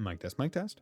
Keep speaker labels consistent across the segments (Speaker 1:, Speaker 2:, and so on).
Speaker 1: Mic test, mic test.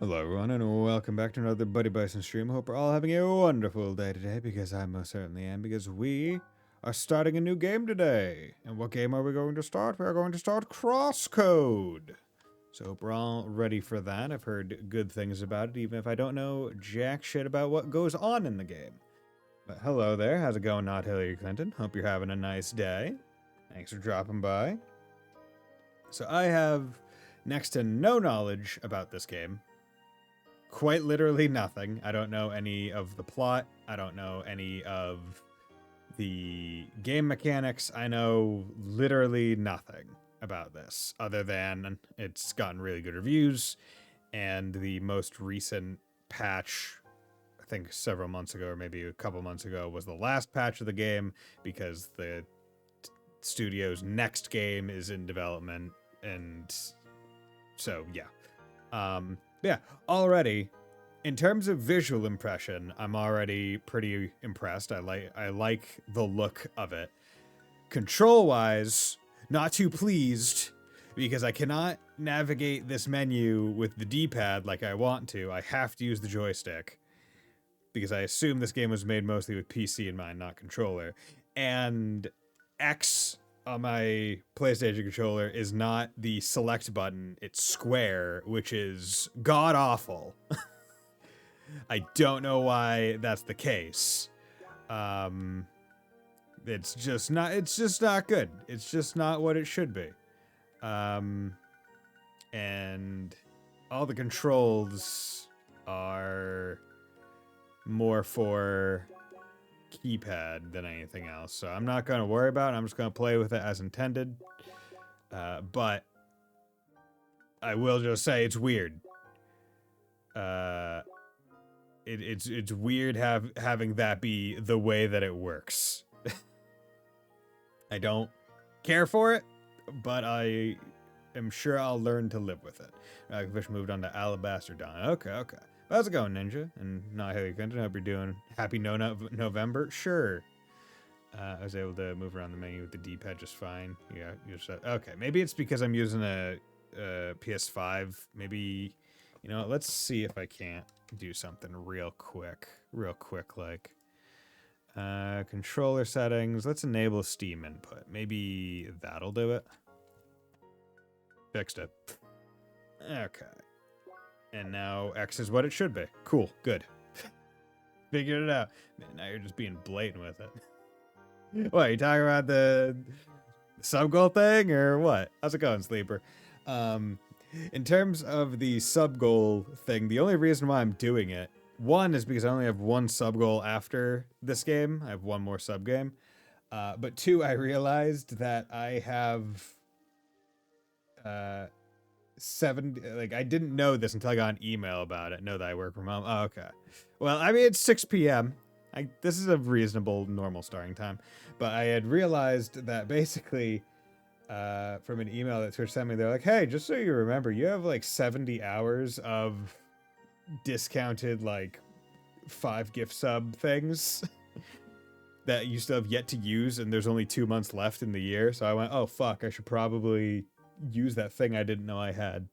Speaker 1: Hello everyone and welcome back to another Buddy Bison stream. Hope we're all having a wonderful day today, because I most certainly am, because we are starting a new game today. And what game are we going to start? We are going to start CrossCode. So hope we're all ready for that. I've heard good things about it, even if I don't know jack shit about what goes on in the game. But hello there, how's it going, not Hillary Clinton? Hope you're having a nice day. Thanks for dropping by. So I have next to no knowledge about this game. Quite literally nothing. I don't know any of the plot. I don't know any of the game mechanics. I know literally nothing about this, other than it's gotten really good reviews, and the most recent patch, I think several months ago, or maybe a couple months ago, was the last patch of the game, because the studio's next game is in development, and so, yeah. Yeah, already, in terms of visual impression, I'm already pretty impressed. I like the look of it. Control-wise, not too pleased because I cannot navigate this menu with the D-pad like I want to. I have to use the joystick because I assume this game was made mostly with PC in mind, not controller. And X on my PlayStation controller is not the select button, it's square, which is god awful. I don't know why that's the case. It's just not good. It's just not what it should be. And all the controls are more for keypad than anything else. So I'm not going to worry about it. I'm just going to play with it as intended. But I will just say it's weird. It's weird having that be the way that it works. I don't care for it, but I am sure I'll learn to live with it. Fish moved on to Alabaster Dawn. Okay. How's it going, Ninja? And not Haley Clinton. Hope you're doing happy November. Sure. I was able to move around the menu with the D-pad just fine. Yeah, okay. Maybe it's because I'm using a PS5. Maybe, let's see if I can't do something real quick like. Controller settings. Let's enable Steam input. Maybe that'll do it. Fixed it. Okay. And now X is what it should be. Cool. Good. Figured it out. Man, now you're just being blatant with it. What, you talking about the sub-goal thing or what? How's it going, Sleeper? In terms of the sub-goal thing, the only reason why I'm doing it, one is because I only have one sub-goal after this game. I have one more sub-game. But two, I realized that I have 70, I didn't know this until I got an email about it. Know that I work from home. Oh, okay. Well, I mean, it's 6 p.m. This is a reasonable, normal starting time. But I had realized that basically, from an email that Twitch sent me, they're like, hey, just so you remember, you have 70 hours of discounted 5 gift sub things that you still have yet to use, and there's only 2 months left in the year. So I went, oh fuck, I should probably use that thing I didn't know I had.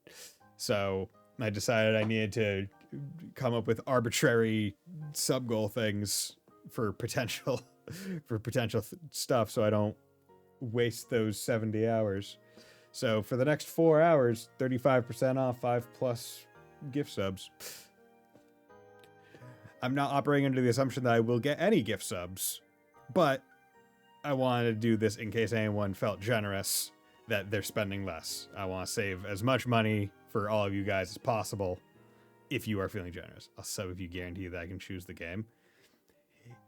Speaker 1: So I decided I needed to come up with arbitrary sub goal things for potential stuff, so I don't waste those 70 hours. So for the next 4 hours, 35% off 5+ gift subs. I'm not operating under the assumption that I will get any gift subs, but I wanted to do this in case anyone felt generous that they're spending less. I want to save as much money for all of you guys as possible if you are feeling generous. I'll sub if you guarantee that I can choose the game.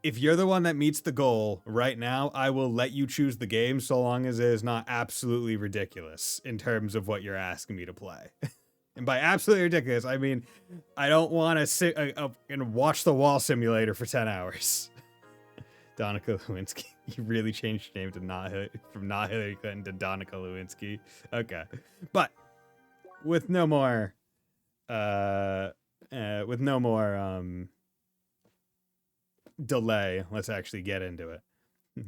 Speaker 1: If you're the one that meets the goal right now, I will let you choose the game so long as it is not absolutely ridiculous in terms of what you're asking me to play. And by absolutely ridiculous, I mean, I don't want to sit and watch the wall simulator for 10 hours. Donica Lewinsky. You really changed your name to from not Hillary Clinton to Donica Lewinsky. Okay. But with no more delay, let's actually get into it.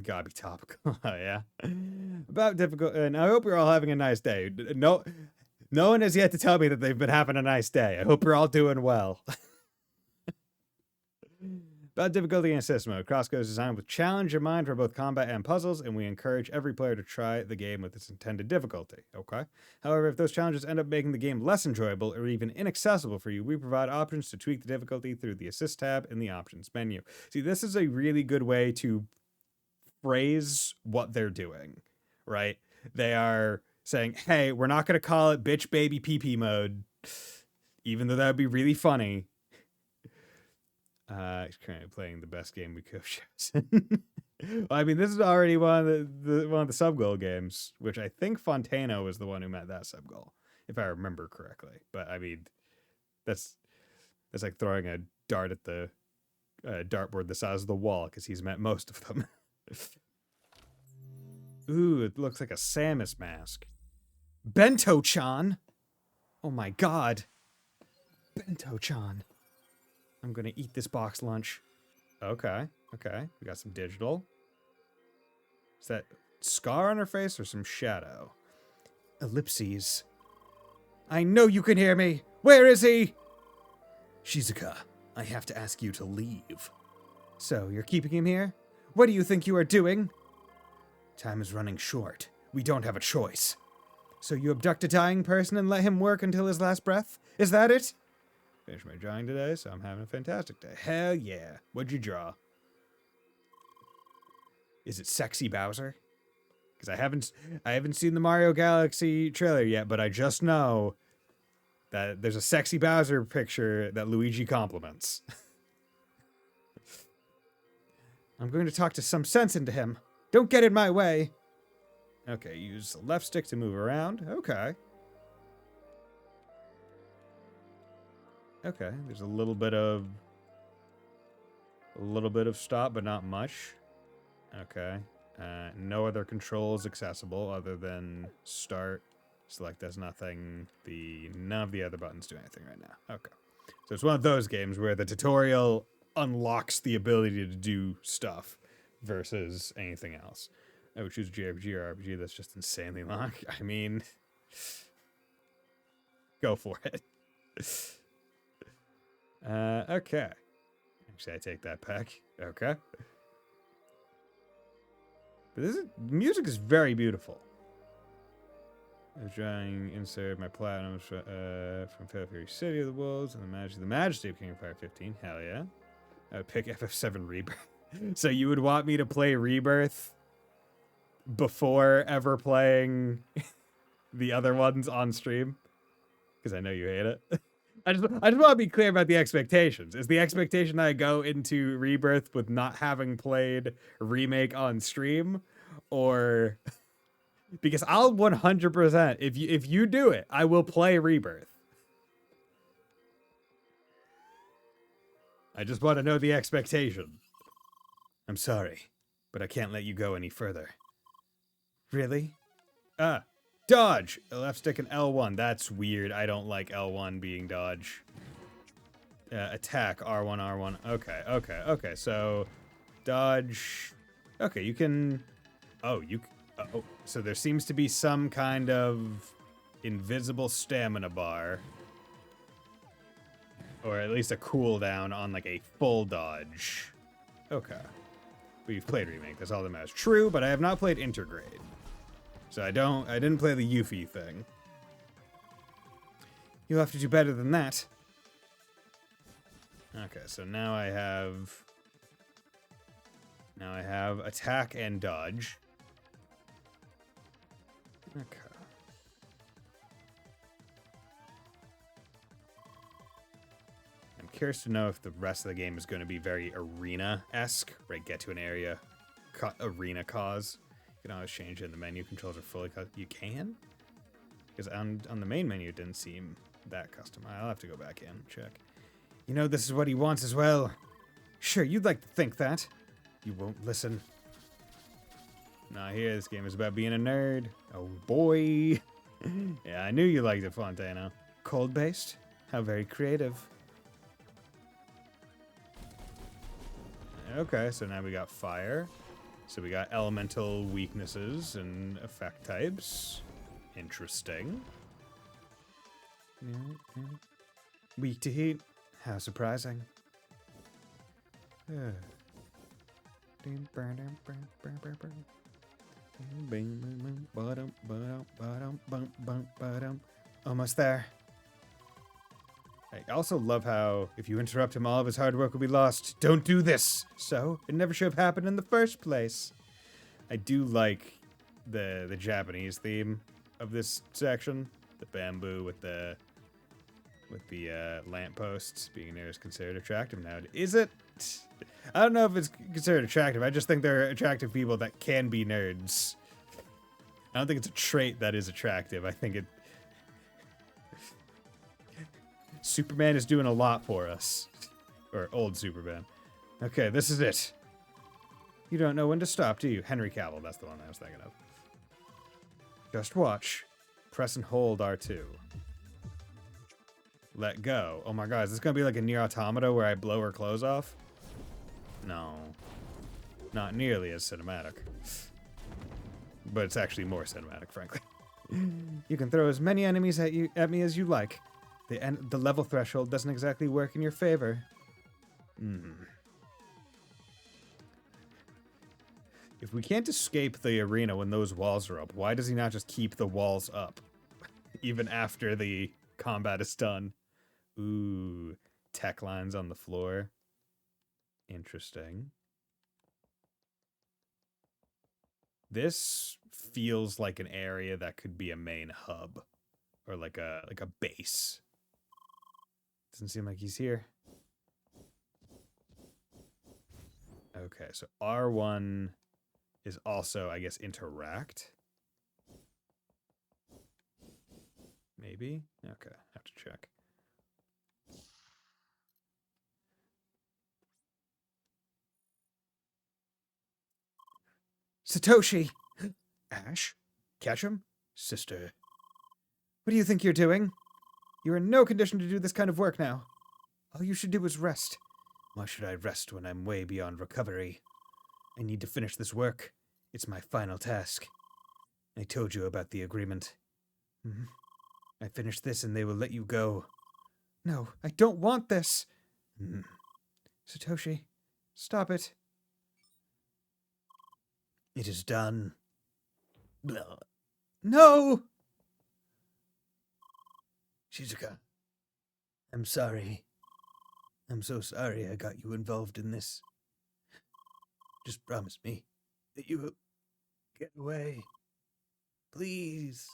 Speaker 1: Gotta be topical. Oh, yeah. About difficult, and I hope you're all having a nice day. No one has yet to tell me that they've been having a nice day. I hope you're all doing well. About difficulty in assist mode. CrossCode is designed to challenge your mind for both combat and puzzles, and we encourage every player to try the game with its intended difficulty. Okay? However, if those challenges end up making the game less enjoyable or even inaccessible for you, we provide options to tweak the difficulty through the Assist tab in the Options menu. See, this is a really good way to phrase what they're doing, right? They are saying, hey, we're not going to call it bitch baby PP mode, even though that would be really funny. He's currently playing the best game we could have chosen. Well, I mean, this is already one of the sub goal games, which I think Fontano was the one who met that sub goal, if I remember correctly. But I mean, that's like throwing a dart at the dartboard the size of the wall, because he's met most of them. Ooh, it looks like a Samus mask. Bento-chan! Oh my god. Bento-chan. I'm gonna eat this box lunch. Okay, okay. We got some digital. Is that scar on her face or some shadow? Ellipses. I know you can hear me. Where is he? Shizuka, I have to ask you to leave. So, you're keeping him here? What do you think you are doing? Time is running short. We don't have a choice. So you abduct a dying person and let him work until his last breath? Is that it? Finished my drawing today, so I'm having a fantastic day. Hell yeah. What'd you draw? Is it sexy Bowser? Because I haven't seen the Mario Galaxy trailer yet, but I just know that there's a sexy Bowser picture that Luigi compliments. I'm going to talk to some sense into him. Don't get in my way. Okay, use the left stick to move around. Okay. Okay, there's a little bit of stop, but not much. Okay. No other controls accessible other than start, select does nothing. None of the other buttons do anything right now. Okay. So it's one of those games where the tutorial unlocks the ability to do stuff versus anything else. I would choose JRPG or RPG. That's just insanely long. I mean, go for it. Okay. Actually, I take that back. Okay. But music is very beautiful. I was trying to insert my platinum from Fatal Fury City of the Wolves and the Majesty of King of Fire 15. Hell yeah. I would pick FF7 Rebirth. So you would want me to play Rebirth before ever playing the other ones on stream? Because I know you hate it. I just want to be clear about the expectations. Is the expectation that I go into Rebirth with not having played Remake on stream? Or... Because I'll 100%, if you do it, I will play Rebirth. I just want to know the expectation. I'm sorry, but I can't let you go any further. Really? Dodge! Left stick and L1. That's weird. I don't like L1 being dodge. Attack, R1, R1. Okay. So, dodge. Okay, you can... Oh, so there seems to be some kind of invisible stamina bar. Or at least a cooldown on like a full dodge. Okay. But you've played Remake, that's all that matters. True, but I have not played Intergrade. So I didn't play the Yuffie thing. You'll have to do better than that. Okay, so now I have attack and dodge. Okay. I'm curious to know if the rest of the game is going to be very arena-esque, right? Get to an area, arena cause. You can always change it in the menu. Controls are fully custom. You can? Because on the main menu, it didn't seem that custom. I'll have to go back in and check. You know, this is what he wants as well. Sure, you'd like to think that. You won't listen. Nah, here, this game is about being a nerd. Oh, boy. Yeah, I knew you liked it, Fontano. Cold-based? How very creative. Okay, so now we got fire. So we got elemental weaknesses and effect types. Interesting. Weak to heat. How surprising. Almost there. I also love how, if you interrupt him, all of his hard work will be lost. Don't do this! So, it never should have happened in the first place. I do like the Japanese theme of this section. The bamboo with the lampposts being near is considered attractive now. Is it? I don't know if it's considered attractive. I just think they're attractive people that can be nerds. I don't think it's a trait that is attractive. I think it... Superman is doing a lot for us. Or old Superman. Okay, this is it. You don't know when to stop, do you? Henry Cavill, that's the one I was thinking of. Just watch. Press and hold R2. let go. Oh my god, is this gonna be like a Nier Automata where I blow her clothes off? No. Not nearly as cinematic. But it's actually more cinematic, frankly. You can throw as many enemies at me as you like. The level threshold doesn't exactly work in your favor. If we can't escape the arena when those walls are up, why does he not just keep the walls up? Even after the combat is done. Ooh, tech lines on the floor. Interesting. This feels like an area that could be a main hub. Or like a base. Doesn't seem like he's here. Okay, so R1 is also, I guess, interact. Maybe? Okay, have to check. Satoshi! Ash? Catch him? Sister. What do you think you're doing? You're in no condition to do this kind of work now. All you should do is rest. Why should I rest when I'm way beyond recovery? I need to finish this work. It's my final task. I told you about the agreement. I finish this and they will let you go. No, I don't want this. Satoshi, stop it. It is done. Blah. No! Shizuka, I'm sorry. I'm so sorry I got you involved in this. Just promise me that you will get away. Please.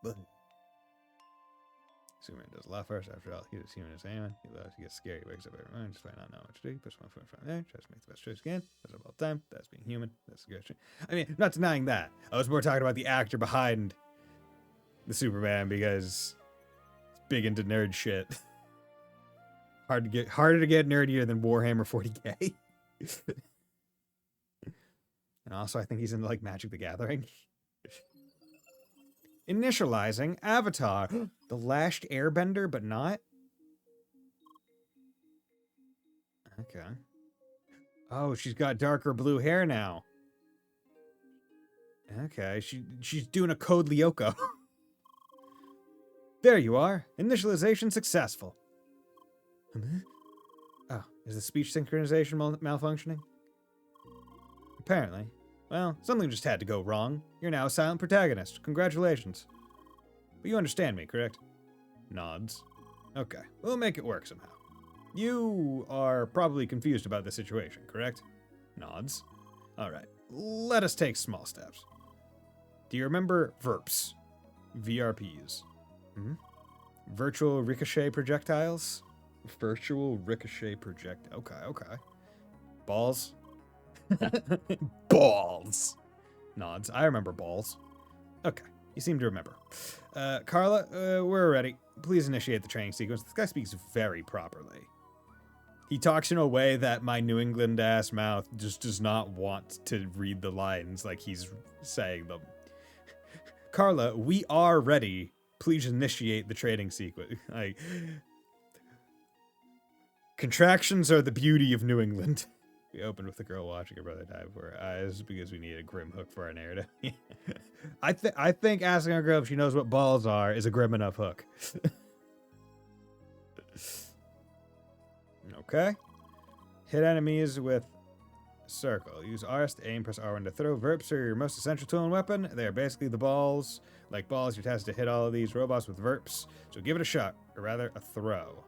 Speaker 1: But Superman does a lot first. After all, he was human as anyone. He loves, he gets scared, he wakes up every morning, just find out not what to do. He puts one foot in front of there, tries to make the best choice again. Does it all the time. That's being human. That's a good shit. I mean, I'm not denying that. I was more talking about the actor behind the Superman because it's big into nerd shit. Harder to get nerdier than Warhammer 40k. And also, I think he's into like Magic the Gathering. Initializing avatar. The Lashed Airbender, but not? Okay. Oh, she's got darker blue hair now. Okay, she's doing a Code Lyoko. There you are. Initialization successful. Oh, is the speech synchronization malfunctioning? Apparently. Well, something just had to go wrong. You're now a silent protagonist. Congratulations. But you understand me, correct? Nods. Okay, we'll make it work somehow. You are probably confused about the situation, correct? Nods. Alright, let us take small steps. Do you remember VRPs? VRPs. Virtual ricochet projectiles? Virtual ricochet project. Okay. Balls? Balls. Nods. I remember balls. Okay, you seem to remember. Carla, we're ready. Please initiate the training sequence. This guy speaks very properly. He talks in a way that my New England ass mouth just does not want to read the lines like he's saying them. Carla, we are ready. Please initiate the training sequence. Like, contractions are the beauty of New England. We opened with the girl watching her brother die before her eyes because we need a grim hook for our narrative. I think asking our girl if she knows what balls are is a grim enough hook. Okay. Hit enemies with circle. Use RS to aim, press R1 to throw. VRPs are your most essential tool and weapon. They are basically the balls. Like balls, you're tasked to hit all of these robots with VRPs. So give it a shot, or rather a throw.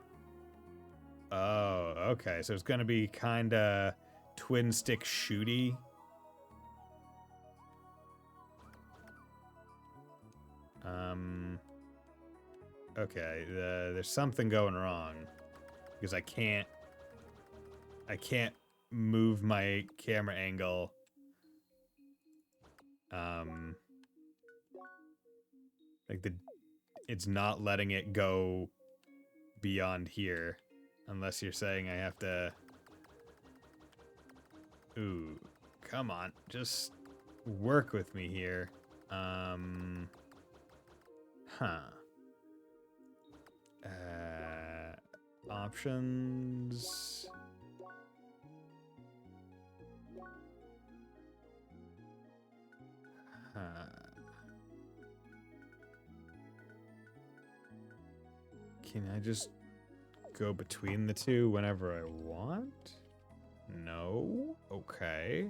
Speaker 1: Oh, okay. So it's going to be kind of twin stick shooty. Okay, there's something going wrong because I can't move my camera angle. It's not letting it go beyond here, unless you're saying I have to. Ooh, come on, just work with me here. Options. Can I just go between the two whenever I want? No? Okay.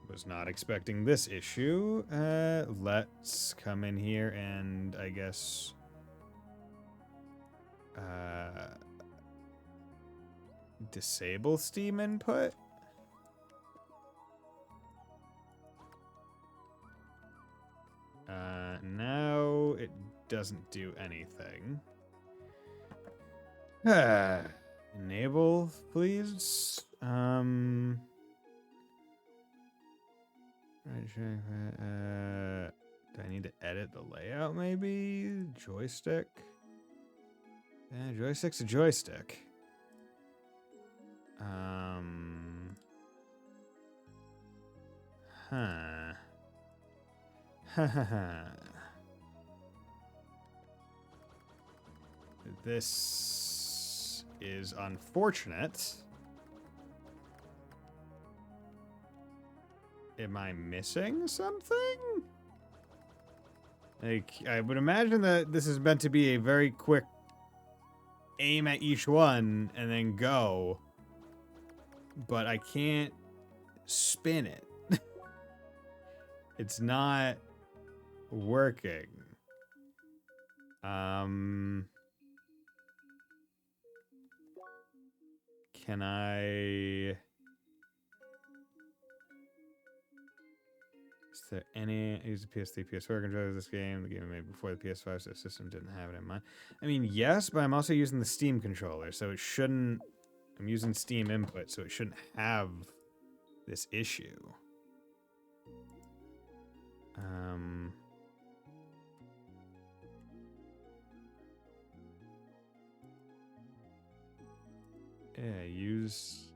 Speaker 1: Was not expecting this issue. Let's come in here and I guess disable Steam input. Now it doesn't do anything. Enable, please. Do I need to edit the layout maybe? Joystick? Yeah, joystick's a joystick. This is unfortunate. Am I missing something? Like, I would imagine that this is meant to be a very quick aim at each one and then go. But I can't spin it. It's not working. Can I... Is there any... Use the PS3, PS4 controller of this game. The game made before the PS5, so the system didn't have it in mind. I mean, yes, but I'm also using the Steam controller, so it shouldn't... I'm using Steam input, so it shouldn't have this issue. Yeah, use...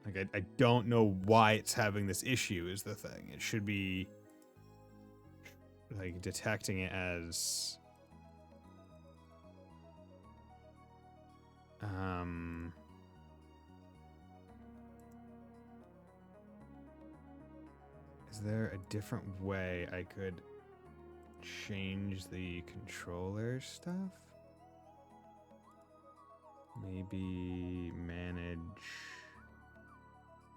Speaker 1: Like, I don't know why it's having this issue is the thing. It should be, like, detecting it as... Is there a different way I could change the controller stuff? Maybe manage...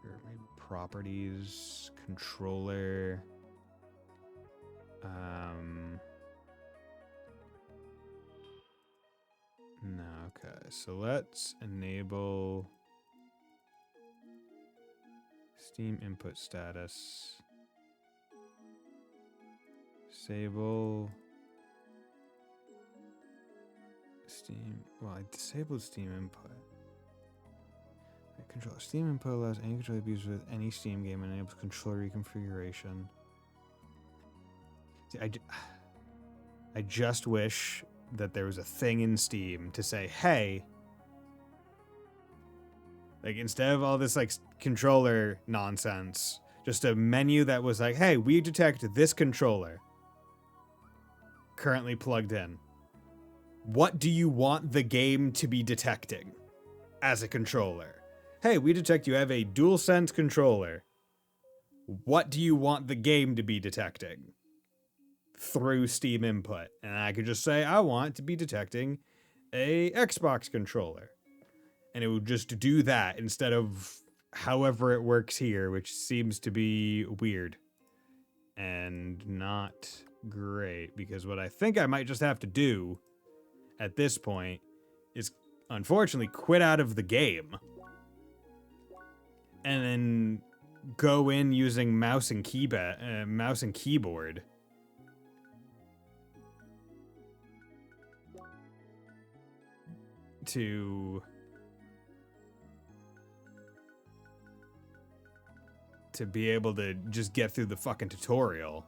Speaker 1: Or maybe properties, controller. No, okay. So let's enable Steam input status. Disable Steam. Well, I disabled Steam input. Controller. Steam input allows any controller to be used with any Steam game and enables controller reconfiguration. See, I just wish that there was a thing in Steam to say, hey, like, instead of all this, like, controller nonsense, just a menu that was like, hey, we detect this controller currently plugged in. What do you want the game to be detecting as a controller? Hey, we detect you have a DualSense controller. What do you want the game to be detecting? Through Steam input. And I could just say, I want to be detecting a Xbox controller. And it would just do that instead of however it works here, which seems to be weird. And not great. Because what I think I might just have to do at this point is, unfortunately, quit out of the game. And then go in using mouse and keyboard. To be able to just get through the fucking tutorial.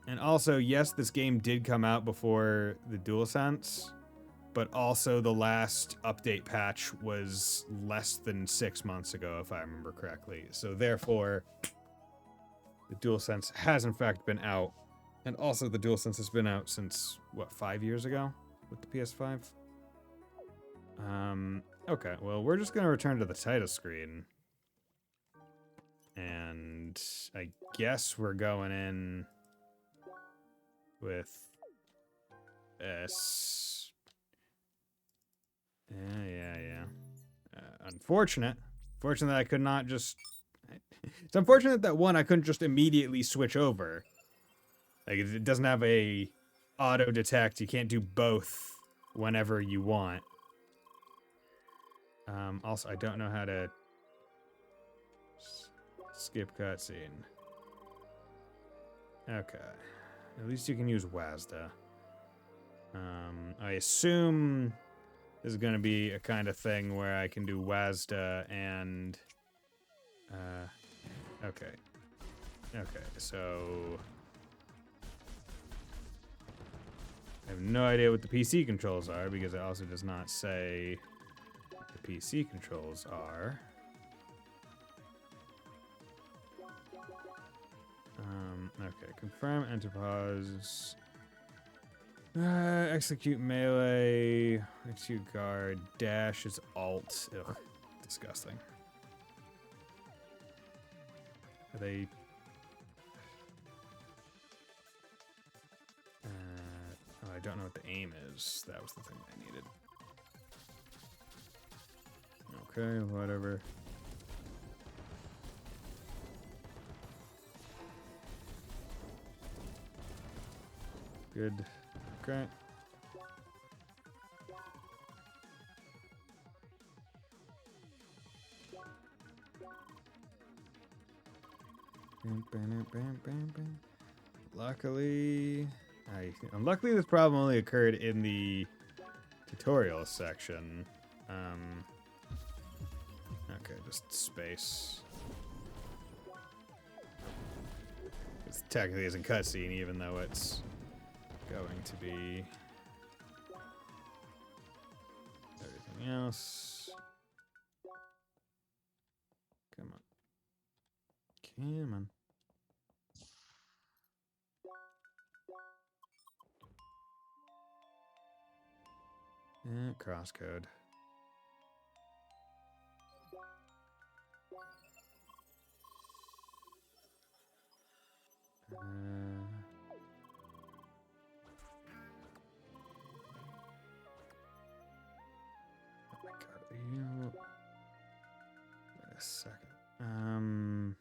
Speaker 1: And also, yes, this game did come out before the DualSense. But also the last update patch was less than 6 months ago, if I remember correctly. So therefore, the DualSense has in fact been out And also the DualSense has been out since, what, 5 years ago with the PS5? Okay, well, we're just gonna return to the title screen. And I guess we're going in with S. Yeah. Unfortunate that I could not just... It's unfortunate that, one, I couldn't just immediately switch over. Like, it doesn't have a auto detect. You can't do both whenever you want. Also, I don't know how to skip cutscene. Okay. At least you can use WASDA. I assume this is going to be a kind of thing where I can do WASDA and... Okay, so... I have no idea what the PC controls are, because it also does not say what the PC controls are. Okay, confirm enter pause. Execute melee, execute guard, dash is alt. Ugh, disgusting. Are they... oh, I don't know what the aim is. That was the thing I needed. Okay, whatever. Good. Okay. Luckily, luckily this problem only occurred in the tutorial section. Okay, just space. It technically isn't cutscene, even though it's going to be everything else. Come on. Come on. CrossCode. Oh my god, you... Wait a second.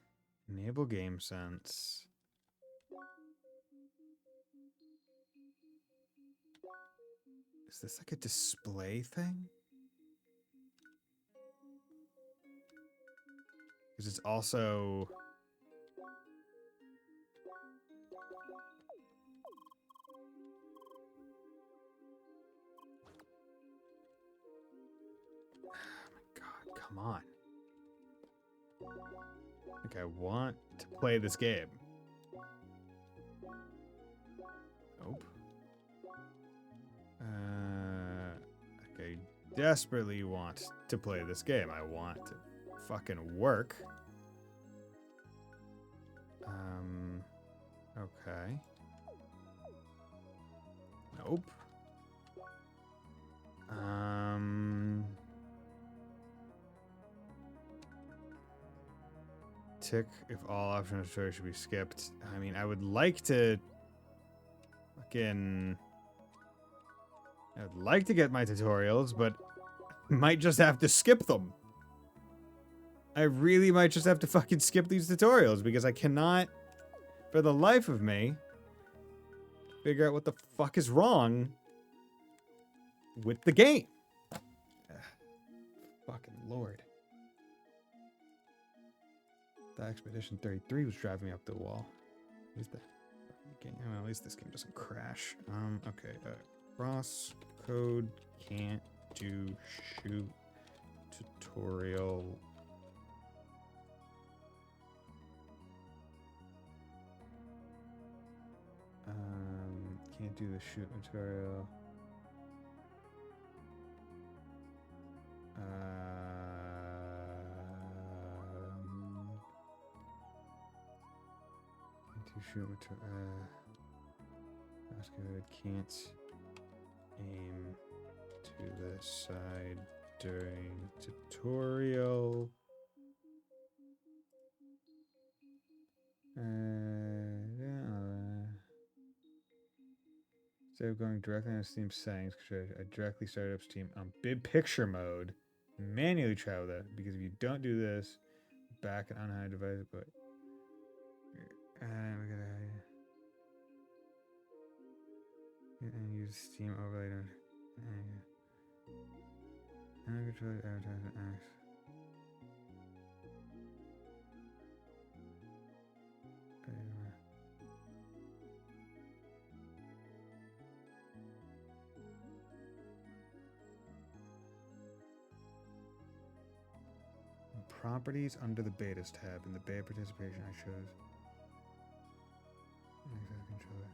Speaker 1: Enable game sense. Is this like a display thing? Because it's also... Oh my god, come on. Like, I want to play this game. Nope. Like, I desperately want to play this game. I want to fucking work. Okay. Nope. Tick if all optional tutorials should be skipped. I mean, I would like to fucking... I'd like to get my tutorials, but might just have to skip them. I really might just have to fucking skip these tutorials because I cannot, for the life of me, figure out what the fuck is wrong with the game. Fucking Lord. The Expedition 33 was driving me up the wall. At least this game doesn't crash. Okay, CrossCode can't do shoot tutorial. Can't do the shoot tutorial. Can't do shoot tutorial. CrossCode can't aim to the side during tutorial. Instead of going directly on Steam settings, I directly started up Steam on big picture mode. Manually try with it, because if you don't do this, back and unhide device, but we gotta and use Steam overlay to control advertisement acts. Properties under the betas tab. In the beta participation, I chose access controller.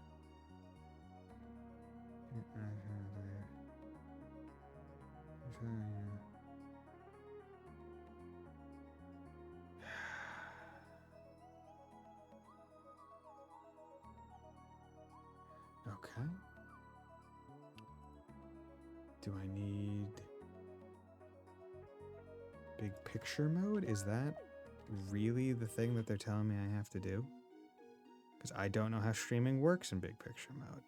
Speaker 1: Okay. Do I need big picture mode? Is that really the thing that they're telling me I have to do? Because I don't know how streaming works in big picture mode.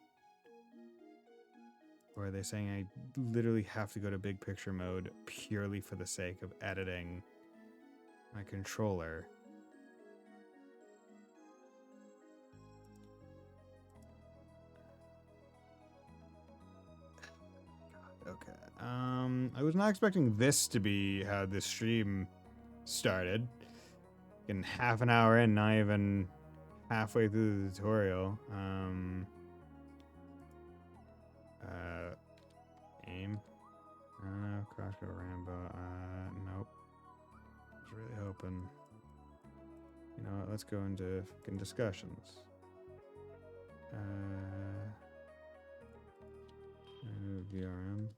Speaker 1: Or are they saying I literally have to go to big picture mode purely for the sake of editing my controller? Okay. I was not expecting this to be how this stream started. In half an hour in, not even halfway through the tutorial. Aim. CrossCode Rambo. Nope. I was really hoping. You know what? Let's go into fucking discussions. VRM.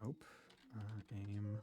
Speaker 1: Nope. Aim.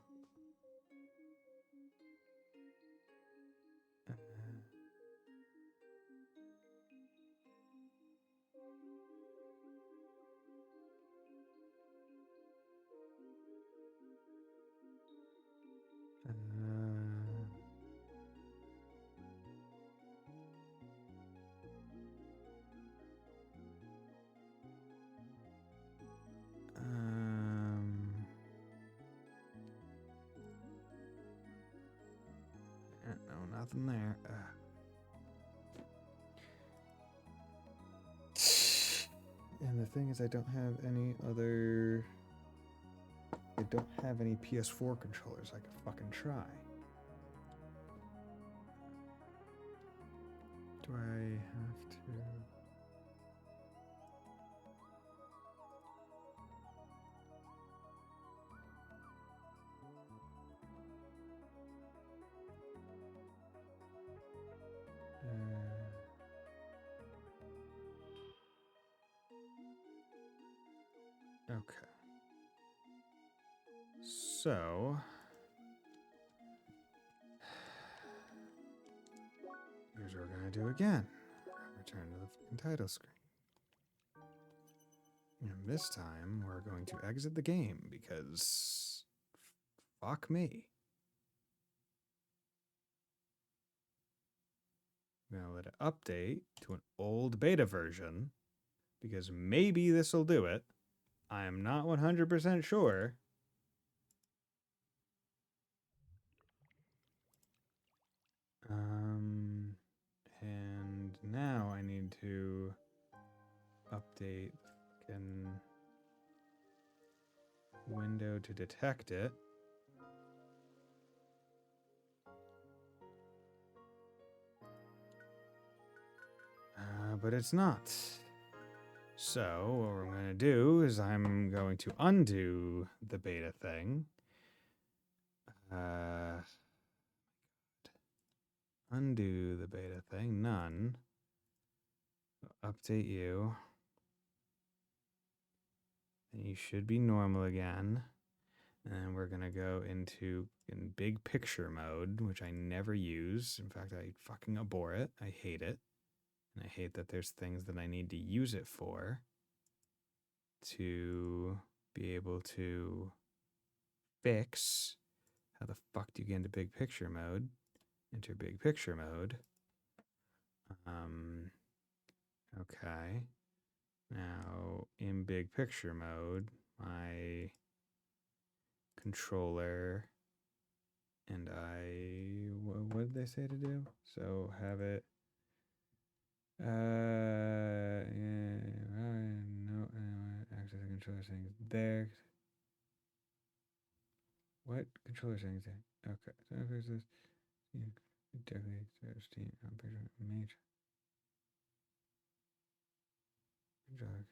Speaker 1: No, nothing there. And the thing is, I don't have any other. I don't have any PS4 controllers I could fucking try. Do I have to? Okay. So here's what we're gonna do again. Return to the fucking title screen. And this time we're going to exit the game because fuck me. I'm gonna let it update to an old beta version because maybe this will do it. I am not 100% sure. And now I need to update window to detect it. But it's not. So what we're going to do is I'm going to undo the beta thing. Undo the beta thing. None. Update you. And you should be normal again. And we're going to go into in big picture mode, which I never use. In fact, I fucking abhor it. I hate it. And I hate that there's things that I need to use it for to be able to fix. How the fuck do you get into big picture mode? Enter big picture mode. Okay. Now, in big picture mode, my controller and what did they say to do? So have it, no, access the controller settings there. What controller settings there? Okay, so there's this, definitely 13 on picture, major, drug,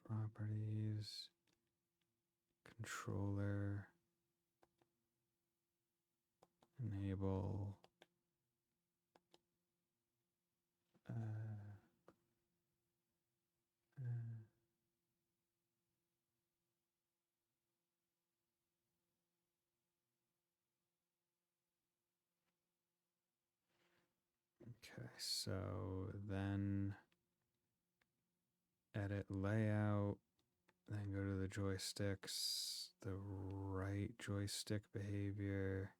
Speaker 1: properties, controller, enable, okay, so then edit layout, then go to the joysticks, the right joystick behavior,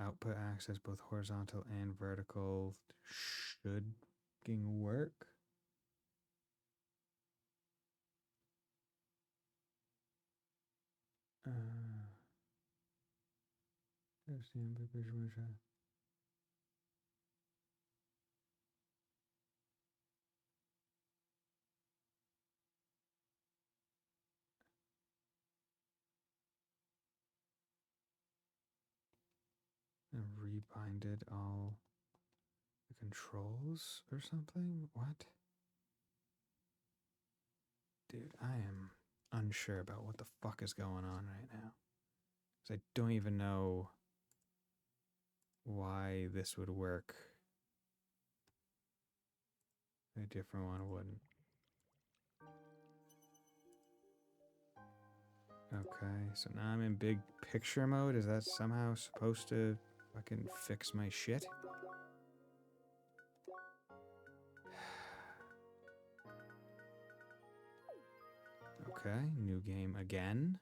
Speaker 1: output access both horizontal and vertical should work. And rebinded all the controls or something? What? Dude, I am unsure about what the fuck is going on right now. Because I don't even know why this would work. A different one wouldn't. Okay, so now I'm in big picture mode. Is that somehow supposed to fucking fix my shit? Okay, new game again.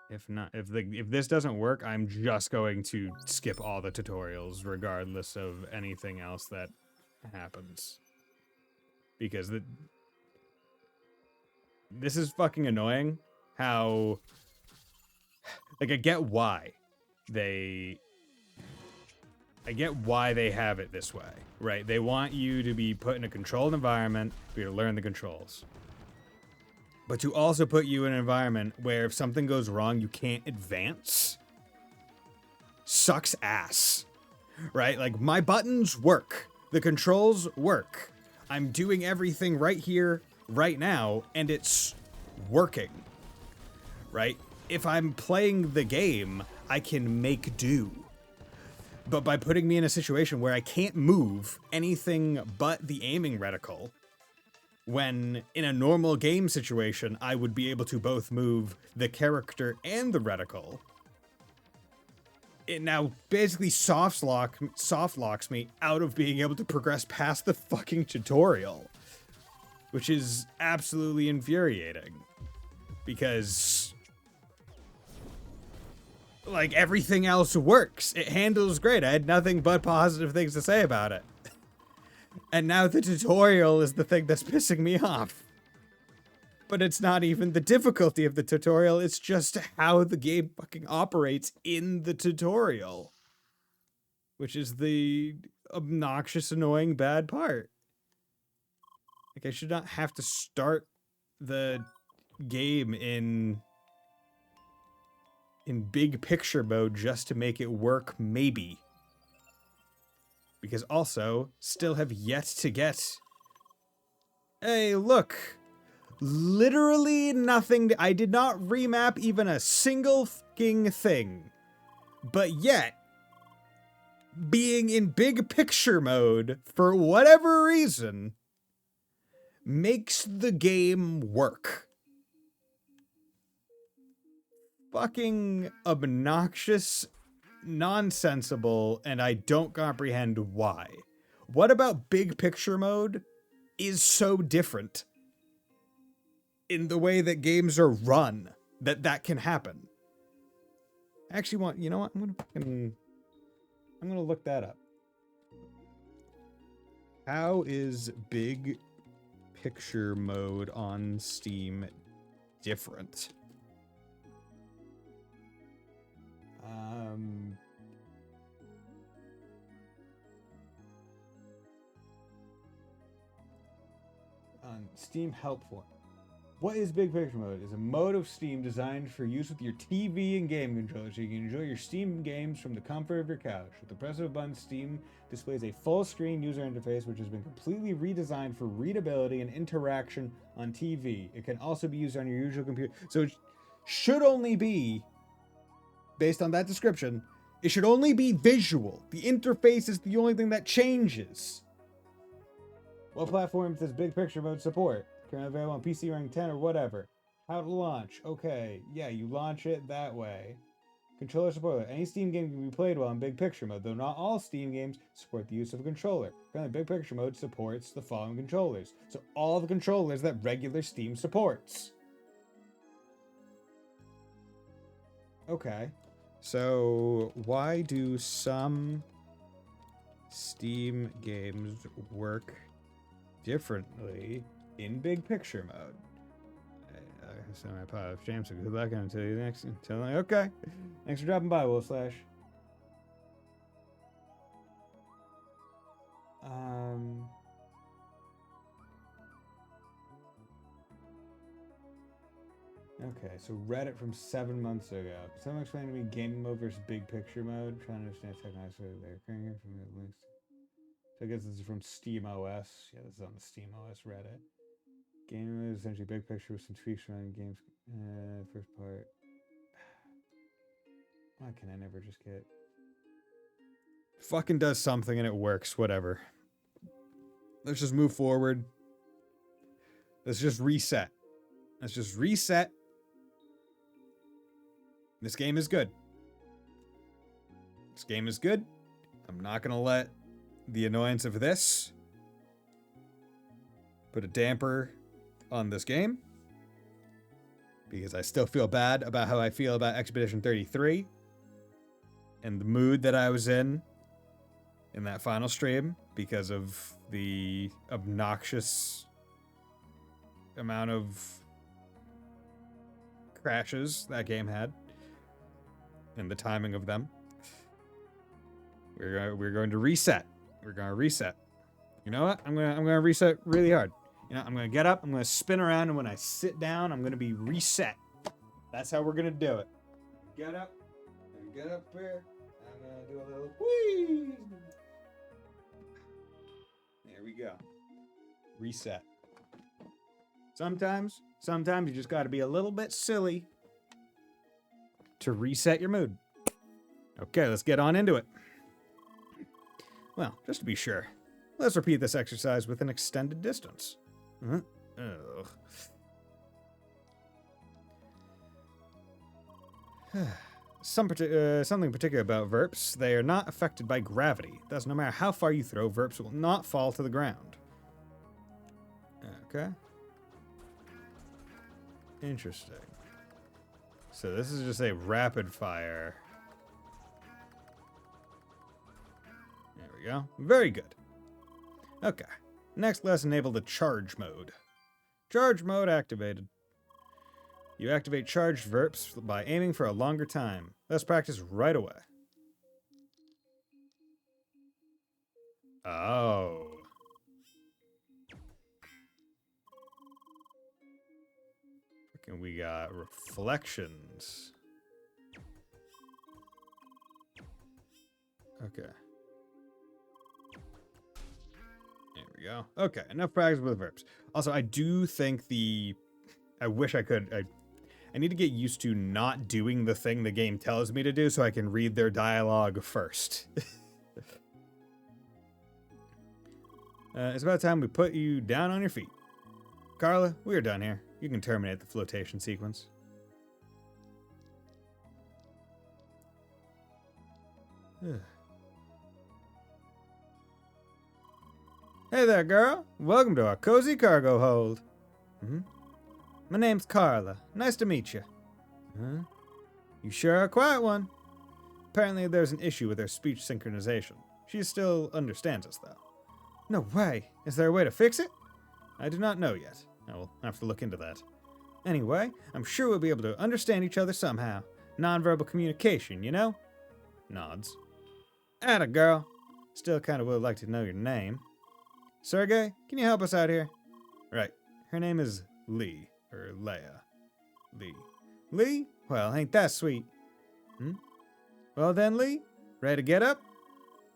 Speaker 1: If not, if this doesn't work, I'm just going to skip all the tutorials, regardless of anything else that happens. Because this is fucking annoying. How, like, I get why they have it this way, right? They want you to be put in a controlled environment for you to learn the controls. But to also put you in an environment where if something goes wrong, you can't advance, sucks ass, right? Like, my buttons work. The controls work. I'm doing everything right here, right now, and it's working, right? If I'm playing the game, I can make do. But by putting me in a situation where I can't move anything but the aiming reticle, when in a normal game situation, I would be able to both move the character and the reticle, it now basically soft locks me out of being able to progress past the fucking tutorial, which is absolutely infuriating because, like, everything else works. It handles great. I had nothing but positive things to say about it. And now the tutorial is the thing that's pissing me off. But it's not even the difficulty of the tutorial, it's just how the game fucking operates in the tutorial. Which is the obnoxious, annoying, bad part. Like, I should not have to start the game in big picture mode just to make it work, maybe. Because also, still have yet to get... Hey, look! Literally nothing. I did not remap even a single fucking thing. But yet, being in big picture mode, for whatever reason, makes the game work. Fucking obnoxious, nonsensible, and I don't comprehend why. What about big picture mode is so different in the way that games are run that can happen? I actually want, you know what? I'm gonna look that up. How is big picture mode on Steam different? On Steam Help Form. What is Big Picture Mode? It's a mode of Steam designed for use with your TV and game controller so you can enjoy your Steam games from the comfort of your couch. With the press of a button, Steam displays a full-screen user interface which has been completely redesigned for readability and interaction on TV. It can also be used on your usual computer. So it should only be, based on that description, it should only be visual. The interface is the only thing that changes. What platforms does Big Picture Mode support? Currently available on PC rank 10 or whatever. How to launch? Okay, yeah, you launch it that way. Controller support. Any Steam game can be played well in Big Picture Mode, though not all Steam games support the use of a controller. Currently, Big Picture Mode supports the following controllers. So all the controllers that regular Steam supports. Okay. So why do some Steam games work differently in Big Picture Mode? So my pile of James, so good luck until you next. Okay. Thanks for dropping by, Wolfslash. Okay, so Reddit from 7 months ago. Someone explained to me game mode versus Big Picture Mode. Trying to understand technically they're occurring here from the links. So I guess this is from Steam OS. Yeah, this is on the Steam OS Reddit. Game mode is essentially big picture with some tweaks around games. First part. Why can I never just get... Fucking does something and it works. Whatever. Let's just move forward. Let's just reset. Let's just reset. This game is good. This game is good. I'm not gonna let the annoyance of this put a damper on this game, because I still feel bad about how I feel about Expedition 33 and the mood that I was in that final stream because of the obnoxious amount of crashes that game had and the timing of them. We're going to reset. We're going to reset. You know what? I'm gonna reset really hard. You know, I'm gonna get up, I'm gonna spin around, and when I sit down, I'm gonna be reset. That's how we're gonna do it. Get up here. I'm gonna do a little whee. There we go. Reset. Sometimes you just gotta be a little bit silly to reset your mood. Okay, let's get on into it. Well, just to be sure, let's repeat this exercise with an extended distance. Ugh. Something particular about verps, they are not affected by gravity. Thus, no matter how far you throw, verps will not fall to the ground. Okay. Interesting. So this is just a rapid fire. There we go. Very good. Okay. Next, let's enable the charge mode. Charge mode activated. You activate charged verps by aiming for a longer time. Let's practice right away. Oh. And we got reflections. Okay. There we go. Okay, enough practice with verbs. Also, I do think I wish I could. I need to get used to not doing the thing the game tells me to do so I can read their dialogue first. It's about time we put you down on your feet. Carla, we are done here. You can terminate the flotation sequence. Hey there, girl. Welcome to our cozy cargo hold. My name's Carla. Nice to meet you. You sure are a quiet one. Apparently there's an issue with her speech synchronization. She still understands us, though. No way. Is there a way to fix it? I do not know yet. I will have to look into that. Anyway, I'm sure we'll be able to understand each other somehow. Nonverbal communication, you know? Nods. Atta girl. Still kind of would like to know your name. Sergey, can you help us out here? Right. Her name is Lee. Or Leia. Lee. Lee? Well, ain't that sweet. Well then, Lee, ready to get up?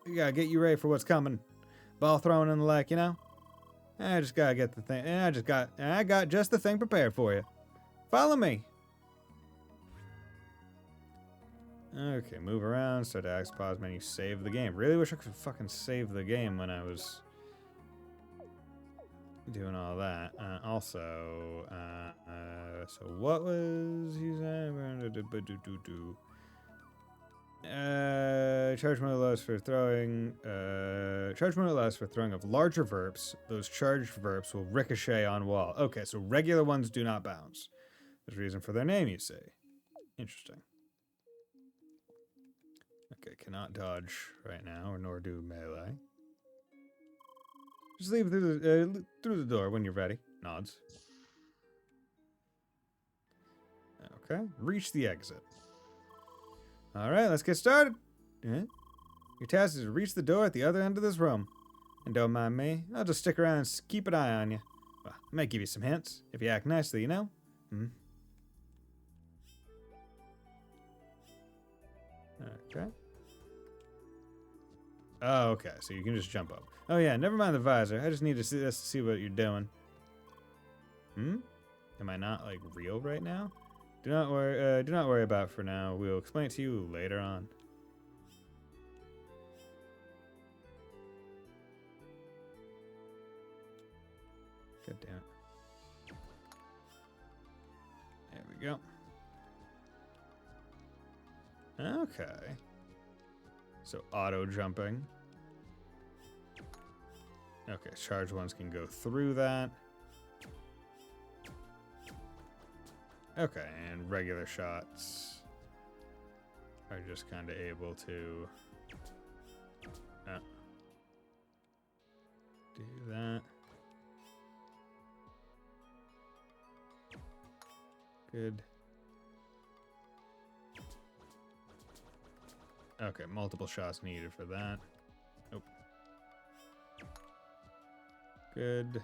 Speaker 1: We gotta get you ready for what's coming. Ball throwing and the like, you know? I just gotta get the thing. I got just the thing prepared for you. Follow me. Okay, move around, start to X, pause menu, save the game. Really wish I could fucking save the game when I was doing all that. So what was he saying? Charge mode allows for throwing. Charge mode allows for throwing of larger verps. Those charged verps will ricochet on wall. Okay, so regular ones do not bounce. There's a reason for their name, you say. Interesting. Okay, cannot dodge right now, or nor do melee. Just leave through the door when you're ready. Nods. Okay, reach the exit. All right, let's get started. Your task is to reach the door at the other end of this room. And don't mind me, I'll just stick around and keep an eye on you. Well, I might give you some hints, if you act nicely, you know? Okay. Oh, okay, so you can just jump up. Oh yeah, never mind the visor. I just need to see this to see what you're doing. Am I not, like, real right now? Do not worry about it for now. We'll explain it to you later on. God damn it. There we go. Okay. So auto jumping. Okay, charged ones can go through that. Okay, and regular shots are just kind of able to do that. Good. Okay, multiple shots needed for that. Nope. Good.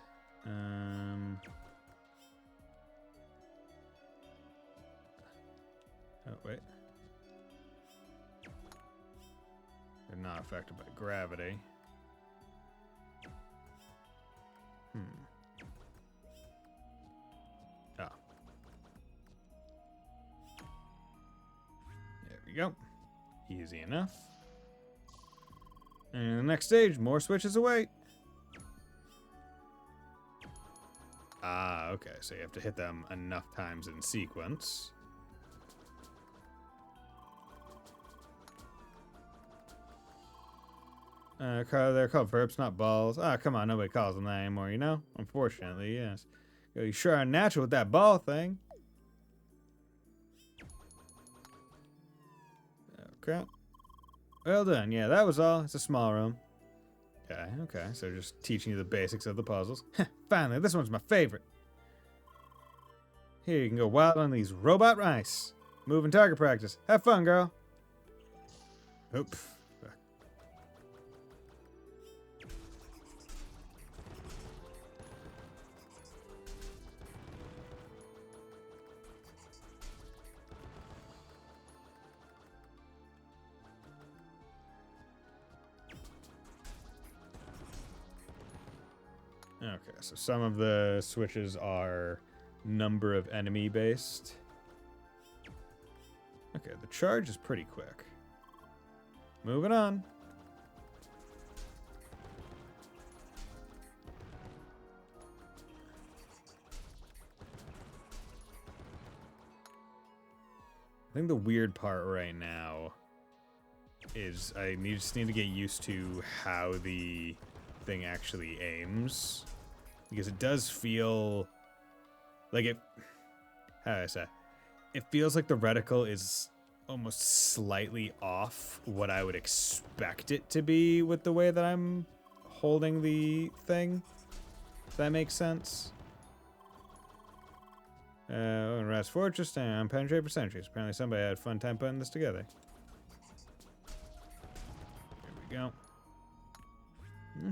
Speaker 1: Oh, wait. They're not affected by gravity. Ah. There we go. Easy enough. And the next stage, more switches await. Ah, okay. So you have to hit them enough times in sequence. They're called verbs, not balls. Ah, come on, nobody calls them that anymore, you know? Unfortunately, yes. Yo, you sure are natural with that ball thing. Okay. Well done. Yeah, that was all. It's a small room. Okay. So just teaching you the basics of the puzzles. Finally, this one's my favorite. Here, you can go wild on these robot rice. Moving target practice. Have fun, girl. Oop. Okay, so some of the switches are number of enemy based. Okay, the charge is pretty quick. Moving on. I think the weird part right now is I just need to get used to how the thing actually aims. Because it does feel like it... How do I say? It feels like the reticle is almost slightly off what I would expect it to be with the way that I'm holding the thing. If that makes sense. Rest Fortress and penetrate for centuries. Apparently somebody had a fun time putting this together. There we go.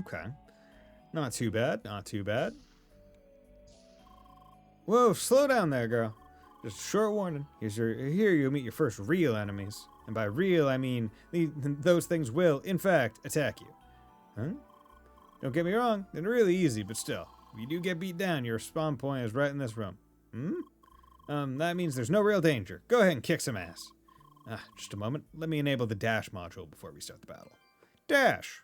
Speaker 1: Okay. Not too bad, not too bad. Whoa, slow down there, girl. Just a short warning. Here you'll meet your first real enemies. And by real, I mean those things will, in fact, attack you. Huh? Don't get me wrong, they're really easy, but still. If you do get beat down, your spawn point is right in this room. That means there's no real danger. Go ahead and kick some ass. Just a moment. Let me enable the dash module before we start the battle. Dash!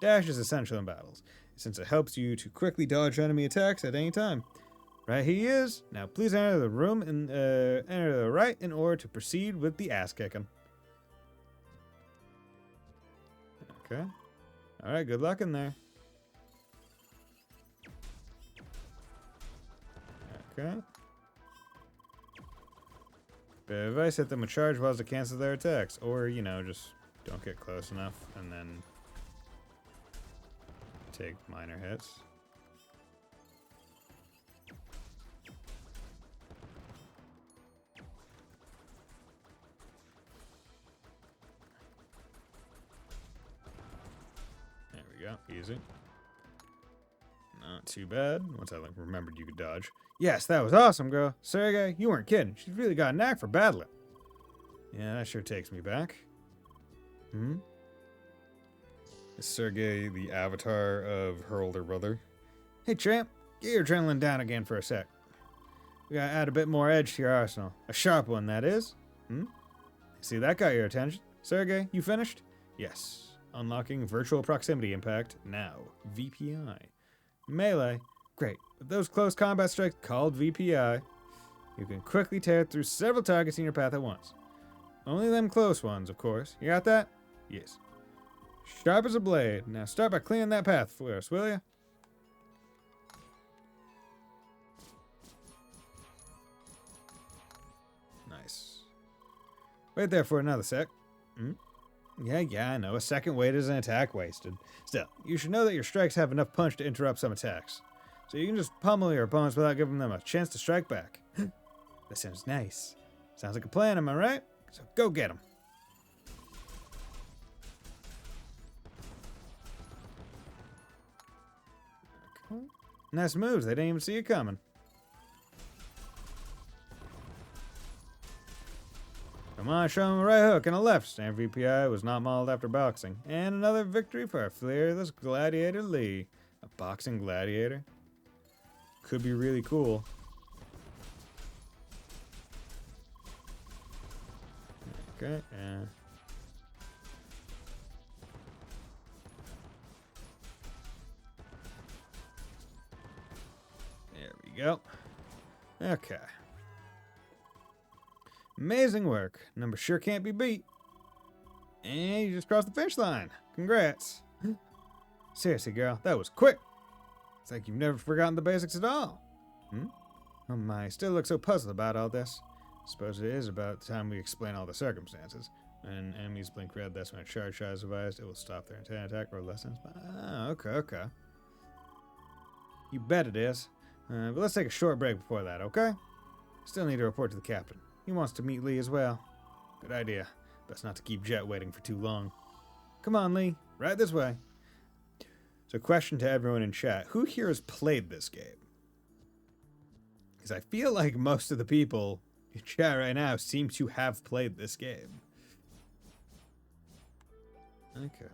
Speaker 1: Dash is essential in battles, since it helps you to quickly dodge enemy attacks at any time. Right, he is. Now please enter the room and enter the right in order to proceed with the ass kicking. Okay. Alright, good luck in there. Okay. But advice, hit them with charge balls to cancel their attacks. Or, you know, just don't get close enough and then take minor hits. There we go. Easy. Not too bad. Once I remembered you could dodge. Yes, that was awesome, girl. Sergey, you weren't kidding. She's really got a knack for battling. Yeah, that sure takes me back. Is Sergey the avatar of her older brother? Hey, champ. Get your adrenaline down again for a sec. We gotta add a bit more edge to your arsenal. A sharp one, that is. See, that got your attention. Sergey, you finished? Yes. Unlocking virtual proximity impact now. VPI. Melee. Great. With those close combat strikes called VPI, you can quickly tear through several targets in your path at once. Only them close ones, of course. You got that? Yes. Sharp as a blade. Now start by clearing that path for us, will ya? Nice. Wait there for another sec. Yeah, I know. A second wait is an attack wasted. Still, you should know that your strikes have enough punch to interrupt some attacks. So you can just pummel your opponents without giving them a chance to strike back. That sounds nice. Sounds like a plan, am I right? So go get them. Okay. Nice moves. They didn't even see you coming. Come on, show him a right hook and a left. Standard VPI was not modeled after boxing. And another victory for our fearless gladiator Lee. A boxing gladiator? Could be really cool. Okay, there we go. Okay. Amazing work. Number sure can't be beat. And you just crossed the finish line. Congrats. Seriously, girl, that was quick. It's like you've never forgotten the basics at all. Oh my, still look so puzzled about all this. Suppose it is about the time we explain all the circumstances. When enemies blink red, that's when a charge shot is advised. It will stop their intent attack or lessons. Okay. You bet it is. But let's take a short break before that, okay? Still need to report to the captain. He wants to meet Lee as well. Good idea. Best not to keep Jet waiting for too long. Come on, Lee. Right this way. So, question to everyone in chat. Who here has played this game? Because I feel like most of the people in chat right now seem to have played this game. Okay.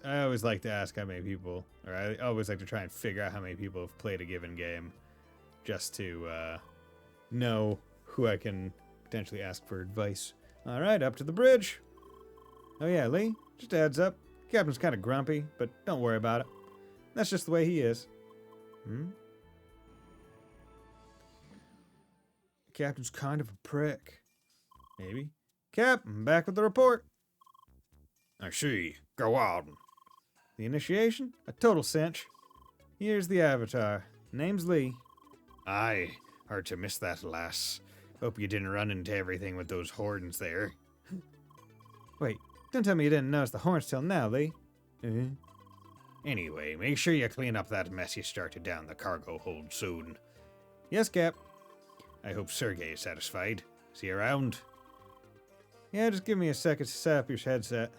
Speaker 1: I always like to ask how many people, or I always like to try and figure out how many people have played a given game. just to know who I can potentially ask for advice. All right, up to the bridge. Oh yeah, Lee, just a heads up. Captain's kind of grumpy, but don't worry about it. That's just the way he is. Captain's kind of a prick. Maybe. Cap, I'm back with the report. I see. Go on. The initiation? A total cinch. Here's the avatar. Name's Lee. Aye. Hard to miss that, lass. Hope you didn't run into everything with those horns there. Wait, don't tell me you didn't notice the horns till now, Lee. Anyway, make sure you clean up that mess you started down the cargo hold soon. Yes, Cap. I hope Sergey is satisfied. Is he around? Yeah, just give me a second to set up your headset.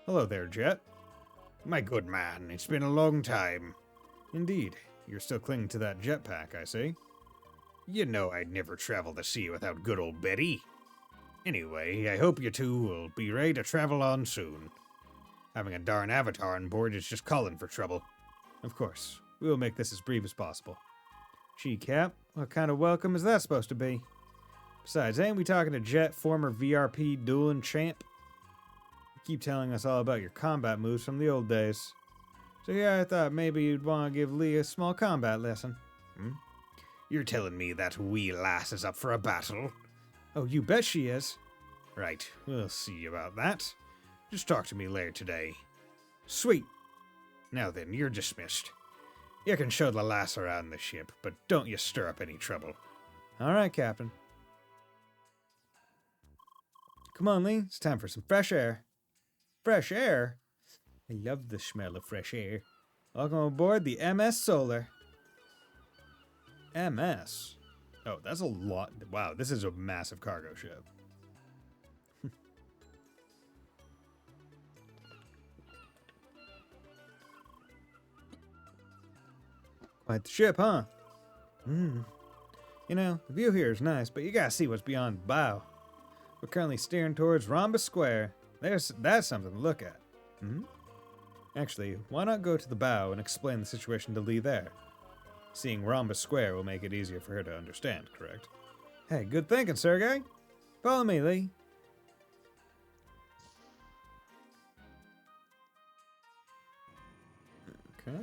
Speaker 1: Hello there, Jet. My good man, it's been a long time. Indeed. You're still clinging to that jetpack, I see. You know I'd never travel the sea without good old Betty. Anyway, I hope you two will be ready to travel on soon. Having a darn avatar on board is just calling for trouble. Of course. We will make this as brief as possible. Gee, Cap, what kind of welcome is that supposed to be? Besides, ain't we talking to Jet, former VRP dueling champ? You keep telling us all about your combat moves from the old days. So yeah, I thought maybe you'd want to give Lee a small combat lesson. You're telling me that wee lass is up for a battle? Oh, you bet she is. Right, we'll see about that. Just talk to me later today. Sweet. Now then, you're dismissed. You can show the lass around the ship, but don't you stir up any trouble. All right, Captain. Come on, Lee. It's time for some fresh air. Fresh air? I love the smell of fresh air. Welcome aboard the MS Solar. MS? Oh, that's a lot. Wow, this is a massive cargo ship. Quite the ship, huh? You know, the view here is nice, but you gotta see what's beyond the bow. We're currently steering towards Rhombus Square. That's something to look at. Actually, why not go to the bow and explain the situation to Lee there? Seeing Rhombus Square will make it easier for her to understand, correct? Hey, good thinking, Sergey. Follow me, Lee. Okay.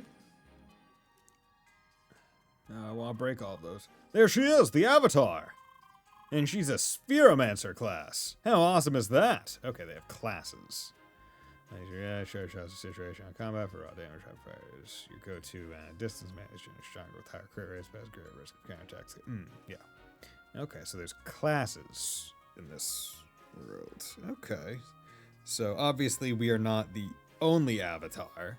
Speaker 1: I want to break all of those. There she is, the Avatar! And she's a Spheromancer class. How awesome is that? Okay, they have classes. Share shots of situation on combat for raw damage fires. Your go-to distance management is stronger with higher crit rates, but has greater risk of counterattacks. Yeah. Okay, so there's classes in this world. Okay. So obviously we are not the only Avatar.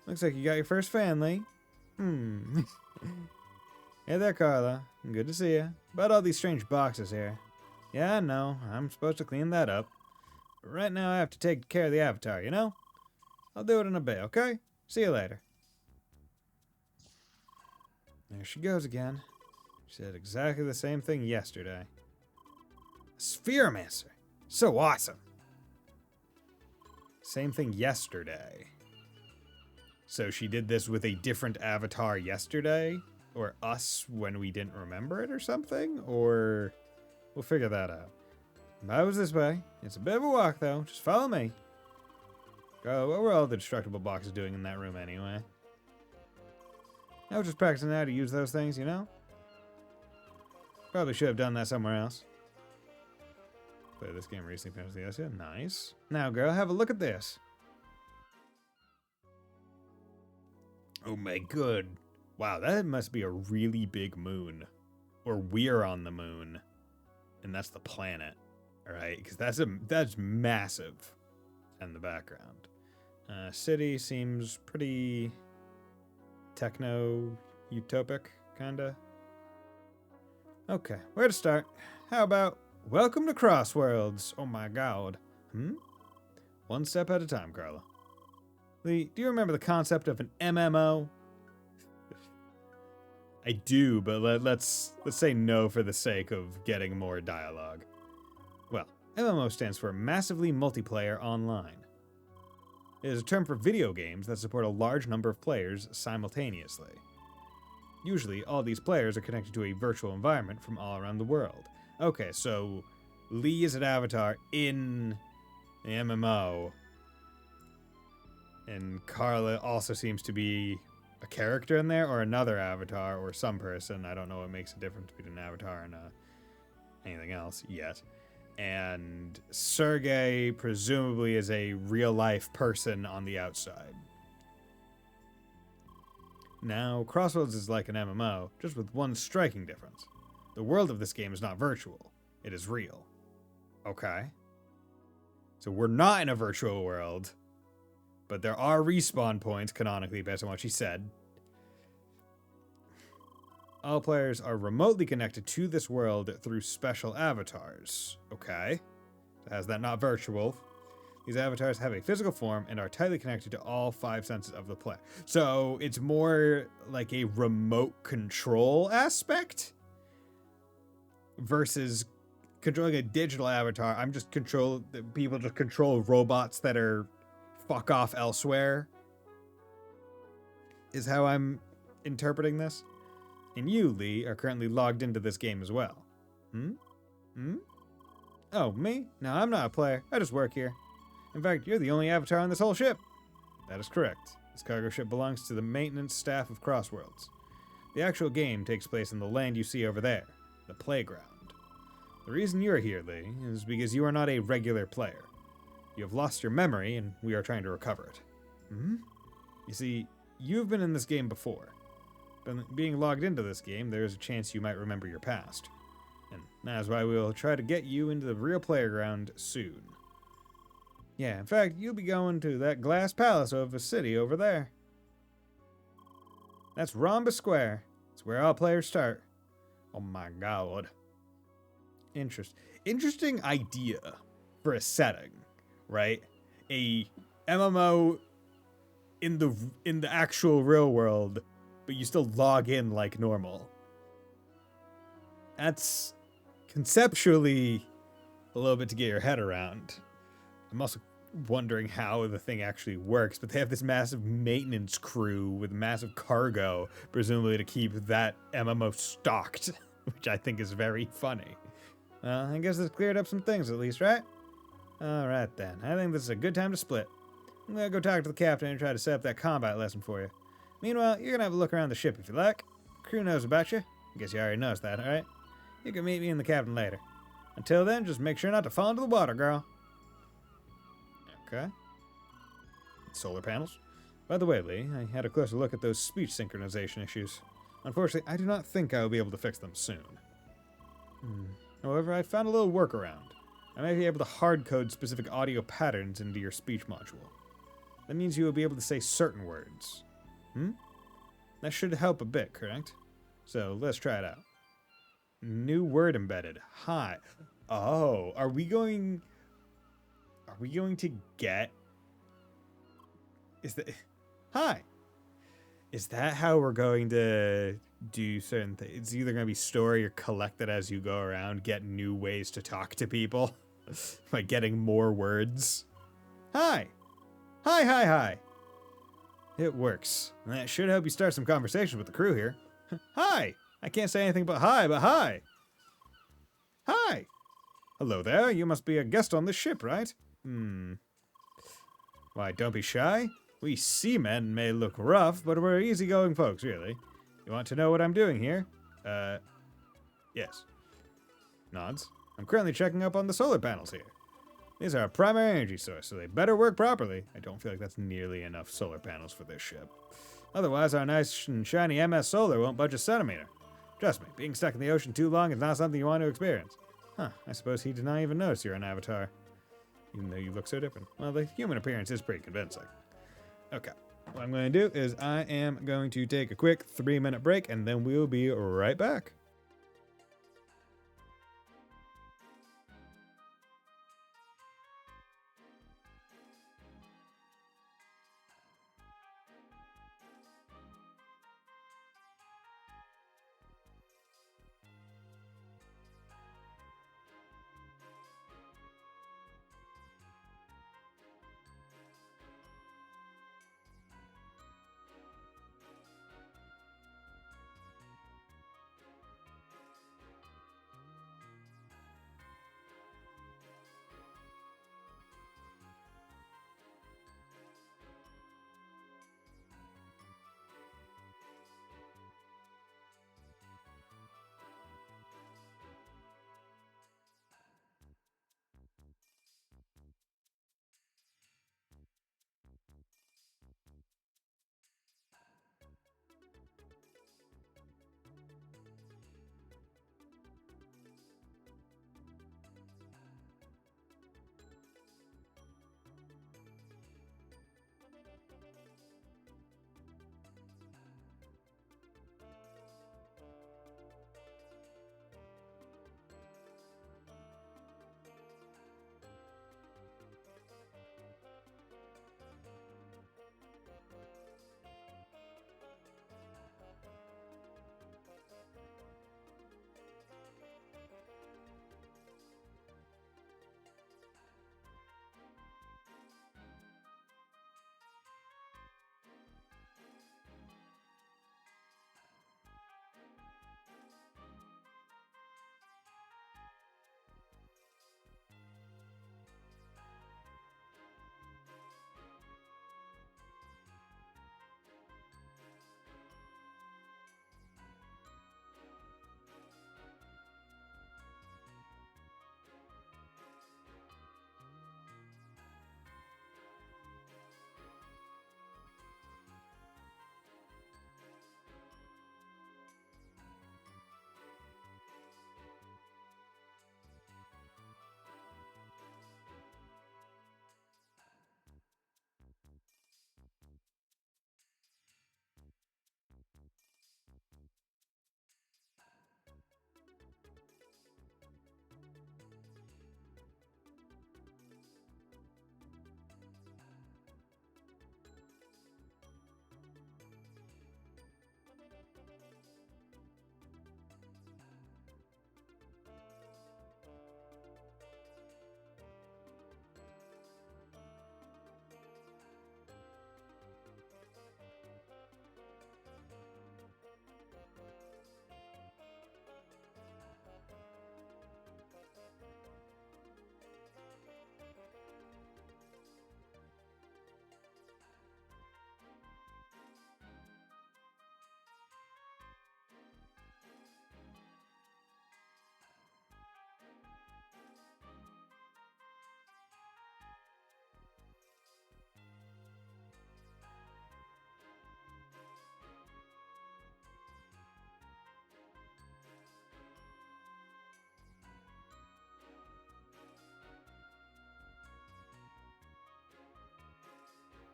Speaker 1: Looks like you got your first family. Hey there, Carla. Good to see you. About all these strange boxes here. Yeah, I know. I'm supposed to clean that up. But right now I have to take care of the Avatar, you know? I'll do it in a bit, okay? See you later. There she goes again. She said exactly the same thing yesterday. Spheromancer. So awesome. Same thing yesterday. So she did this with a different avatar yesterday? Or us when we didn't remember it or something? Or we'll figure that out. I was this way. It's a bit of a walk, though. Just follow me. Oh, what were all the destructible boxes doing in that room anyway? I was just practicing how to use those things, you know? Probably should have done that somewhere else. Played this game recently. Nice. Now, girl, have a look at this. Oh my god. Wow, that must be a really big moon. Or we're on the moon. And that's the planet. Alright? Because that's massive in the background. City seems pretty techno-utopic, kinda. Okay, where to start? How about, welcome to Crossworlds. Oh my god. One step at a time, Carla. Lee, do you remember the concept of an MMO? I do, but let's say no for the sake of getting more dialogue. Well, MMO stands for Massively Multiplayer Online. It is a term for video games that support a large number of players simultaneously. Usually, all these players are connected to a virtual environment from all around the world. Okay, so Lee is an avatar in the MMO, and Carla also seems to be a character in there, or another avatar, or some person. I don't know what makes a difference between an avatar and anything else yet. And Sergey presumably is a real-life person on the outside. Now, Crossroads is like an MMO, just with one striking difference. The world of this game is not virtual. It is real. Okay. So we're not in a virtual world, but there are respawn points, canonically, based on what she said. All players are remotely connected to this world through special avatars. Okay. So how's that not virtual? These avatars have a physical form and are tightly connected to all 5 senses of the player. So it's more like a remote control aspect versus controlling a digital avatar. People just control robots that are fuck off elsewhere, is how I'm interpreting this. And you, Lee, are currently logged into this game as well. Oh, me? No, I'm not a player. I just work here. In fact, you're the only avatar on this whole ship. That is correct. This cargo ship belongs to the maintenance staff of Crossworlds. The actual game takes place in the land you see over there, the playground. The reason you're here, Lee, is because you are not a regular player. You have lost your memory, and we are trying to recover it. You see, you've been in this game before. But being logged into this game, there is a chance you might remember your past. And that is why we'll try to get you into the real playground soon. Yeah, in fact, you'll be going to that glass palace of a city over there. That's Rhombus Square. It's where all players start. Oh my god. Interesting idea for a setting, right? A MMO in the actual real world, but you still log in like normal. That's conceptually a little bit to get your head around. I'm also wondering how the thing actually works, but they have this massive maintenance crew with massive cargo, presumably to keep that MMO stocked, which I think is very funny. I guess it's cleared up some things at least, right? Alright then, I think this is a good time to split. I'm gonna go talk to the captain and try to set up that combat lesson for you. Meanwhile, you're gonna have a look around the ship if you like. Crew knows about you. I guess you already knows that, alright? You can meet me and the captain later. Until then, just make sure not to fall into the water, girl. Okay. Solar panels. By the way, Lee, I had a closer look at those speech synchronization issues. Unfortunately, I do not think I will be able to fix them soon. However, I found a little workaround. I may be able to hard-code specific audio patterns into your speech module. That means you will be able to say certain words. That should help a bit, correct? So, let's try it out. New word embedded. Hi. Oh, are we going to get... Hi. Is that how we're going to do certain things? It's either going to be story or collect it as you go around, get new ways to talk to people by getting more words. Hi. Hi. It works. That should help you start some conversation with the crew here. Hi. I can't say anything but hi. Hi. Hello there. You must be a guest on this ship, right? Why, don't be shy. We seamen may look rough, but we're easygoing folks, really. You want to know what I'm doing here? Yes. Nods. I'm currently checking up on the solar panels here. These are our primary energy source, so they better work properly. I don't feel like that's nearly enough solar panels for this ship. Otherwise, our nice and shiny MS Solar won't budge a centimeter. Trust me, being stuck in the ocean too long is not something you want to experience. I suppose he did not even notice you're an avatar. Even though you look so different. Well, the human appearance is pretty convincing. Okay. What I'm going to do is I am going to take a quick 3-minute break, and then we'll be right back.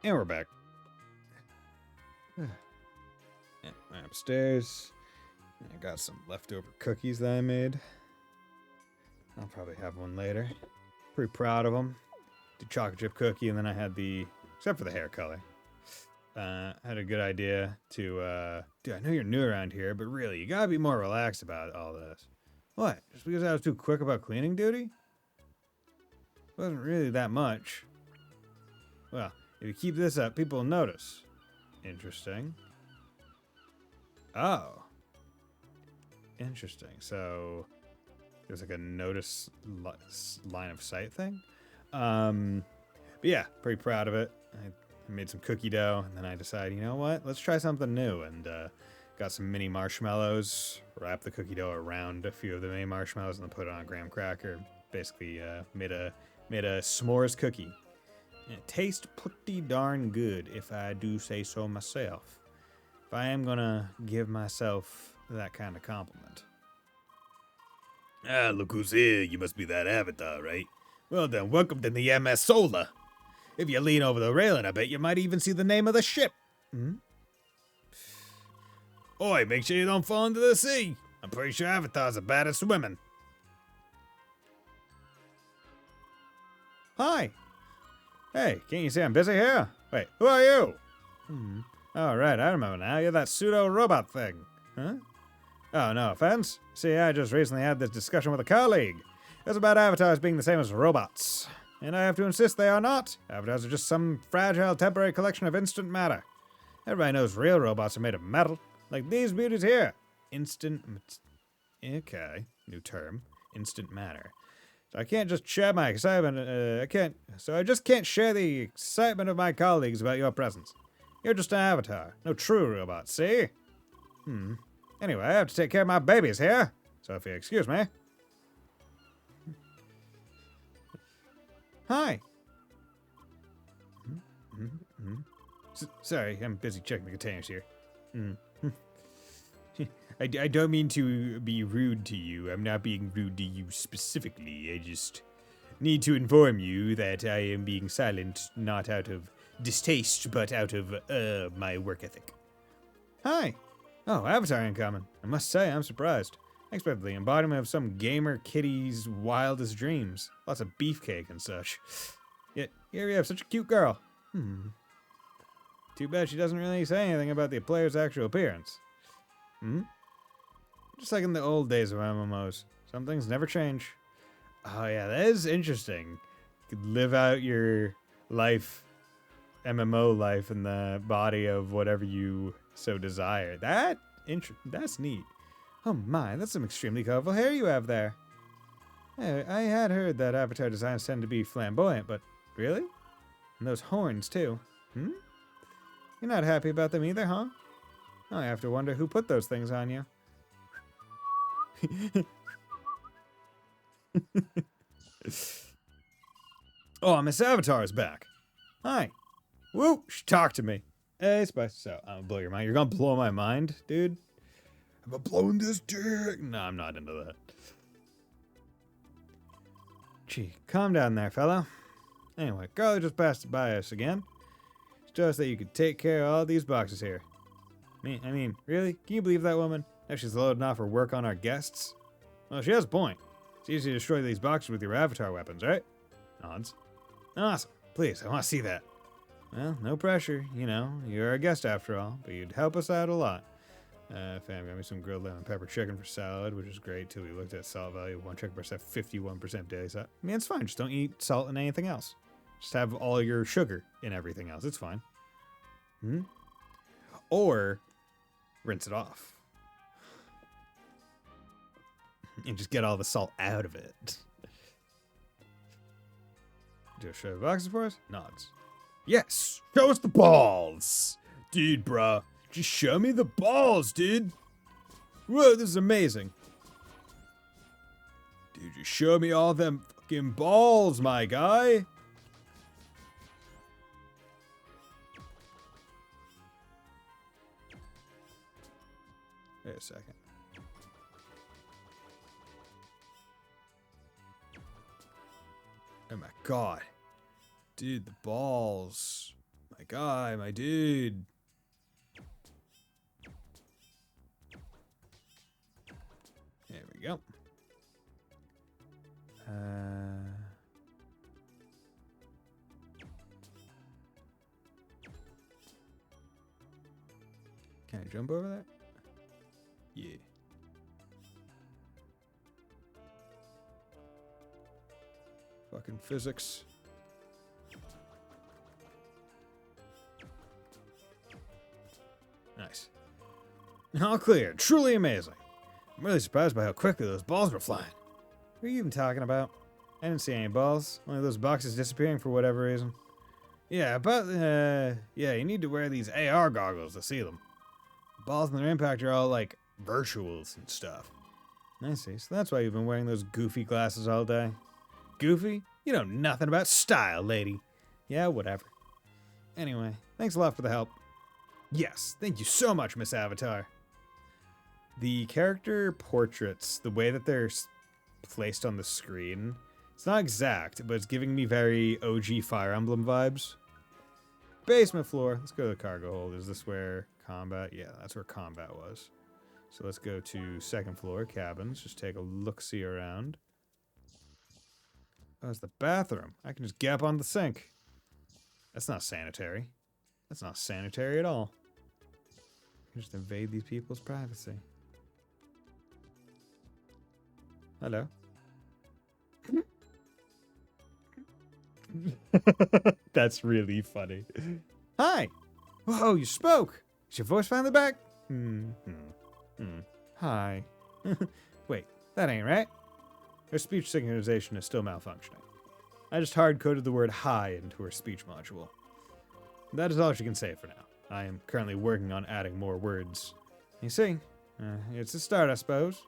Speaker 1: And we're back. Yeah, I'm upstairs. I got some leftover cookies that I made. I'll probably have one later. Pretty proud of them. The chocolate chip cookie, and then I had except for the hair color. Had a good idea to, dude, I know you're new around here, but really, you gotta be more relaxed about all this. What? Just because I was too quick about cleaning duty? Wasn't really that much. Well, if you keep this up, people will notice. Interesting. Oh. Interesting. So, there's like a notice line of sight thing. But yeah, pretty proud of it. I made some cookie dough, and then I decided, you know what? Let's try something new. And got some mini marshmallows, wrapped the cookie dough around a few of the mini marshmallows, and then put it on a graham cracker. Basically, made a s'mores cookie. And it tastes pretty darn good, if I do say so myself. If I am gonna give myself that kind of compliment.
Speaker 2: Ah, look who's here. You must be that avatar, right? Well then, welcome to the MS Solar. If you lean over the railing a bit, you might even see the name of the ship. Oi, make sure you don't fall into the sea. I'm pretty sure avatars are bad at swimming.
Speaker 1: Hi. Hey, can't you see I'm busy here? Wait, who are you? Oh, right, I remember now. You're that pseudo-robot thing. Huh? Oh, no offense. See, I just recently had this discussion with a colleague. It was about avatars being the same as robots. And I have to insist they are not. Avatars are just some fragile, temporary collection of instant matter. Everybody knows real robots are made of metal. Like these beauties here. Okay, new term. Instant matter. So I can't just share my excitement, I just can't share the excitement of my colleagues about your presence. You're just an avatar. No true robot, see? Anyway, I have to take care of my babies here. So if you excuse me. Hi. Sorry, I'm busy checking the containers here. I don't mean to be rude to you. I'm not being rude to you specifically. I just need to inform you that I am being silent, not out of distaste, but out of my work ethic. Hi. Oh, Avatar incoming. I must say, I'm surprised. I expected the embodiment of some gamer kitty's wildest dreams. Lots of beefcake and such. Yet, here you have such a cute girl. Too bad she doesn't really say anything about the player's actual appearance. Just like in the old days of MMOs. Some things never change. Oh yeah, that is interesting. You could live out your life, MMO life, in the body of whatever you so desire. That's neat. Oh my, that's some extremely colorful hair you have there. Hey, I had heard that avatar designs tend to be flamboyant, but really? And those horns too. You're not happy about them either, huh? I have to wonder who put those things on you. Oh, Miss Avatar is back. Hi. Woo, she talked to me. Hey, Spice. So, I'm gonna blow your mind. You're gonna blow my mind, dude? I'm blowing this dick. No, I'm not into that. Gee, calm down there, fella. Anyway, Carly just passed by us again. She told us that you could take care of all these boxes here. I mean, really? Can you believe that woman? Now she's loading off her work on our guests? Well, she has a point. It's easy to destroy these boxes with your avatar weapons, right? Nods. Awesome. Please, I want to see that. Well, no pressure. You know, you're a guest after all, but you'd help us out a lot. Fam got me some grilled lemon pepper chicken for salad, which is great till we looked at salt value. 1 chicken breast at 51% daily salt. I mean, it's fine. Just don't eat salt in anything else. Just have all your sugar in everything else. It's fine. Or rinse it off. And just get all the salt out of it. Do a show the boxes for us? Nods. Yes! Show us the balls! Dude, bruh. Just show me the balls, dude! Whoa, this is amazing. Dude, just show me all them fucking balls, my guy! Wait a second. Oh my god. Dude, the balls. My guy, my dude. There we go. Can I jump over that? Yeah. Fucking physics. Nice. All clear. Truly amazing. I'm really surprised by how quickly those balls were flying. What are you even talking about? I didn't see any balls. Only those boxes disappearing for whatever reason. Yeah, but, yeah, you need to wear these AR goggles to see them. Balls and their impact are all, like, virtuals and stuff. I see. So that's why you've been wearing those goofy glasses all day. Goofy? You know nothing about style, lady. Yeah, whatever. Anyway, thanks a lot for the help. Yes, thank you so much, Miss Avatar. The character portraits, the way that they're placed on the screen, it's not exact, but it's giving me very OG Fire Emblem vibes. Basement floor. Let's go to the cargo hold. Is this where combat? Yeah, that's where combat was. So let's go to second floor, cabins. Just take a look-see around. Oh, it's the bathroom. I can just get up on the sink. That's not sanitary. That's not sanitary at all. Just invade these people's privacy. Hello. That's really funny. Hi. Whoa, you spoke. Is your voice finally back? Hi. Wait, that ain't right. Her speech synchronization is still malfunctioning. I just hard-coded the word hi into her speech module. That is all she can say for now. I am currently working on adding more words. You see, it's a start, I suppose.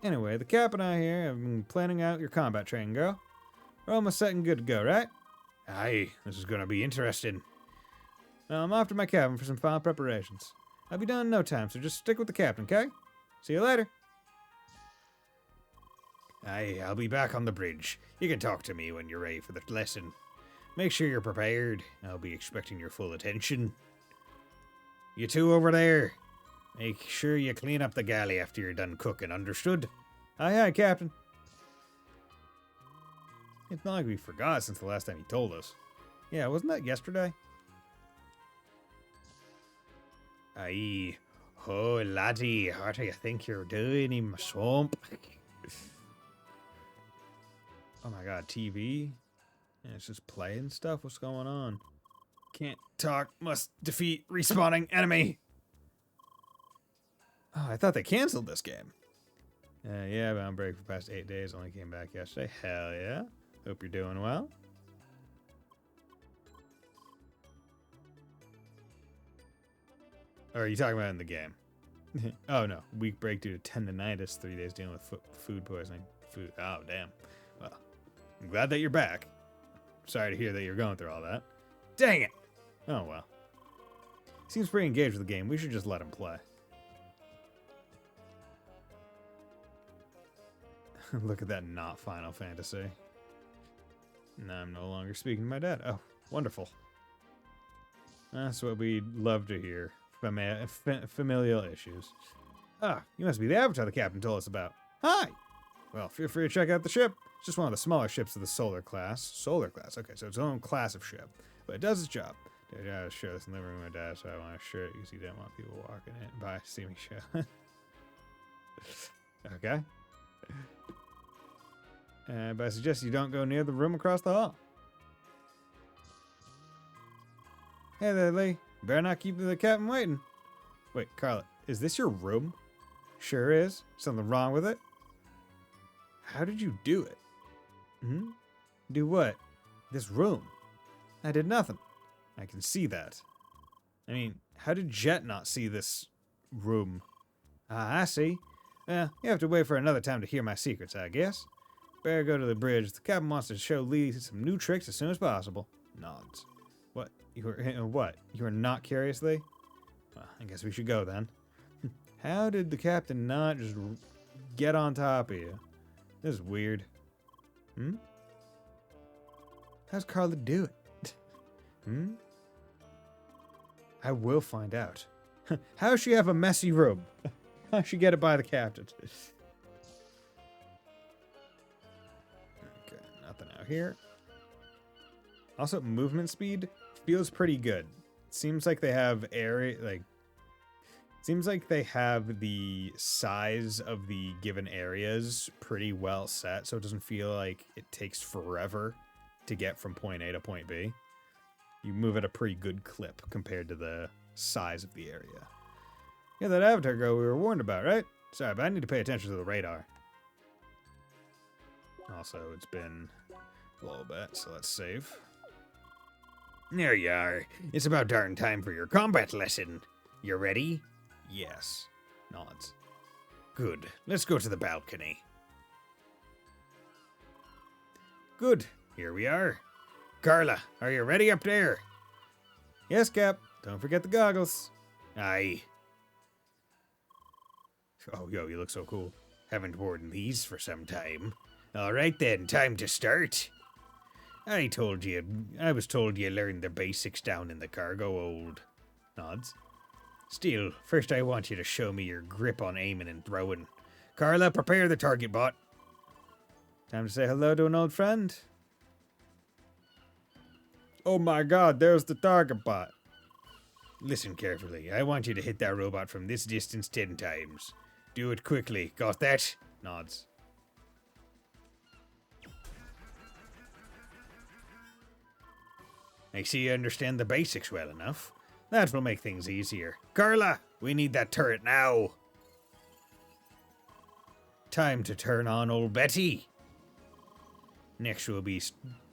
Speaker 1: Anyway, the Cap and I here have been planning out your combat training, girl. We're almost set and good to go, right?
Speaker 2: Aye, this is gonna be interesting.
Speaker 1: Well, I'm off to my cabin for some final preparations. I'll be done in no time, so just stick with the captain, okay? See you later.
Speaker 2: Aye, I'll be back on the bridge. You can talk to me when you're ready for the lesson. Make sure you're prepared. I'll be expecting your full attention. You two over there, make sure you clean up the galley after you're done cooking, understood?
Speaker 1: Aye, aye, Captain. It's not like we forgot since the last time he told us. Yeah, wasn't that yesterday?
Speaker 2: Aye. Oh, laddie, what do you think you're doing in my swamp?
Speaker 1: Oh my god, TV? And it's just playing stuff? What's going on? Can't talk, must defeat respawning enemy! Oh, I thought they canceled this game. Yeah, I've been on break for the past 8 days, only came back yesterday. Hell yeah. Hope you're doing well. Or are you talking about in the game? Oh no, week break due to tendinitis, 3 days dealing with food poisoning. Oh damn. Well, I'm glad that you're back. Sorry to hear that you're going through all that. Dang it! Oh well. Seems pretty engaged with the game. We should just let him play. Look at that, not Final Fantasy. No, I'm no longer speaking to my dad. Oh, wonderful. That's what we'd love to hear. Familial issues. Ah, you must be the Avatar the captain told us about. Hi! Well, feel free to check out the ship. It's just one of the smaller ships of the Solar class. Solar class? Okay, so it's its own class of ship. But it does its job. I was sure this in the living room with my dad, so I want to share it because he didn't want people walking in by see me show. Okay. But I suggest you don't go near the room across the hall. Hey there, Lee. Better not keep the captain waiting. Wait, Carla, is this your room? Sure is. Something wrong with it? How did you do it? Hmm? Do what? This room? I did nothing. I can see that. I mean, how did Jet not see this room? Ah, I see. You have to wait for another time to hear my secrets, I guess. Better go to the bridge. The captain wants to show Lee some new tricks as soon as possible. Nods. What? What? You are not curious, Lee? Well, I guess we should go then. How did the captain not just get on top of you? This is weird. Hmm? How's Carla do it? Hmm? I will find out. How does she have a messy room? How'd she get it by the captain? Okay, nothing out here. Also, movement speed feels pretty good. Seems like they have seems like they have the size of the given areas pretty well set, so it doesn't feel like it takes forever to get from point A to point B. You move at a pretty good clip compared to the size of the area. Yeah, that avatar girl we were warned about, right? Sorry, but I need to pay attention to the radar. Also, it's been a little bit, so let's save.
Speaker 2: There you are. It's about darn time for your combat lesson. You ready?
Speaker 1: Yes. Nods.
Speaker 2: Good. Let's go to the balcony.
Speaker 1: Good.
Speaker 2: Here we are. Carla, are you ready up there?
Speaker 1: Yes, Cap. Don't forget the goggles.
Speaker 2: Aye.
Speaker 1: Oh, yo, you look so cool.
Speaker 2: Haven't worn these for some time. All right then, time to start. I was told you learned the basics down in the cargo hold.
Speaker 1: Nods.
Speaker 2: Still, first I want you to show me your grip on aiming and throwing. Carla, prepare the target bot.
Speaker 1: Time to say hello to an old friend. Oh my god, there's the target bot.
Speaker 2: Listen carefully. I want you to hit that robot from this distance 10 times. Do it quickly. Got that?
Speaker 1: Nods.
Speaker 2: I see you understand the basics well enough. That will make things easier. Carla, we need that turret now. Time to turn on old Betty. Next we'll be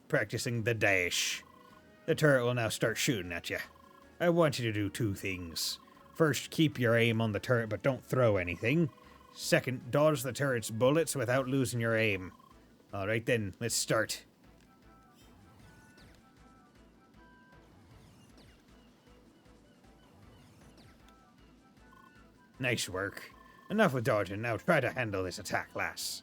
Speaker 2: practicing the dash. The turret will now start shooting at you. I want you to do two things. First, keep your aim on the turret but don't throw anything. Second, dodge the turret's bullets without losing your aim. Alright then, let's start. Nice work. Enough with dodging, now try to handle this attack, lass.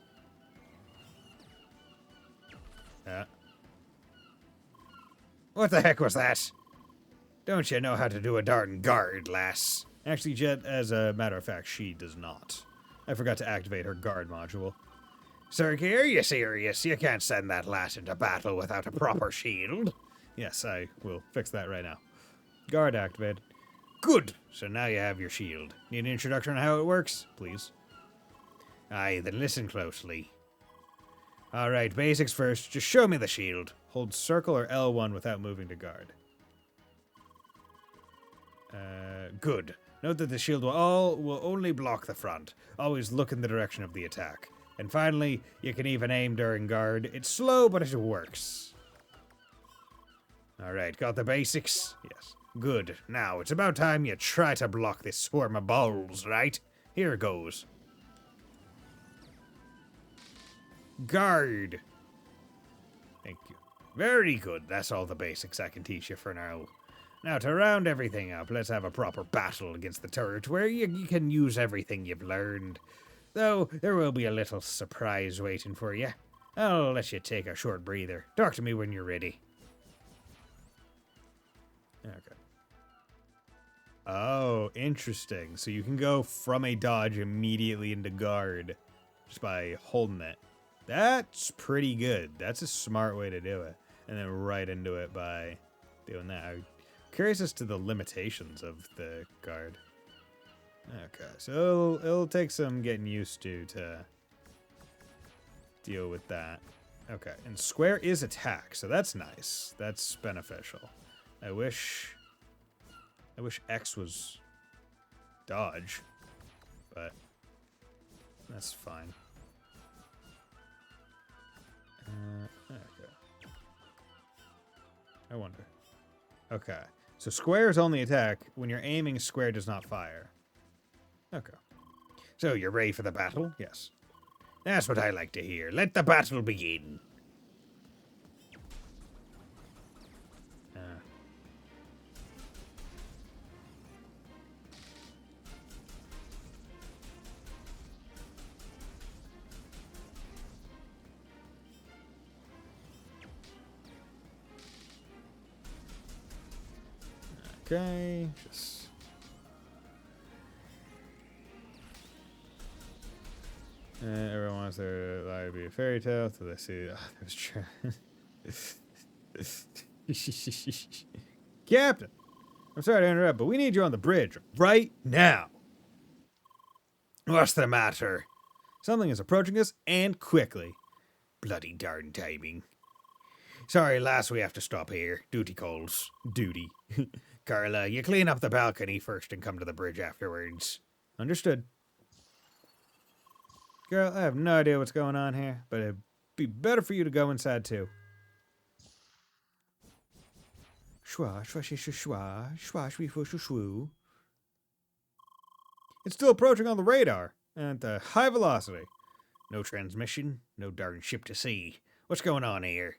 Speaker 2: What the heck was that? Don't you know how to do a darn guard, lass?
Speaker 1: Actually, Jet, as a matter of fact, she does not. I forgot to activate her guard module.
Speaker 2: Sergey, are you serious? You can't send that lass into battle without a proper shield.
Speaker 1: Yes, I will fix that right now. Guard activated.
Speaker 2: Good. So now you have your shield. Need an introduction on how it works, please? Aye, then listen closely. Alright, basics first. Just show me the shield.
Speaker 1: Hold circle or L1 without moving to guard.
Speaker 2: Good. Note that the shield will only block the front. Always look in the direction of the attack. And finally, you can even aim during guard. It's slow, but it works. Alright, got the basics?
Speaker 1: Yes.
Speaker 2: Good. Now, it's about time you try to block this swarm of balls, right? Here goes. Guard.
Speaker 1: Thank you.
Speaker 2: Very good. That's all the basics I can teach you for now. Now, to round everything up, let's have a proper battle against the turret where you can use everything you've learned. Though, there will be a little surprise waiting for you. I'll let you take a short breather. Talk to me when you're ready.
Speaker 1: Okay. Oh, interesting. So you can go from a dodge immediately into guard just by holding it. That's pretty good. That's a smart way to do it. And then right into it by doing that. I'm curious as to the limitations of the guard. Okay, so it'll take some getting used to deal with that. Okay, and square is attack, so that's nice. That's beneficial. I wish X was dodge, but that's fine. Okay. I wonder. Okay, so square is only attack. When you're aiming, square does not fire. Okay.
Speaker 2: So you're ready for the battle?
Speaker 1: Yes.
Speaker 2: That's what I like to hear. Let the battle begin.
Speaker 1: Okay, just... everyone wants their life to be a fairy tale, so they see... Oh, that was true. Captain! I'm sorry to interrupt, but we need you on the bridge right now.
Speaker 2: What's the matter?
Speaker 1: Something is approaching us, and quickly.
Speaker 2: Bloody darn timing. Sorry, lass, we have to stop here. Duty calls.
Speaker 1: Duty.
Speaker 2: Carla, you clean up the balcony first and come to the bridge afterwards.
Speaker 1: Understood. Girl, I have no idea what's going on here, but it'd be better for you to go inside too. Schwa, schwa, shi, schwa, schwa, shwee, foo, shoo, shwoo. It's still approaching on the radar, and at a high velocity.
Speaker 2: No transmission, no darn ship to see. What's going on here?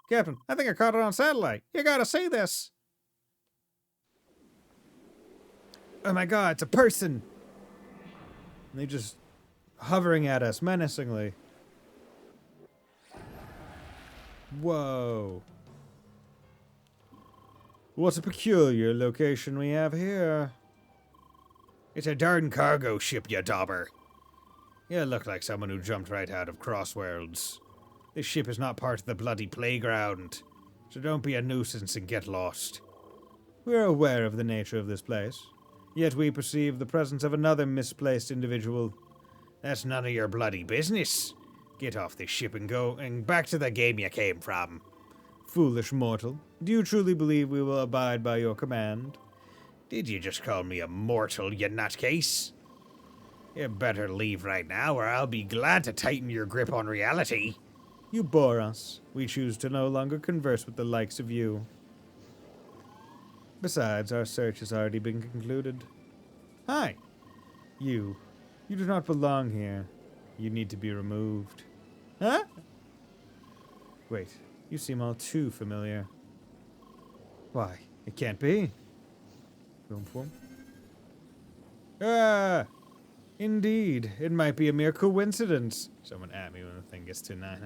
Speaker 1: Captain, I think I caught it on satellite. You gotta see this. Oh my god, it's a person! And they just hovering at us menacingly. Whoa. What a peculiar location we have here.
Speaker 2: It's a darn cargo ship, you dauber. You look like someone who jumped right out of Crossworlds. This ship is not part of the bloody playground, so don't be a nuisance and get lost.
Speaker 1: We're aware of the nature of this place, yet we perceive the presence of another misplaced individual.
Speaker 2: That's none of your bloody business. Get off this ship and go and back to the game you came from.
Speaker 1: Foolish mortal, do you truly believe we will abide by your command?
Speaker 2: Did you just call me a mortal, you nutcase? You better leave right now, or I'll be glad to tighten your grip on reality.
Speaker 1: You bore us. We choose to no longer converse with the likes of you. Besides, our search has already been concluded. Hi! You do not belong here. You need to be removed. Huh? Wait, you seem all too familiar. Why, it can't be. Boom, boom. Ah! Indeed, it might be a mere coincidence. Someone at me when the thing gets to 9.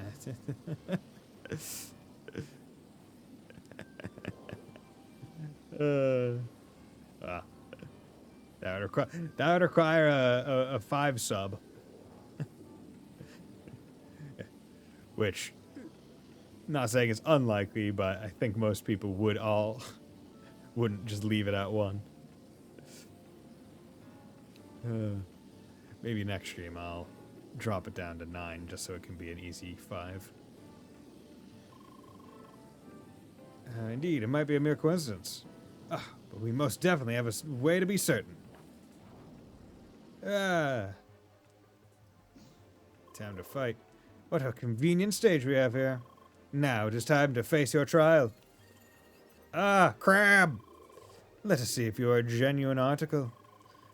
Speaker 1: That would require a 5 sub. Which, not saying it's unlikely, but I think most people wouldn't just leave it at 1. Maybe next stream I'll drop it down to 9 just so it can be an easy 5. Indeed, it might be a mere coincidence. But we most definitely have a way to be certain. Time to fight. What a convenient stage we have here. Now it is time to face your trial. Crab! Let us see if you are a genuine article.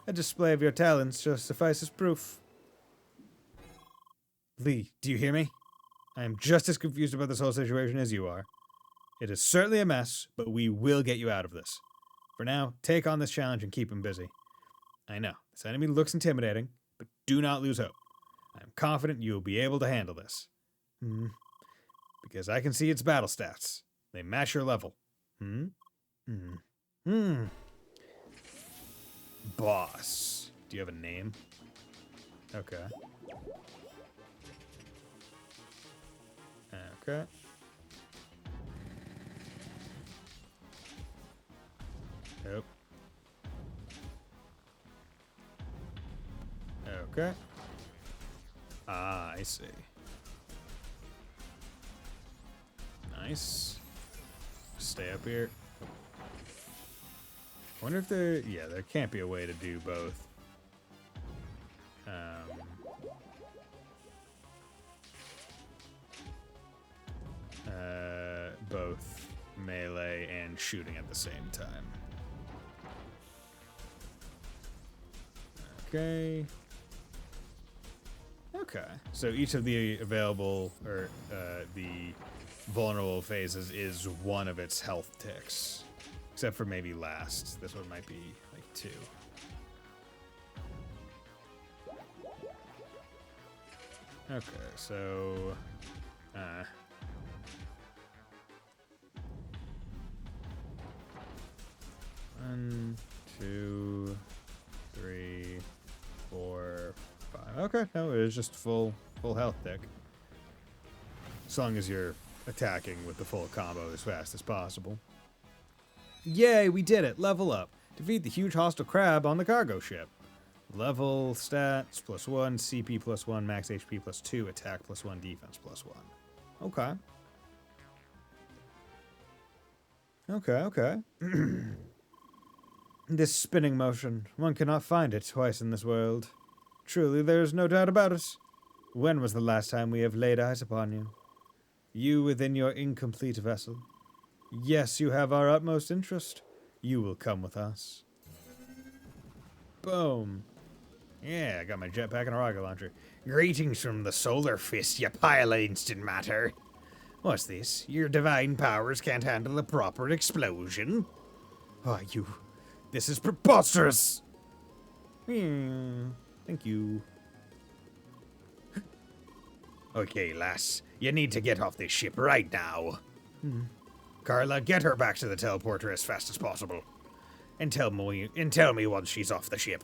Speaker 1: A display of your talents just suffices proof. Lee, do you hear me? I am just as confused about this whole situation as you are. It is certainly a mess, but we will get you out of this. For now, take on this challenge and keep him busy. I know, this enemy looks intimidating, but do not lose hope. I am confident you will be able to handle this. Because I can see its battle stats. They match your level. Boss. Do you have a name? Okay. Okay. Nope. Okay. I see. Nice. Stay up here. I wonder if there... Yeah, there can't be a way to do both. Both melee and shooting at the same time. Okay. Okay. So each of the available, or the vulnerable phases is one of its health ticks. Except for maybe last. This one might be like 2. Okay, so... 1, 2, 3, 4, 5. Okay, no, it is just full health tick. As long as you're attacking with the full combo as fast as possible. Yay, we did it! Level up. Defeat the huge hostile crab on the cargo ship. Level, stats, +1, CP +1, max HP +2, attack +1, defense +1. Okay. Okay. This spinning motion, one cannot find it twice in this world. Truly, there is no doubt about it. When was the last time we have laid eyes upon you? You within your incomplete vessel. Yes, you have our utmost interest. You will come with us. Boom.
Speaker 2: Yeah, I got my jetpack and a rocket launcher. Greetings from the solar fist, you pile of instant matter. What's this? Your divine powers can't handle a proper explosion?
Speaker 1: Oh, you. This is preposterous! Thank you.
Speaker 2: Okay, lass. You need to get off this ship right now. Carla, get her back to the teleporter as fast as possible. And tell me once she's off the ship.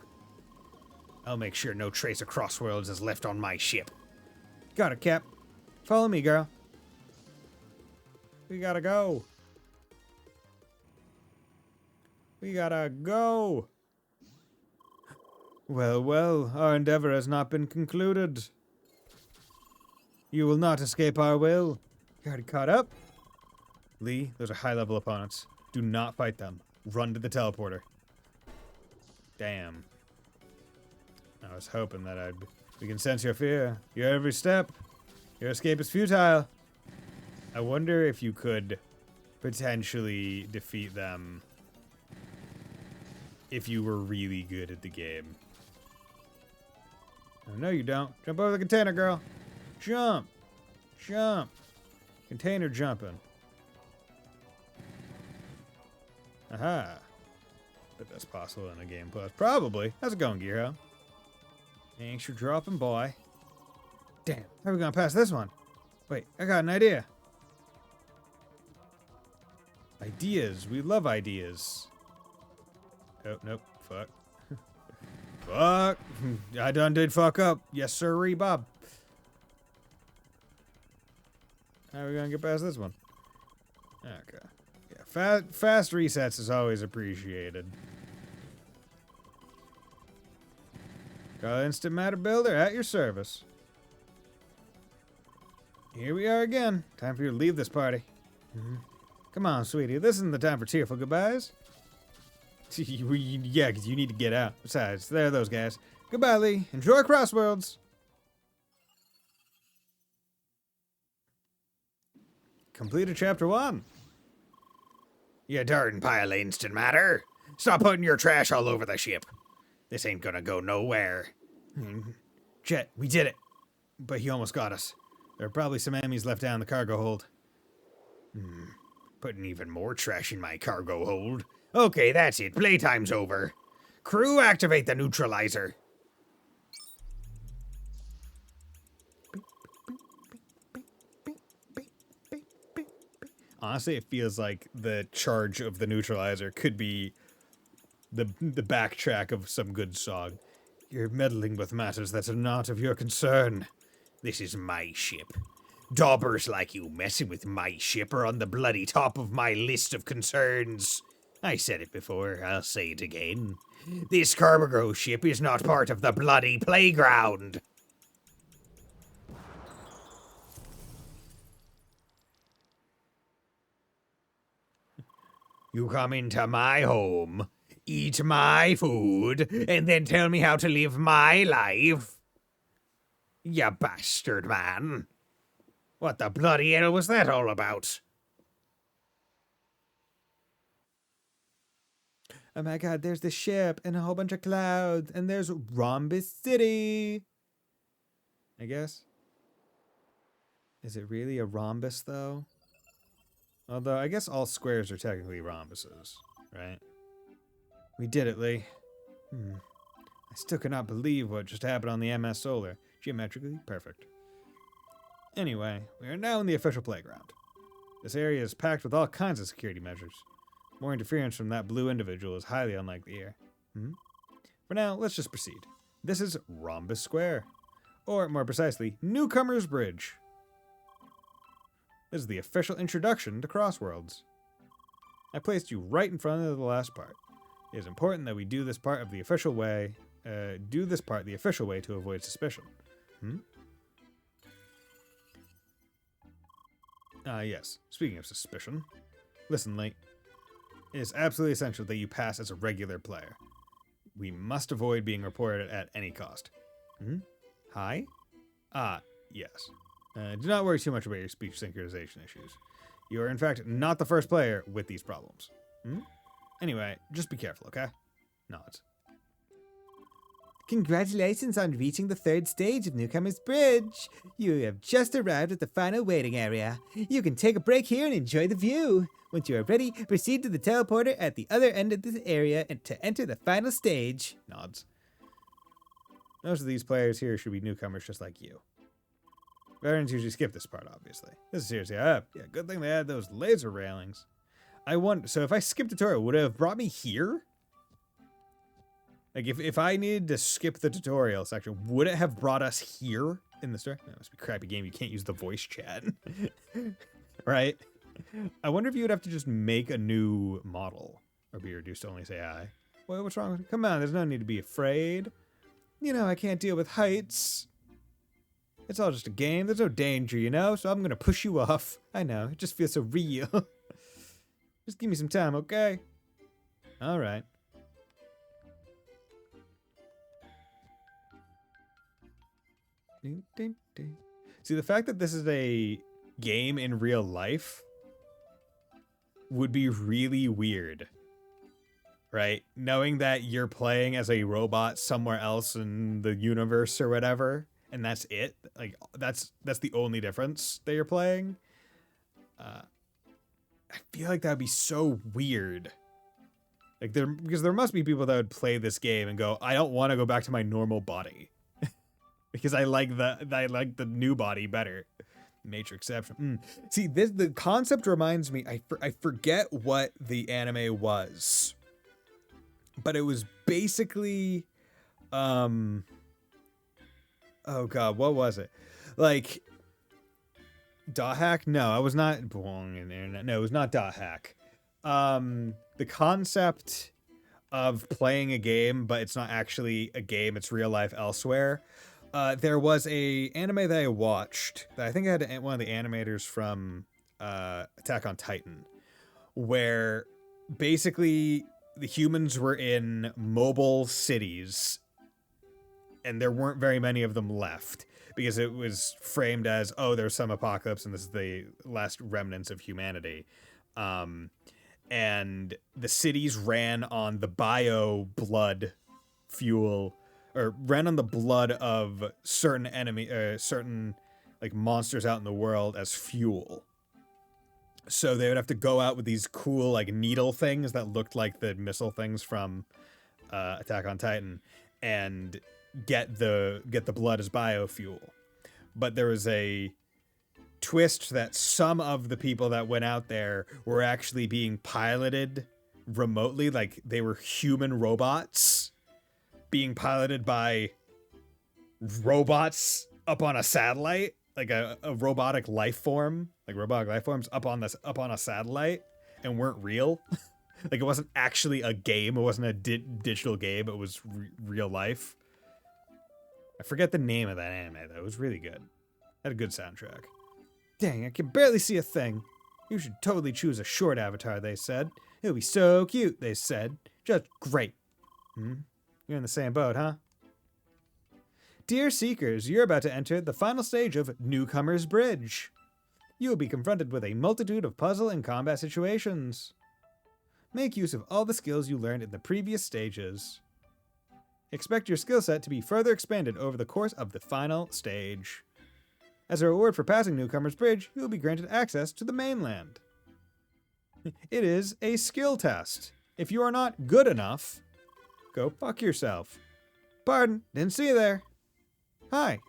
Speaker 2: I'll make sure no trace of Crossworlds is left on my ship.
Speaker 1: Got it, Cap. Follow me, girl. We gotta go. We gotta go. Well, our endeavor has not been concluded. You will not escape our will. You already caught up? Lee, those are high-level opponents. Do not fight them. Run to the teleporter. Damn. I was hoping that we can sense your fear. Your every step. Your escape is futile. I wonder if you could potentially defeat them if you were really good at the game. Oh, no, you don't. Jump over the container, girl. Jump. Jump. Container jumping. Aha. But that's possible in a game plus. Probably. How's it going, Gearho? Thanks for dropping, boy. Damn. How are we gonna pass this one? Wait, I got an idea. Ideas. We love ideas. Oh, nope. Fuck. Fuck. I done did fuck up. Yes, sirree, Bob. How are we gonna get past this one? Okay. Yeah, fast resets is always appreciated. Got Instant Matter Builder at your service. Here we are again. Time for you to leave this party. Come on, sweetie. This isn't the time for tearful goodbyes. Yeah, because you need to get out. Besides, there are those guys. Goodbye, Lee. Enjoy Crossworlds. Completed Chapter 1.
Speaker 2: You darn pile of instant matter. Stop putting your trash all over the ship. This ain't gonna go nowhere.
Speaker 1: Jet, we did it. But he almost got us. There are probably some enemies left down the cargo hold.
Speaker 2: Putting even more trash in my cargo hold. Okay, that's it. Playtime's over. Crew, activate the neutralizer.
Speaker 1: Honestly, it feels like the charge of the neutralizer could be the backtrack of some good song. You're meddling with matters that are not of your concern.
Speaker 2: This is my ship. Daubers like you messing with my ship are on the bloody top of my list of concerns. I said it before, I'll say it again. This cargo ship is not part of the bloody playground. You come into my home, eat my food, and then tell me how to live my life? You bastard, man. What the bloody hell was that all about?
Speaker 1: Oh my god, there's the ship and a whole bunch of clouds, and there's Rhombus City. I guess. Is it really a rhombus, though? Although, I guess all squares are technically rhombuses, right? We did it, Lee. I still cannot believe what just happened on the MS Solar. Geometrically perfect. Anyway, we are now in the official playground. This area is packed with all kinds of security measures. More interference from that blue individual is highly unlikely here. For now, let's just proceed. This is Rhombus Square. Or, more precisely, Newcomer's Bridge. This is the official introduction to Crossworlds. I placed you right in front of the last part. It is important that we do this part the official way to avoid suspicion. Yes. Speaking of suspicion. Listen, Link. It is absolutely essential that you pass as a regular player. We must avoid being reported at any cost. Hi? Yes. Do not worry too much about your speech synchronization issues. You are, in fact, not the first player with these problems. Anyway, just be careful, okay? Nods.
Speaker 3: Congratulations on reaching the 3rd stage of Newcomer's Bridge. You have just arrived at the final waiting area. You can take a break here and enjoy the view. Once you are ready, proceed to the teleporter at the other end of this area and to enter the final stage.
Speaker 1: Nods. Most of these players here should be newcomers just like you. Veterans usually skip this part, obviously. This is seriously up. Yeah, good thing they had those laser railings. I wonder, so if I skipped the tutorial, would it have brought me here? Like, if I needed to skip the tutorial section, would it have brought us here in the story? That must be a crappy game. You can't use the voice chat. Right? I wonder if you would have to just make a new model or be reduced to only say hi. Well, what's wrong with you? Come on, there's no need to be afraid. You know, I can't deal with heights. It's all just a game. There's no danger, you know? So I'm going to push you off. I know. It just feels so real. Just give me some time, okay? All right. Ding, ding, ding. See, the fact that this is a game in real life would be really weird. Right? Knowing that you're playing as a robot somewhere else in the universe or whatever, and that's it. Like, that's the only difference that you're playing. I feel like that would be so weird. Like, because there must be people that would play this game and go, I don't want to go back to my normal body. Because I like the new body better. Major exception. See, the concept reminds me, I forget what the anime was. But it was basically, oh god, what was it? Like, Dot Hack? No, I was not belonging in there. No, it was not Dot Hack. The concept of playing a game, but it's not actually a game, it's real life elsewhere. There was a anime that I watched that I think I had one of the animators from Attack on Titan, where basically the humans were in mobile cities and there weren't very many of them left because it was framed as, oh, there's some apocalypse and this is the last remnants of humanity. And the cities ran on the bio blood fuel, or ran on the blood of certain certain like monsters out in the world as fuel. So they would have to go out with these cool like needle things that looked like the missile things from Attack on Titan and get the blood as biofuel. But there was a twist that some of the people that went out there were actually being piloted remotely, like they were human robots being piloted by robots up on a satellite, like a robotic life form, like robotic life forms up on a satellite, and weren't real. Like it wasn't actually a game. It wasn't a digital game. It was real life. I forget the name of that anime though. It was really good. Had a good soundtrack. Dang, I can barely see a thing. You should totally choose a short avatar, they said. It'll be so cute, they said. Just great. You're in the same boat, huh? Dear Seekers, you're about to enter the final stage of Newcomer's Bridge. You will be confronted with a multitude of puzzle and combat situations. Make use of all the skills you learned in the previous stages. Expect your skill set to be further expanded over the course of the final stage. As a reward for passing Newcomer's Bridge, you will be granted access to the mainland. It is a skill test. If you are not good enough, go fuck yourself. Pardon, didn't see you there. Hi.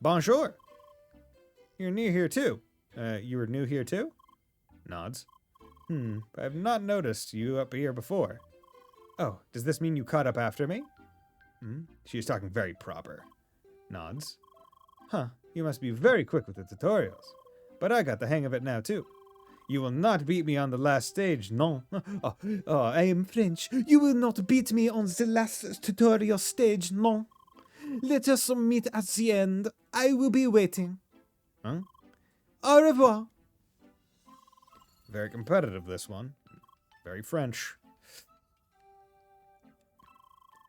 Speaker 1: Bonjour. You're new here too. You were new here too? Nods. But I've not noticed you up here before. Oh, does this mean you caught up after me? She is talking very proper. Nods. Huh, you must be very quick with the tutorials. But I got the hang of it now, too. You will not beat me on the last stage, non.
Speaker 3: I am French. You will not beat me on the last tutorial stage, non. Let us meet at the end. I will be waiting.
Speaker 1: Huh?
Speaker 3: Au revoir.
Speaker 1: Very competitive, this one. Very French.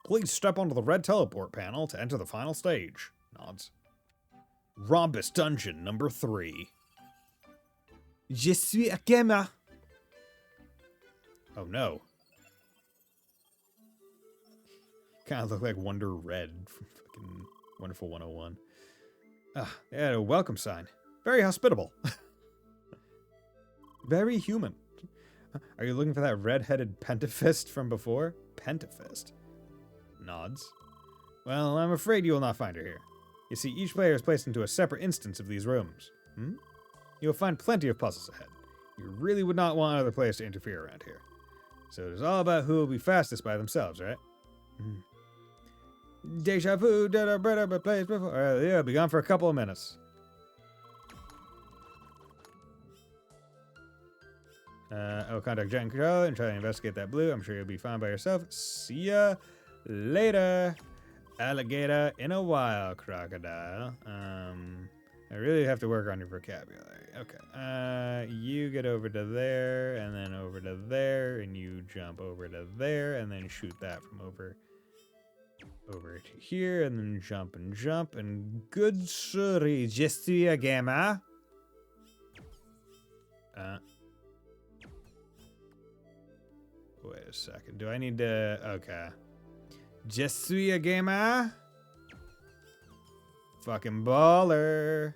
Speaker 1: Please step onto the red teleport panel to enter the final stage. Nods. Rhombus Dungeon number 3.
Speaker 3: Je suis a gamer.
Speaker 1: Oh no. Kind of look like Wonder Red from fucking Wonderful 101. They had a welcome sign. Very hospitable. Very human. Are you looking for that red-headed pentafist from before? Pentafist. Nods. Well, I'm afraid you will not find her here. You see, each player is placed into a separate instance of these rooms. You'll find plenty of puzzles ahead. You really would not want other players to interfere around here. So it is all about who will be fastest by themselves, right? Deja vu, did a better place before. Yeah, be gone for a couple of minutes. Contact Jet and Control and try to investigate that blue. I'm sure you'll be fine by yourself. See ya later. Alligator in a while, crocodile. I really have to work on your vocabulary. Okay. You get over to there, and then over to there, and you jump over to there, and then shoot that from over to here, and then jump, and good sorry, je suis a gamer. Wait a second. Do I need to... Okay. Je suis a gamer. Fucking baller.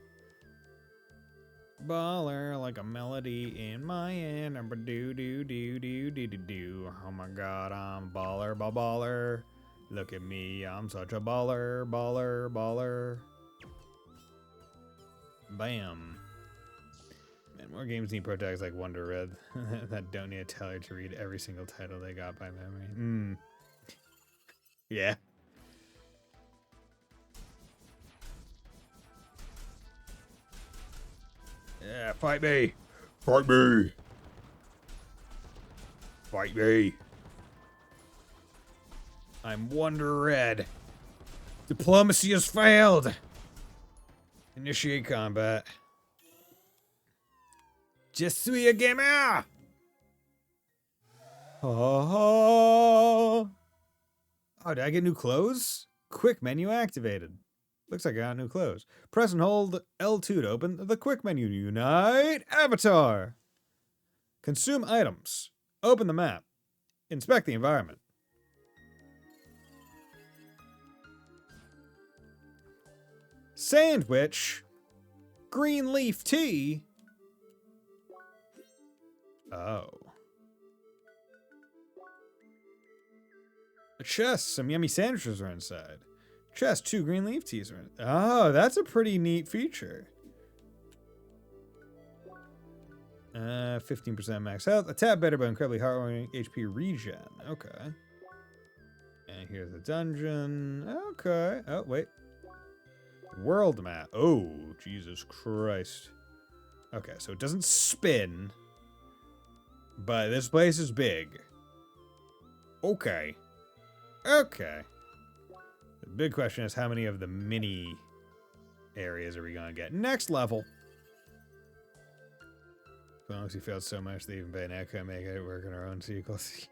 Speaker 1: Baller like a melody in my ear. Do do do do do do do. Oh my god, I'm baller, baller. Look at me, I'm such a baller, baller. Bam. Man, more games need protagonists like Wonder Red that don't need a teller to read every single title they got by memory. Yeah. Yeah, fight me! Fight me! Fight me! I'm Wonder Red. Diplomacy has failed! Initiate combat. Je suis a gamer! Oh, did I get new clothes? Quick menu activated. Looks like I got new clothes. Press and hold L2 to open the quick menu. Unite avatar. Consume items. Open the map. Inspect the environment. Sandwich. Green leaf tea. Oh. A chest. Some yummy sandwiches are inside. Chest. 2 green leaf teas are in it. Oh, that's a pretty neat feature. 15% max health. A tad better but incredibly heartwarming HP regen. Okay. And here's the dungeon. Okay. Oh, wait. World map. Oh, Jesus Christ. Okay, so it doesn't spin. But this place is big. Okay. Okay. The big question is how many of the mini areas are we going to get? Next level. As he failed so much that even Bayonetta couldn't make it work in our own sequels.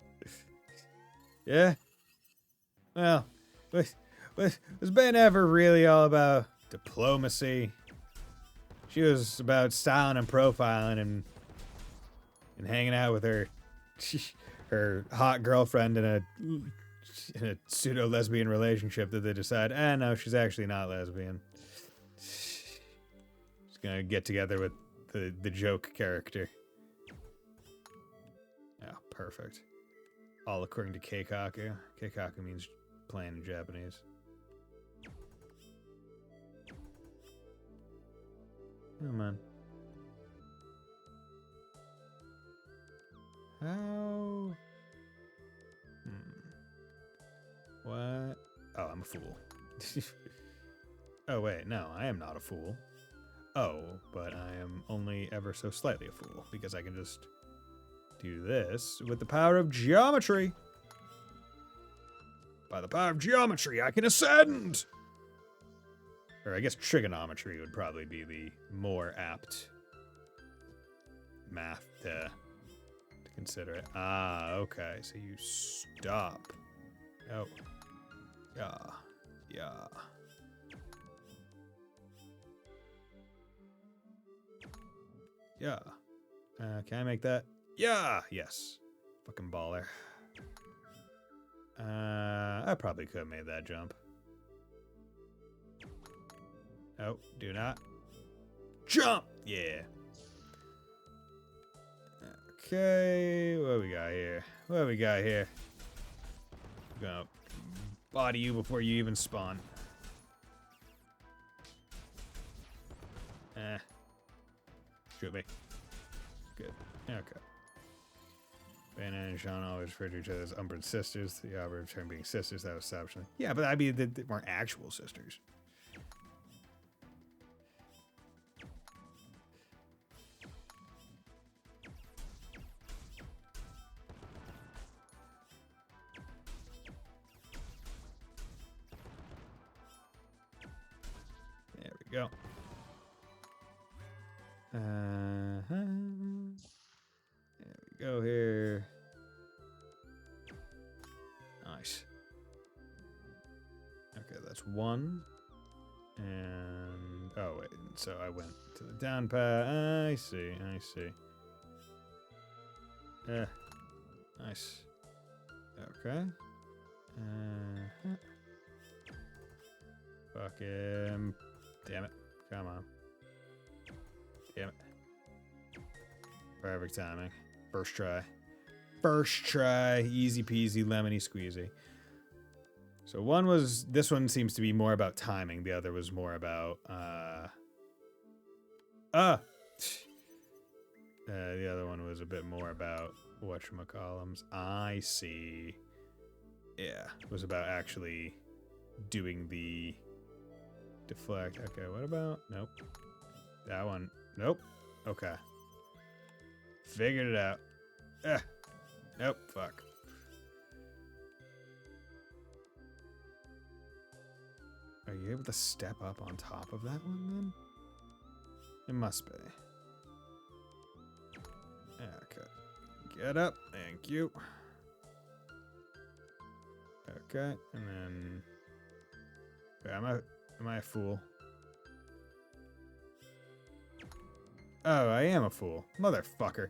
Speaker 1: Yeah. Well, was Bayonetta ever really all about diplomacy? She was about styling and profiling and hanging out with her hot girlfriend in a pseudo lesbian relationship that they decide, no, she's actually not lesbian. She's gonna get together with the joke character. Oh, perfect. All according to Keikaku. Keikaku means plan in Japanese. Oh man. How? What? Oh, I'm a fool. Oh, wait, no, I am not a fool. Oh, but I am only ever so slightly a fool, because I can just do this with the power of geometry. By the power of geometry, I can ascend! Or I guess trigonometry would probably be the more apt math to consider it. Ah, okay, so you stop. Oh. Yeah. Yeah. Yeah. Can I make that? Yeah! Yes. Fucking baller. I probably could have made that jump. Oh, do not. Jump! Yeah. Okay, what we got here? What we got here? I'm gonna body you before you even spawn. Shoot me. Good. Okay. Vanna and Sean always referred to each other as Umbran sisters. The operative term being sisters, that was establishing. Yeah, but I mean, they weren't actual sisters. There we go. There we go here. Nice. Okay, that's one. And oh wait, so I went to the down path. I see, I see. Nice. Okay. Fuck him. Damn it. Come on. Damn it. Perfect timing. First try. First try. Easy peasy, lemony squeezy. So one was, this one seems to be more about timing. The other was more about, the other one was a bit more about whatchamacallums. I see. Yeah, it was about actually doing the deflect. Okay, what about? Nope. That one. Nope. Okay. Figured it out. Nope. Fuck. Are you able to step up on top of that one then? It must be. Okay. Get up. Thank you. Okay. And then... Wait, am I a fool? Oh, I am a fool. Motherfucker.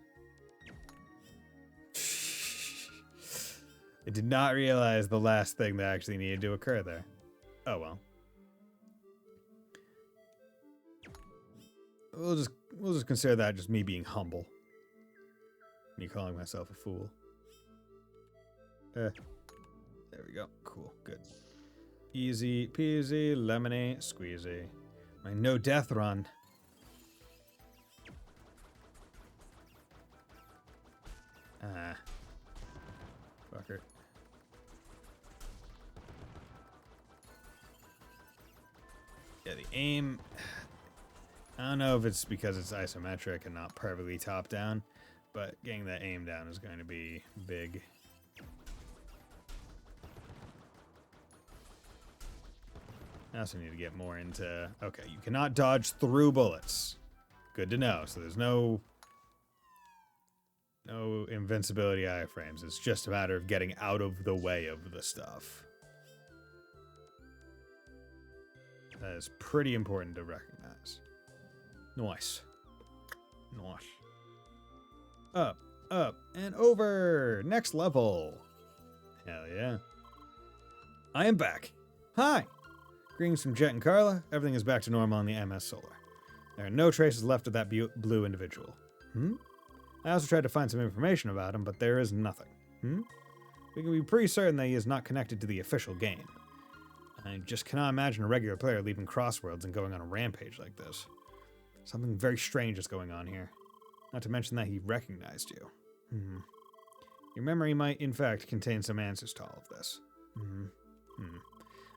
Speaker 1: I did not realize the last thing that actually needed to occur there. Oh well. We'll just consider that just me being humble. Me calling myself a fool. There we go. Cool. Good. Easy peasy, lemony squeezy. My no death run. Fucker. Yeah, the aim... I don't know if it's because it's isometric and not perfectly top down, but getting that aim down is going to be big. I also need to get more into... Okay, you cannot dodge through bullets. Good to know. So there's no invincibility iframes. It's just a matter of getting out of the way of the stuff. That is pretty important to recognize. Nice. Nice. Up, up, and over. Next level. Hell yeah. I am back. Hi. Greetings from Jet and Carla. Everything is back to normal on the MS Solar. There are no traces left of that blue individual. I also tried to find some information about him, but there is nothing. We can be pretty certain that he is not connected to the official game. I just cannot imagine a regular player leaving Crossworlds and going on a rampage like this. Something very strange is going on here. Not to mention that he recognized you. Your memory might, in fact, contain some answers to all of this.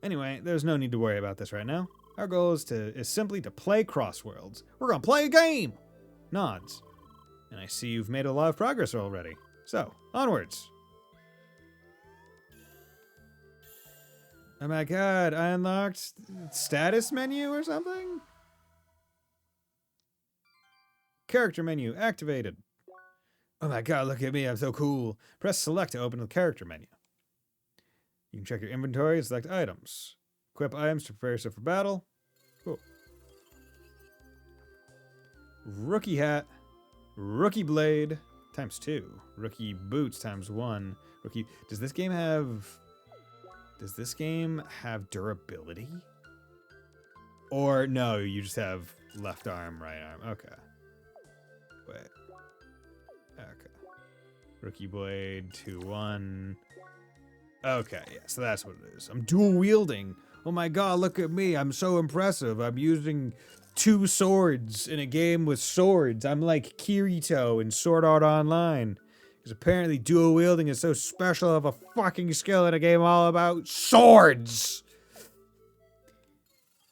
Speaker 1: Anyway, there's no need to worry about this right now. Our goal is simply to play Crossworlds. We're gonna play a game! Nods. And I see you've made a lot of progress already. So, onwards. Oh my god, I unlocked status menu or something? Character menu activated. Oh my god, look at me, I'm so cool. Press select to open the character menu. You can check your inventory and select items. Equip items to prepare yourself for battle. Cool. Rookie hat. Rookie blade times 2. Rookie boots times 1. Rookie. Does this game have durability? Or no, you just have left arm, right arm. Okay. Wait. Okay. Rookie blade 2-1. Okay, yeah, so that's what it is. I'm dual wielding. Oh my god, look at me. I'm so impressive. I'm using 2 swords in a game with swords. I'm like Kirito in Sword Art Online. Because apparently dual wielding is so special of a fucking skill in a game all about swords.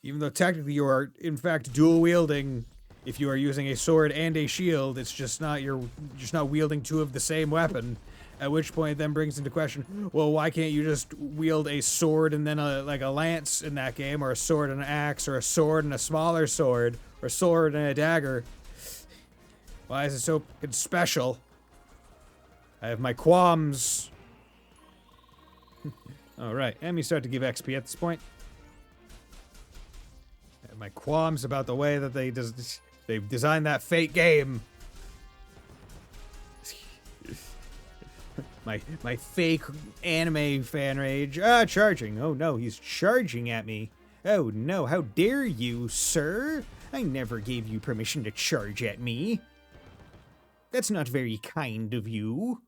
Speaker 1: Even though technically you are, in fact, dual wielding if you are using a sword and a shield. It's just not you're just not wielding 2 of the same weapon. At which point it then brings into question, well, why can't you just wield a sword and then a lance in that game, or a sword and an axe, or a sword and a smaller sword, or a sword and a dagger? Why is it so special? I have my qualms. Alright, enemies start to give XP at this point. I have my qualms about the way that they've designed that Fate game. My fake anime fan rage. Charging. Oh no, he's charging at me. Oh no, how dare you, sir? I never gave you permission to charge at me. That's not very kind of you.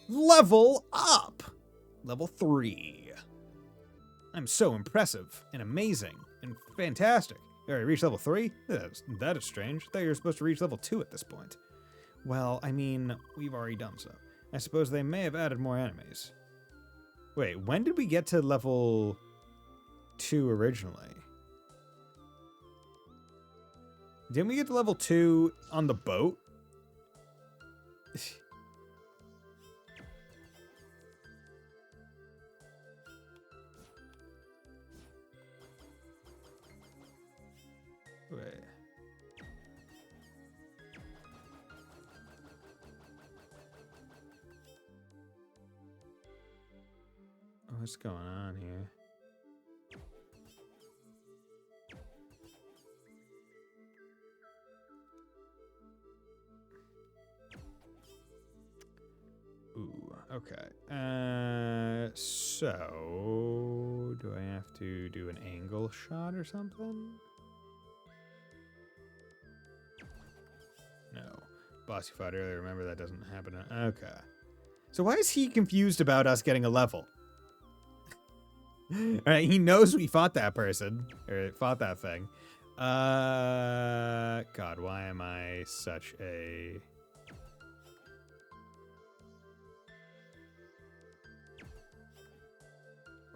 Speaker 1: Level up! Level 3. I'm so impressive and amazing and fantastic. You already reached level 3? That is strange. I thought you were supposed to reach level 2 at this point. Well, I mean, we've already done so. I suppose they may have added more enemies. Wait, when did we get to level 2 originally? Didn't we get to level 2 on the boat? Wait. What's going on here? Ooh, okay. So do I have to do an angle shot or something? No. Boss you fought earlier, remember that doesn't happen. Okay. So why is he confused about us getting a level? Alright, he knows we fought that person. Or fought that thing. God, why am I such a...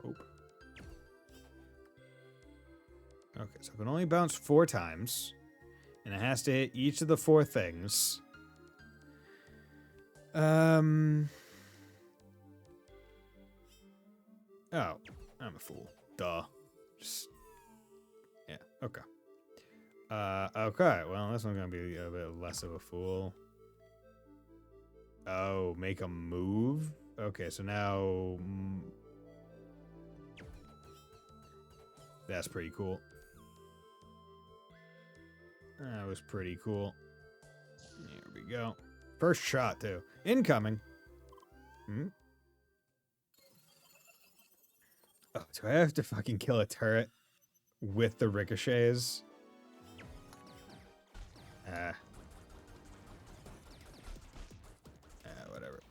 Speaker 1: Oh. Okay, so it can only bounce 4 times. And it has to hit each of the 4 things. Oh. I'm a fool. Duh. Just... Yeah, okay. Okay, well, this one's gonna be a bit less of a fool. Oh, make a move? Okay, so now... That's pretty cool. That was pretty cool. There we go. First shot, too. Incoming. Hmm? Oh, do I have to fucking kill a turret with the ricochets? Whatever.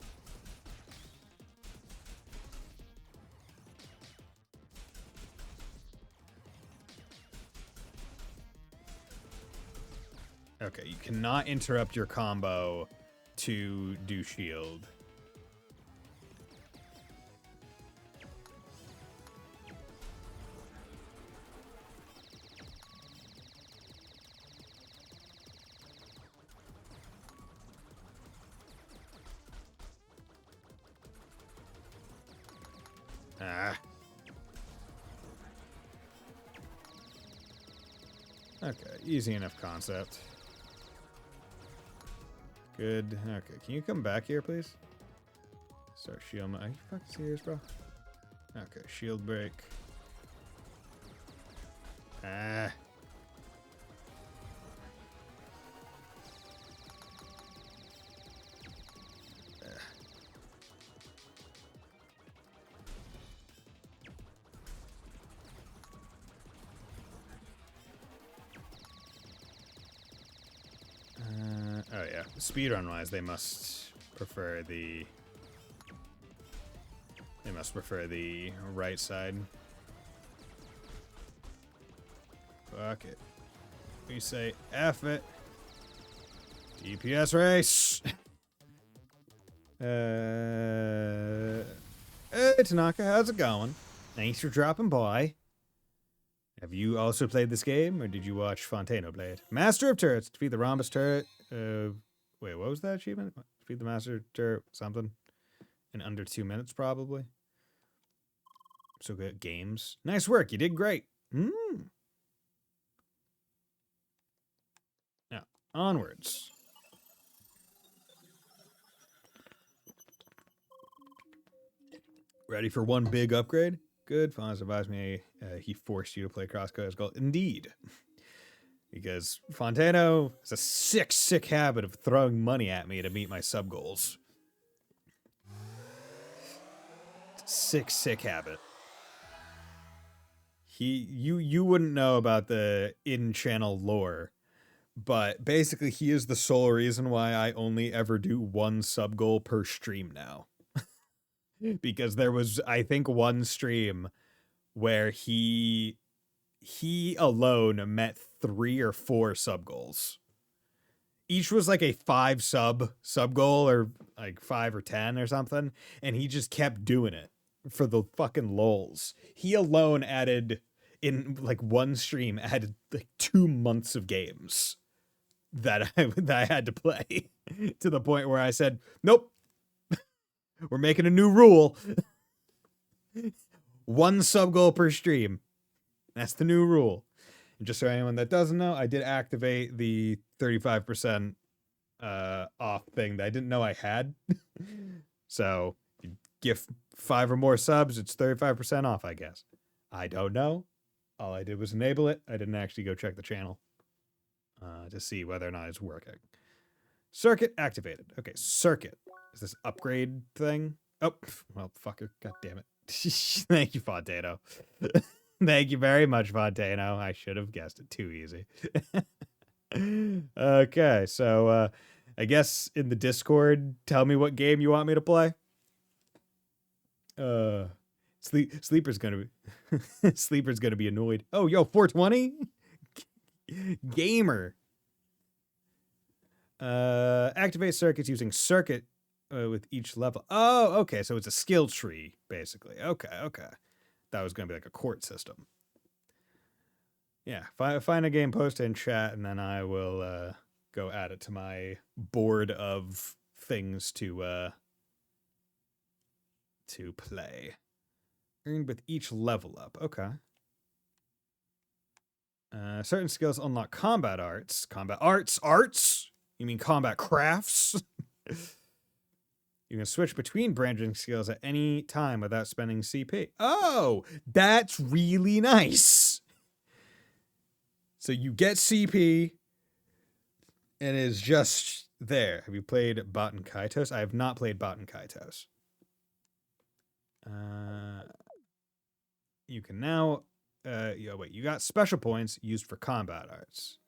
Speaker 1: Okay, you cannot interrupt your combo to do shield.
Speaker 2: Ah.
Speaker 1: Okay, easy enough concept. Good. Okay, can you come back here, please? Start shield. Are you fucking serious, bro? Okay, shield break.
Speaker 2: Ah.
Speaker 1: Oh yeah, speedrun wise, they must prefer the right side. Fuck it. We say F it. DPS race. Hey Tanaka, how's it going? Thanks for dropping by. Have you also played this game, or did you watch Fontano play it? Master of Turrets. Defeat the Rhombus turret. Wait, what was that achievement? Defeat the Master turret something. In under 2 minutes, probably. So good. Games. Nice work. You did great. Now, onwards. Ready for one big upgrade? Good. Fonz advised me he forced you to play CrossCode as goal. Indeed. Because Fontano has a sick habit of throwing money at me to meet my sub goals. Sick habit. You wouldn't know about the in-channel lore, but basically he is the sole reason why I only ever do one sub goal per stream now. Because there was, I think, one stream where he alone met 3 or 4 sub goals. Each was like a 5 sub goal, or like 5 or 10 or something, and he just kept doing it for the fucking lols. He alone added, in like one stream, added like 2 months of games that I had to play, to the point where I said, nope. We're making a new rule. 1 sub goal per stream. That's the new rule. And just so anyone that doesn't know, I did activate the 35% off thing that I didn't know I had. So, you give 5 or more subs, it's 35% off, I guess. I don't know. All I did was enable it. I didn't actually go check the channel to see whether or not it's working. Circuit activated. Okay, circuit. Is this upgrade thing? Oh, well, fucker. God damn it. Thank you, Fontano. Thank you very much, Fontano. I should have guessed it. Too easy. Okay, so I guess in the Discord, tell me what game you want me to play. Sleeper's gonna be annoyed. Oh, yo, 420? Gamer. Activate circuits using circuit with each level. Oh, okay. So it's a skill tree, basically. Okay. That was going to be like a court system. Yeah. Find a game, post it in chat, and then I will go add it to my board of things to play. Earned with each level up. Okay. Certain skills unlock combat arts. Combat arts? You mean combat crafts? You can switch between branching skills at any time without spending CP. Oh, that's really nice. So you get CP, and it is just there. Have you played Baten Kaitos? I have not played Baten Kaitos. You can now... you got special points used for combat arts.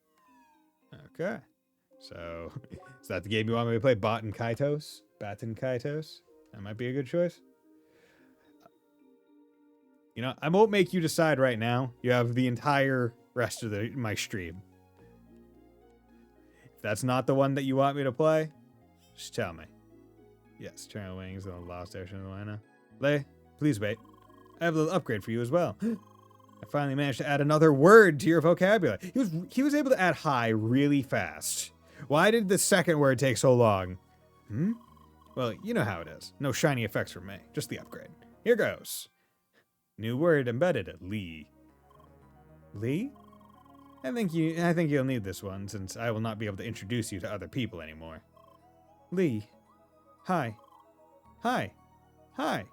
Speaker 1: Okay. So, is that the game you want me to play? Baten Kaitos? That might be a good choice. You know, I won't make you decide right now. You have the entire rest of my stream. If that's not the one that you want me to play, just tell me. Yes, Eternal Wings on the Lost Ocean of Atlanta. Lay, please wait. I have a little upgrade for you as well. I finally managed to add another word to your vocabulary. He was able to add high really fast. Why did the second word take so long? Well, you know how it is. No shiny effects from me. Just the upgrade. Here goes. New word embedded. Lee. Lee? I think you'll need this one, since I will not be able to introduce you to other people anymore. Lee. Hi. Hi. Hi.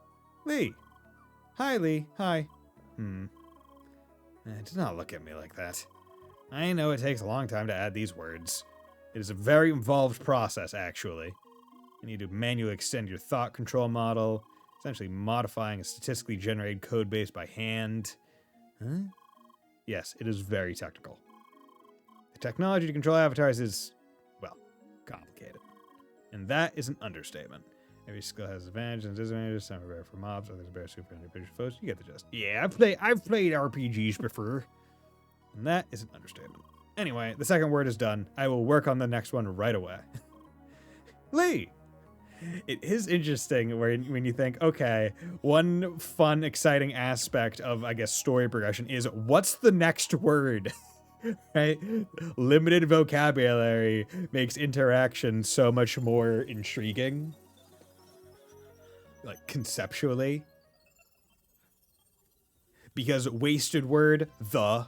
Speaker 1: Lee. Hi, Lee. Hi. Do not look at me like that. I know it takes a long time to add these words. It is a very involved process, actually. You need to manually extend your thought control model, essentially modifying a statistically generated code base by hand. Huh? Yes, it is very technical. The technology to control avatars is, well, complicated. And that is an understatement. Every skill has advantages and disadvantages. Some are rare for mobs, others are better super individual foes. You get the gist. Yeah, I've played RPGs before. And that is an understatement. Anyway, the second word is done. I will work on the next one right away. Lee! It is interesting when you think, okay, one fun, exciting aspect of, I guess, story progression is what's the next word? Right? Limited vocabulary makes interaction so much more intriguing. Like, conceptually. Because wasted word, the.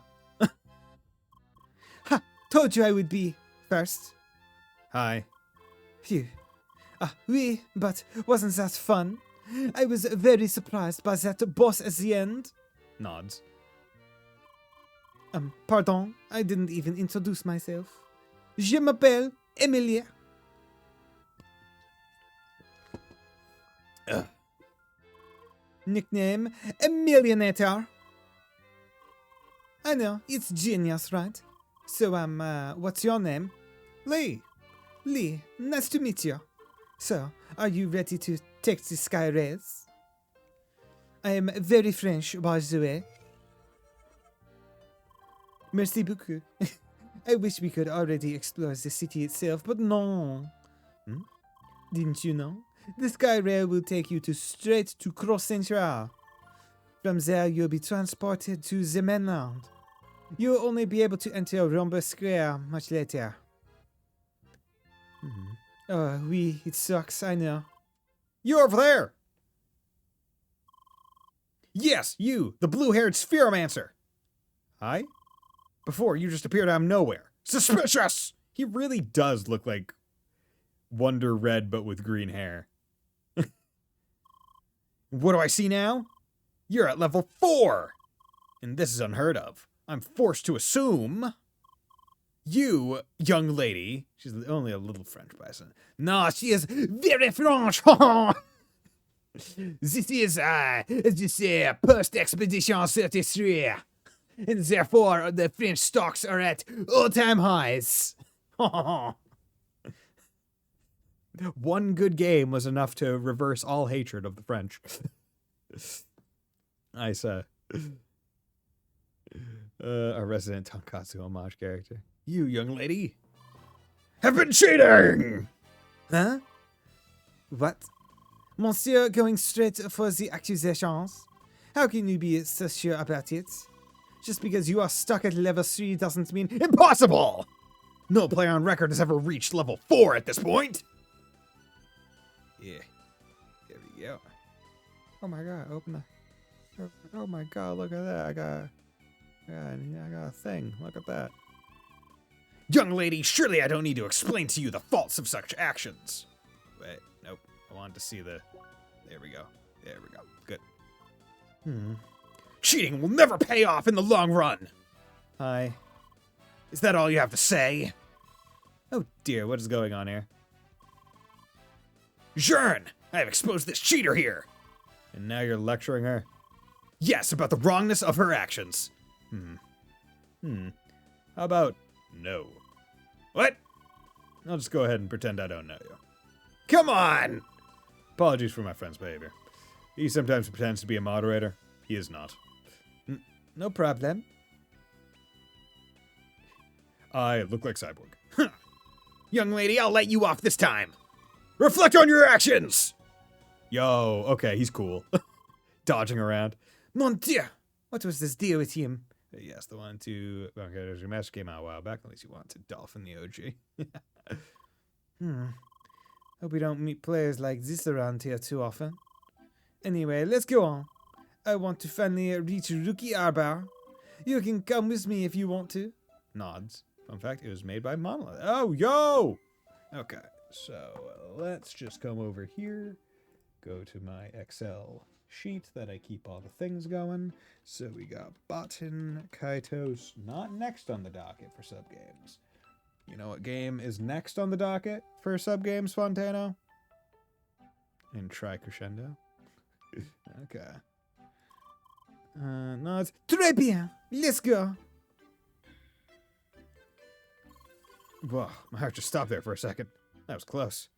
Speaker 3: Ha! Told you I would be first.
Speaker 1: Hi.
Speaker 3: Phew. Oui, but wasn't that fun? I was very surprised by that boss at the end.
Speaker 1: Nods.
Speaker 3: Pardon, I didn't even introduce myself. Je m'appelle Emilia. Nickname, Millionaire. I know, it's genius, right? So, what's your name?
Speaker 1: Lee.
Speaker 3: Lee, nice to meet you. So, are you ready to take the sky race? I am very French, by the way. Merci beaucoup. I wish we could already explore the city itself, but no. Didn't you know? The sky rail will take you straight to Cross Central. From there, you'll be transported to the mainland. You'll only be able to enter Rumble Square much later. Oh, oui, it sucks, I know.
Speaker 1: You over there! Yes, you, the blue-haired spheromancer! Hi? Before, you just appeared out of nowhere. Suspicious! He really does look like Wonder Red, but with green hair. What do I see now? You're at level 4! And this is unheard of. I'm forced to assume... You, young lady... She's only a little French person. No, she is very French! This is, as you say, post-expedition 33. And therefore, the French stocks are at all-time highs. One good game was enough to reverse all hatred of the French. Nice, a resident Tonkatsu homage character. You, young lady, have been cheating!
Speaker 3: Huh? What? Monsieur going straight for the accusations? How can you be so sure about it? Just because you are stuck at level 3 doesn't mean...
Speaker 1: Impossible! No player on record has ever reached level 4 at this point! Yeah. There we go. Oh my god, open the... Oh my god, look at that. I got a thing. Look at that. Young lady, surely I don't need to explain to you the faults of such actions. Wait, nope. I wanted to see the... There we go. There we go. Good. Cheating will never pay off in the long run. Hi. Is that all you have to say? Oh dear, what is going on here? Jearn! I have exposed this cheater here! And now you're lecturing her? Yes, about the wrongness of her actions. How about no? What? I'll just go ahead and pretend I don't know you. Come on! Apologies for my friend's behavior. He sometimes pretends to be a moderator. He is not. No problem. I look like Cyborg. Young lady, I'll let you off this time. Reflect on your actions! Yo, okay, he's cool. Dodging around.
Speaker 3: Mon Dieu! What was this deal with him?
Speaker 1: Yes, the one to... Okay, there's your master came out a while back. At least you want to Dolphin the OG.
Speaker 3: Hope we don't meet players like this around here too often. Anyway, let's go on. I want to finally reach Rookie Arbor. You can come with me if you want to.
Speaker 1: Nods. Fun fact, it was made by Monolith. Oh, yo! Okay, so let's just come over here. Go to my Excel sheet that I keep all the things going. So we got Botan, Kaitos, not next on the docket for subgames. You know what game is next on the docket for subgames, Fontano? And Try Crescendo. Okay. No, it's
Speaker 3: Très bien. Let's go.
Speaker 1: Whoa, my heart just stopped there for a second. That was close.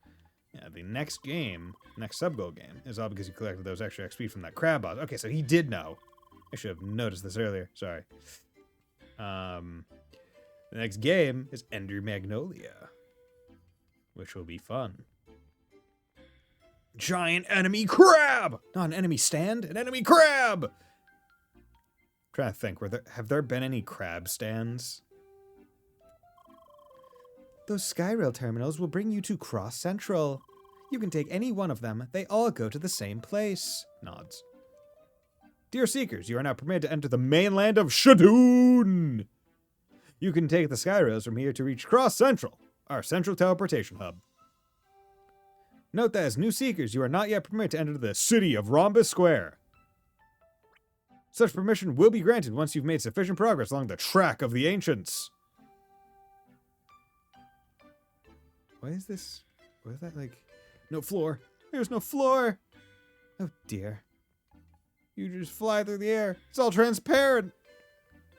Speaker 1: Yeah, the next game, next sub-goal game, is all because you collected those extra XP from that crab boss. Okay, so he did know. I should have noticed this earlier. Sorry. The next game is Ender Magnolia, which will be fun. Giant enemy crab! Not an enemy stand, an enemy crab! I'm trying to think, have there been any crab stands?
Speaker 3: Those Skyrail terminals will bring you to Cross Central. You can take any one of them. They all go to the same place.
Speaker 1: Nods. Dear Seekers, you are now permitted to enter the mainland of Shadoon! You can take the Skyrails from here to reach Cross Central, our central teleportation hub. Note that as new Seekers, you are not yet permitted to enter the city of Rhombus Square. Such permission will be granted once you've made sufficient progress along the track of the ancients. What is this? What is that like? No floor. There's no floor. Oh dear. You just fly through the air. It's all transparent.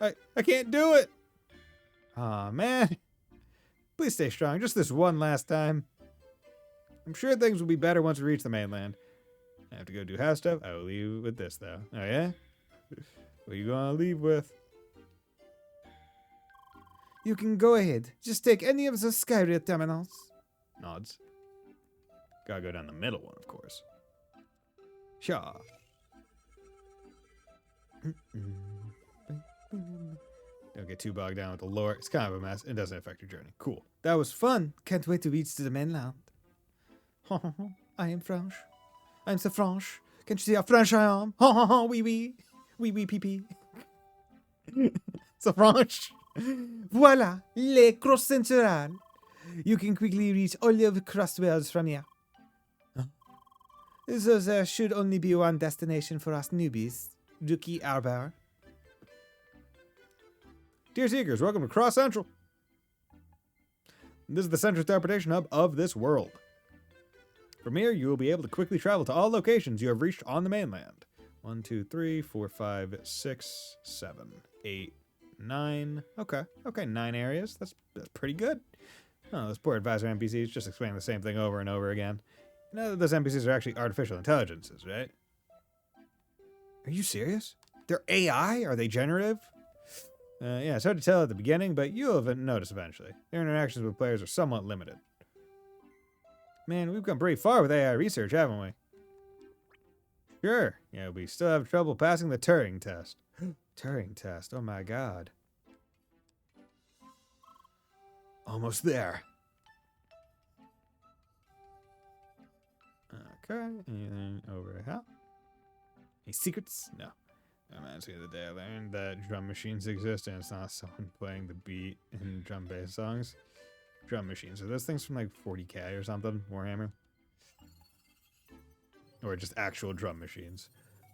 Speaker 1: I can't do it. Aw, man. Please stay strong. Just this one last time. I'm sure things will be better once we reach the mainland. I have to go do house stuff. I will leave with this, though. Oh, yeah? What are you going to leave with?
Speaker 3: You can go ahead. Just take any of the Skyrail terminals.
Speaker 1: Nods. Gotta go down the middle one, of course. Shaw. Don't get too bogged down with the lore. It's kind of a mess. It doesn't affect your journey. Cool.
Speaker 3: That was fun. Can't wait to reach to the mainland. I am French. I'm so French. Can't you see how French I am? Oui, oui. Oui, oui, pipi.
Speaker 1: So French.
Speaker 3: Voila, le Cross Central. You can quickly reach all of the Crosswells from here. Huh? So there should only be one destination for us newbies. Rookie Arbor.
Speaker 1: Dear Seekers, welcome to Cross Central. This is the central teleportation hub of this world. From here, you will be able to quickly travel to all locations you have reached on the mainland. 1, 2, 3, 4, 5, 6, 7, 8, 9. Okay, 9 areas. That's pretty good. Oh, those poor advisor NPCs just explaining the same thing over and over again. You know that those NPCs are actually artificial intelligences, right? Are you serious? They're AI? Are they generative? Yeah, it's hard to tell at the beginning, but you'll notice eventually. Their interactions with players are somewhat limited. Man, we've come pretty far with AI research, haven't we? Sure. Yeah, we still have trouble passing the Turing test. Turing test, oh my god. Almost there. Okay, anything over here? Any secrets? No. Reminds me of the day I learned that drum machines exist and it's not someone playing the beat in drum bass songs. Drum machines. Are those things from like 40k or something? Warhammer? Or just actual drum machines?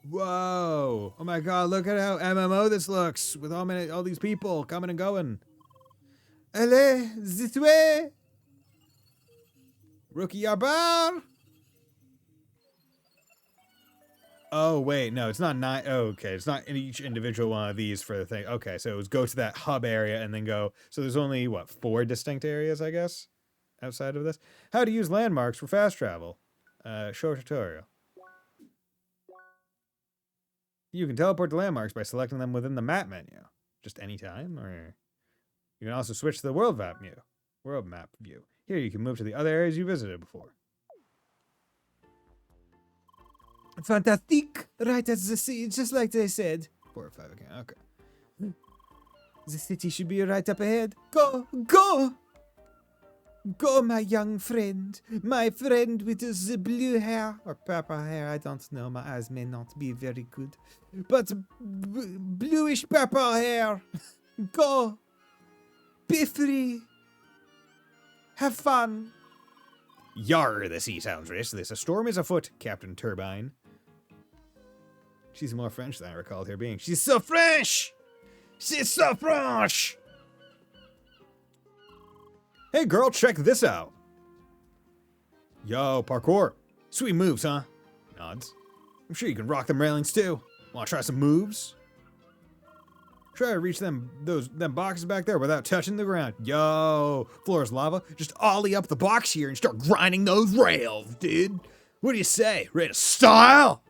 Speaker 1: Whoa! Oh my god, look at how MMO this looks! With all these people coming and going.
Speaker 3: Allez, this way!
Speaker 1: Rookie Arbor! Oh, wait, no, it's not nine. Oh, okay, it's not in each individual one of these for the thing. Okay, so it was go to that hub area and then go. So there's only, what, 4 distinct areas, I guess, outside of this? How to use landmarks for fast travel. Show tutorial. You can teleport to landmarks by selecting them within the map menu. Just any time, or you can also switch to the world map view. Here you can move to the other areas you visited before.
Speaker 3: Fantastic! Right at the sea, just like they said.
Speaker 1: 4 or 5 again. Okay.
Speaker 3: The city should be right up ahead. Go! Go! Go, my young friend. My friend with the blue hair or purple hair. I don't know. My eyes may not be very good. But bluish purple hair. Go. Be free. Have fun.
Speaker 2: Yar, the sea sounds restless. A storm is afoot, Captain Turbine.
Speaker 1: She's more French than I recalled her being.
Speaker 2: She's so French! She's so French!
Speaker 1: Hey girl, check this out. Yo, parkour.
Speaker 2: Sweet moves, huh?
Speaker 1: Nods.
Speaker 2: I'm sure you can rock them railings too. Wanna try some moves?
Speaker 1: Try to reach them boxes back there without touching the ground. Yo, floor is lava.
Speaker 2: Just ollie up the box here and start grinding those rails, dude. What do you say? Ready to style?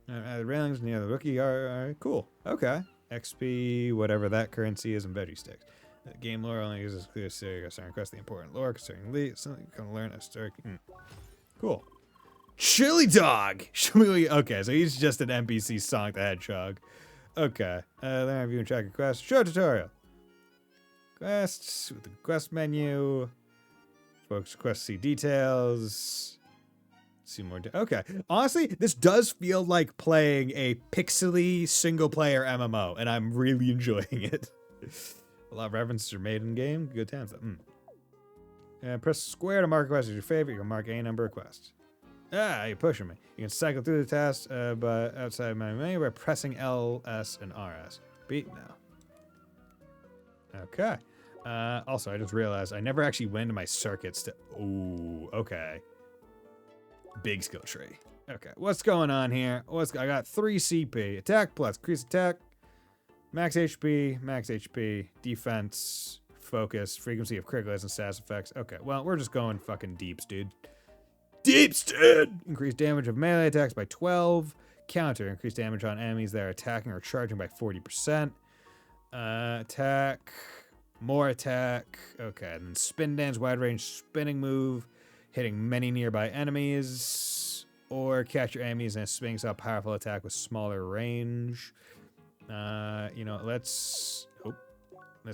Speaker 1: The railings near the rookie are cool. Okay. XP, whatever that currency is, and veggie sticks. The game lore only uses clear serious concerning quest the important lore concerning lead. Something you can learn as Cool.
Speaker 2: Chili dog!
Speaker 1: Okay, so he's just an NPC Sonic the Hedgehog. Okay. Then review and check a quest. Show tutorial. Quests with the quest menu. Focus quest, see details. See more. Okay. Honestly, this does feel like playing a pixely single player MMO, and I'm really enjoying it. A lot of references are made in game. Good times. And press square to mark a quest as your favorite. You can mark any number of quests. Ah, you're pushing me. You can cycle through the tasks but outside my menu by pressing L, S, and RS. Beat now. Okay. Also, I just realized I never actually went into my circuits to... Ooh, okay. Big skill tree. Okay, what's going on here? I got 3 CP. Attack plus increase attack. Max HP, defense, focus, frequency of critical hits and status effects. Okay, well, we're just going fucking deeps, dude. Deeps, dude! Increase damage of melee attacks by 12. Counter, increase damage on enemies that are attacking or charging by 40%. Attack, more attack. Okay, and then spin dance, wide range spinning move. Hitting many nearby enemies, or catch your enemies in a spinning style powerful attack with smaller range. You know, let's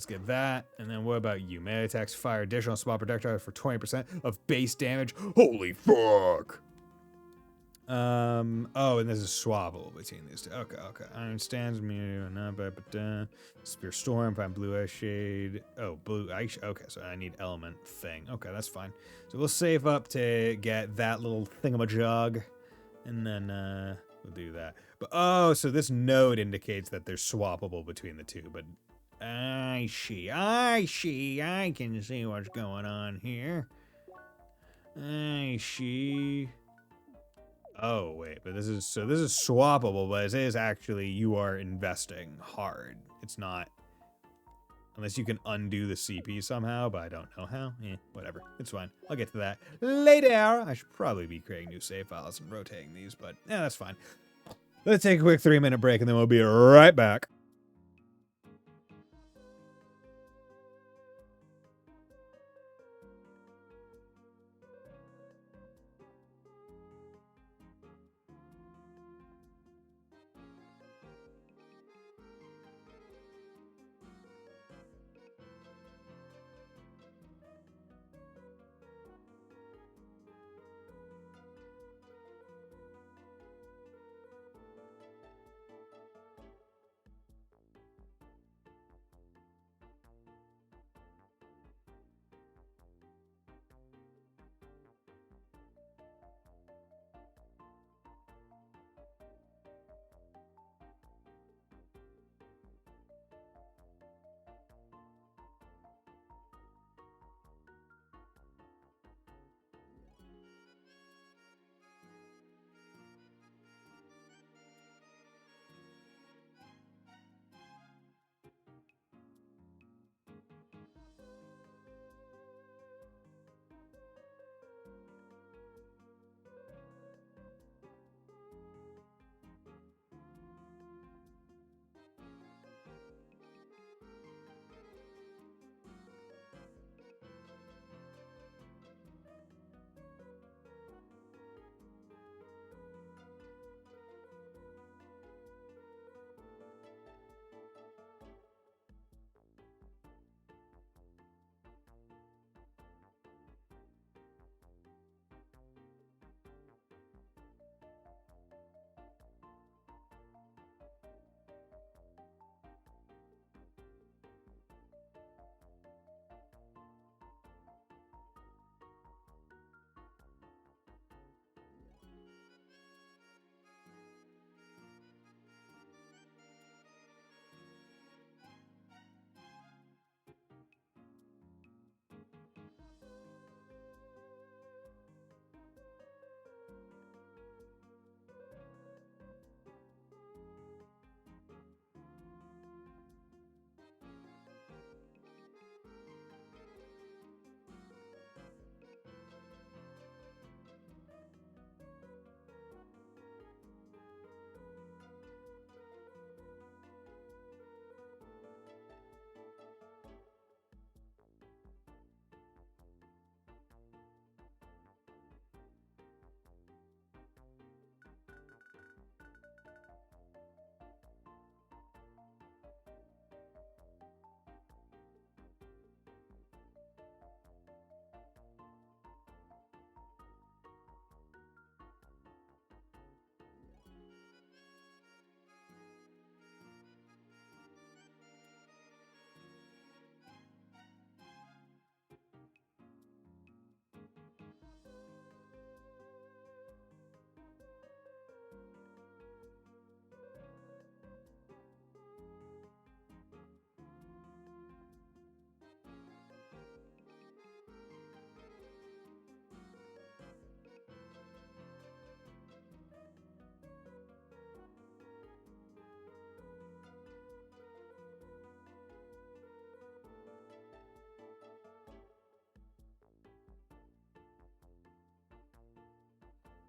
Speaker 1: get that. And then what about you? Melee attacks fire additional small projectiles for 20% of base damage. Holy fuck! Oh, and this is swappable between these two. Okay. Iron stands me, but Spear Storm, find blue ice shade. Oh, blue ice. Okay, so I need element thing. Okay, that's fine. So we'll save up to get that little thingamajig, and then we'll do that. But oh, so this node indicates that they're swappable between the two. But I see. I can see what's going on here. I see. Oh, wait, but this is swappable, but it is actually, you are investing hard. It's not, unless you can undo the CP somehow, but I don't know how. Whatever. It's fine. I'll get to that later. I should probably be creating new save files and rotating these, but yeah, that's fine. Let's take a quick 3-minute break, and then we'll be right back.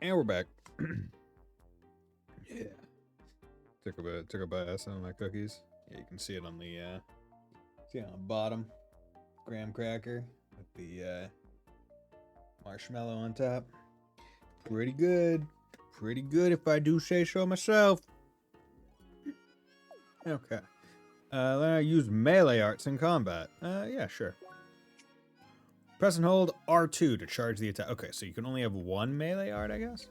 Speaker 1: And we're back. Yeah. Took a bite of some of my cookies. Yeah, you can see it on the bottom. Graham cracker with the marshmallow on top. Pretty good. Pretty good if I do say so myself. Okay. Then I use melee arts in combat. Yeah, sure. Press and hold R2 to charge the attack. Okay, so you can only have one melee art, I guess?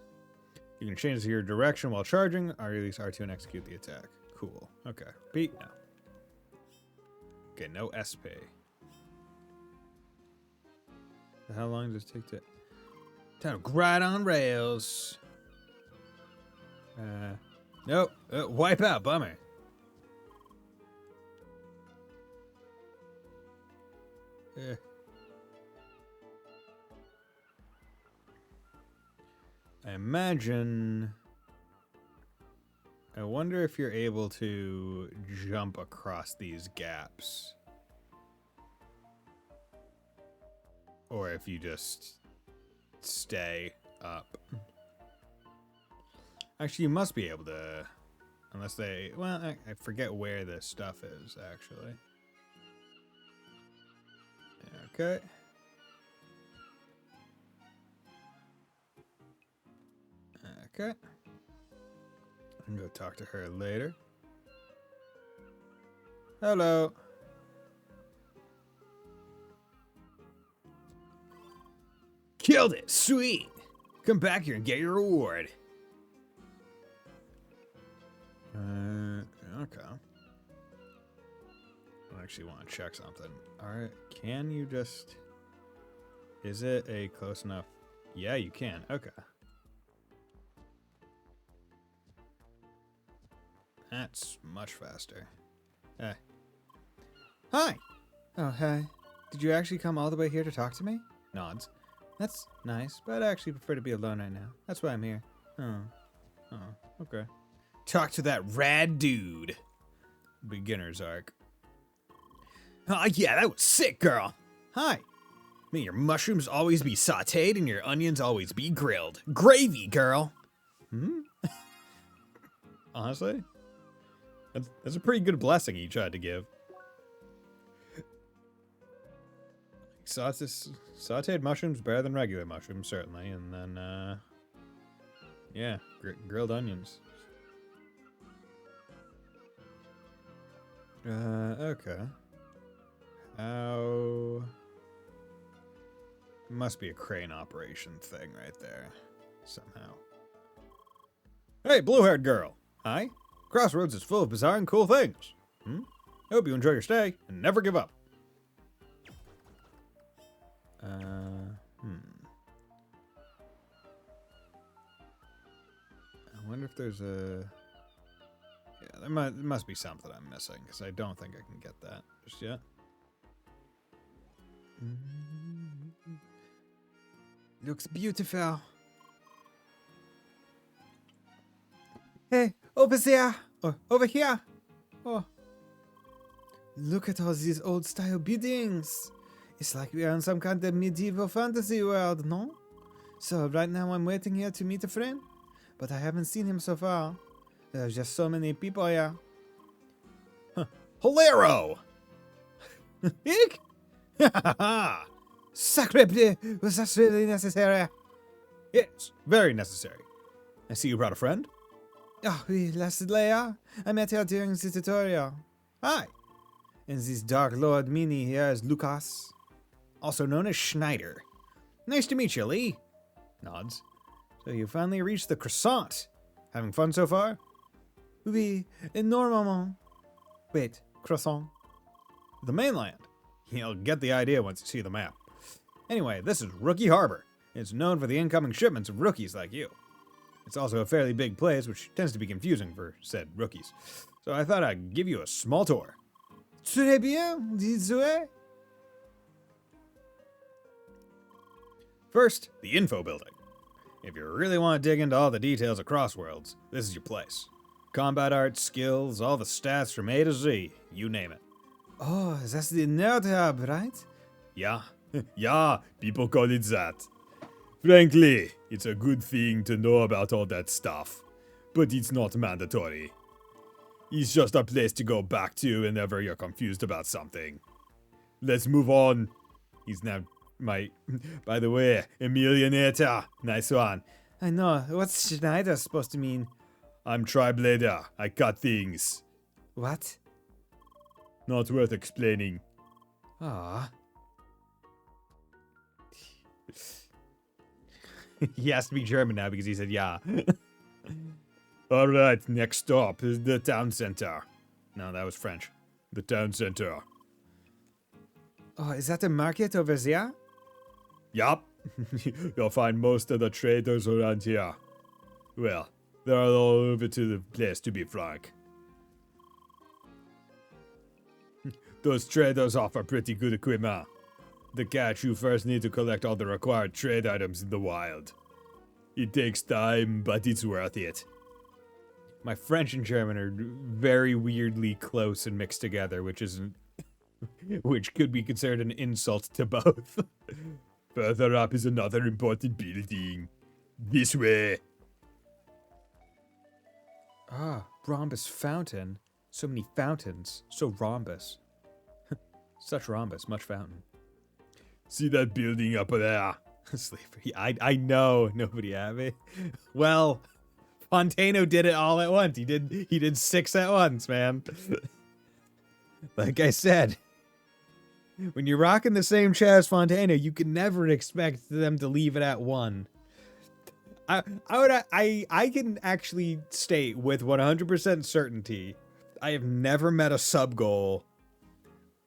Speaker 1: You can change your direction while charging, or release R2 and execute the attack. Cool. Okay. Beat? No. Okay, no SP. How long does it take to... Time to grind on rails. Nope. Wipe out, bummer. I imagine... I wonder if you're able to jump across these gaps. Or if you just stay up. Actually, you must be able to... Unless they... Well, I forget where this stuff is, actually. Okay. Okay. I can go talk to her later. Hello.
Speaker 2: Killed it! Sweet! Come back here and get your reward.
Speaker 1: Okay. I actually want to check something. Alright, can you just... Is it a close enough... Yeah, you can. Okay. That's much faster. Hi! Oh, hi. Did you actually come all the way here to talk to me? Nods. That's nice, but I actually prefer to be alone right now. That's why I'm here. Oh, okay.
Speaker 2: Talk to that rad dude.
Speaker 1: Beginner's arc.
Speaker 2: Oh, yeah, that was sick, girl.
Speaker 1: Hi!
Speaker 2: May your mushrooms always be sauteed and your onions always be grilled. Gravy, girl.
Speaker 1: Honestly? That's a pretty good blessing you tried to give. Sauteed mushrooms better than regular mushrooms, certainly. And then, yeah, grilled onions. Okay. How... Must be a crane operation thing right there. Somehow. Hey, blue-haired girl. Hi. Crossroads is full of bizarre and cool things. I hope you enjoy your stay and never give up. I wonder if there's a... Yeah, there must be something I'm missing, because I don't think I can get that just yet.
Speaker 3: Looks beautiful. Hey, over there! Or over here! Oh. Look at all these old style buildings! It's like we are in some kind of medieval fantasy world, no? So right now I'm waiting here to meet a friend, but I haven't seen him so far. There's just so many people here.
Speaker 2: Hilaro!
Speaker 3: Ik? Sacre bleu! Was that really necessary?
Speaker 1: Yes, very necessary. I see you brought a friend.
Speaker 3: Oh, oui, last Leia. I met her during the tutorial.
Speaker 1: Hi.
Speaker 3: And this Dark Lord Mini here is Lucas.
Speaker 2: Also known as Schneider. Nice to meet you, Lee.
Speaker 1: Nods.
Speaker 2: So you finally reached the croissant. Having fun so far?
Speaker 3: Oui, enormément. Wait, croissant?
Speaker 1: The mainland. You'll get the idea once you see the map. Anyway, this is Rookie Harbor. It's known for the incoming shipments of rookies like you. It's also a fairly big place, which tends to be confusing for said rookies. So I thought I'd give you a small tour.
Speaker 3: Très bien, désolé.
Speaker 1: First, the info building. If you really want to dig into all the details of Crossworlds, this is your place. Combat art, skills, all the stats from A to Z, you name it.
Speaker 3: Oh, that's the nerd hub, right?
Speaker 1: Yeah, yeah, people call it that.
Speaker 2: Frankly, it's a good thing to know about all that stuff, but it's not mandatory. It's just a place to go back to whenever you're confused about something. Let's move on. He's now my... By the way, Emilionator. Nice one.
Speaker 3: I know. What's Schneider supposed to mean?
Speaker 2: I'm Tri-Blader. I cut things.
Speaker 3: What?
Speaker 2: Not worth explaining.
Speaker 3: Ah.
Speaker 1: He has to be German now because he said yeah.
Speaker 2: Alright, next stop is the town center.
Speaker 1: No, that was French.
Speaker 2: The town center.
Speaker 3: Oh, is that the market over there?
Speaker 2: Yup. You'll find most of the traders around here. Well, they're all over to the place, to be frank. Those traders offer pretty good equipment. The catch, you first need to collect all the required trade items in the wild. It takes time, but it's worth it.
Speaker 1: My French and German are very weirdly close and mixed together, which isn't... which could be considered an insult to both.
Speaker 2: Further up is another important building. This way.
Speaker 1: Ah, rhombus fountain. So many fountains. So rhombus. Such rhombus, much fountain.
Speaker 2: See that building up there?
Speaker 1: Sleeper. I know. Nobody have it. Well, Fontano did it all at once. He did 6 at once, man. Like I said, when you're rocking the same Chaz Fontano, you can never expect them to leave it at 1. I can actually state with 100% certainty, I have never met a sub goal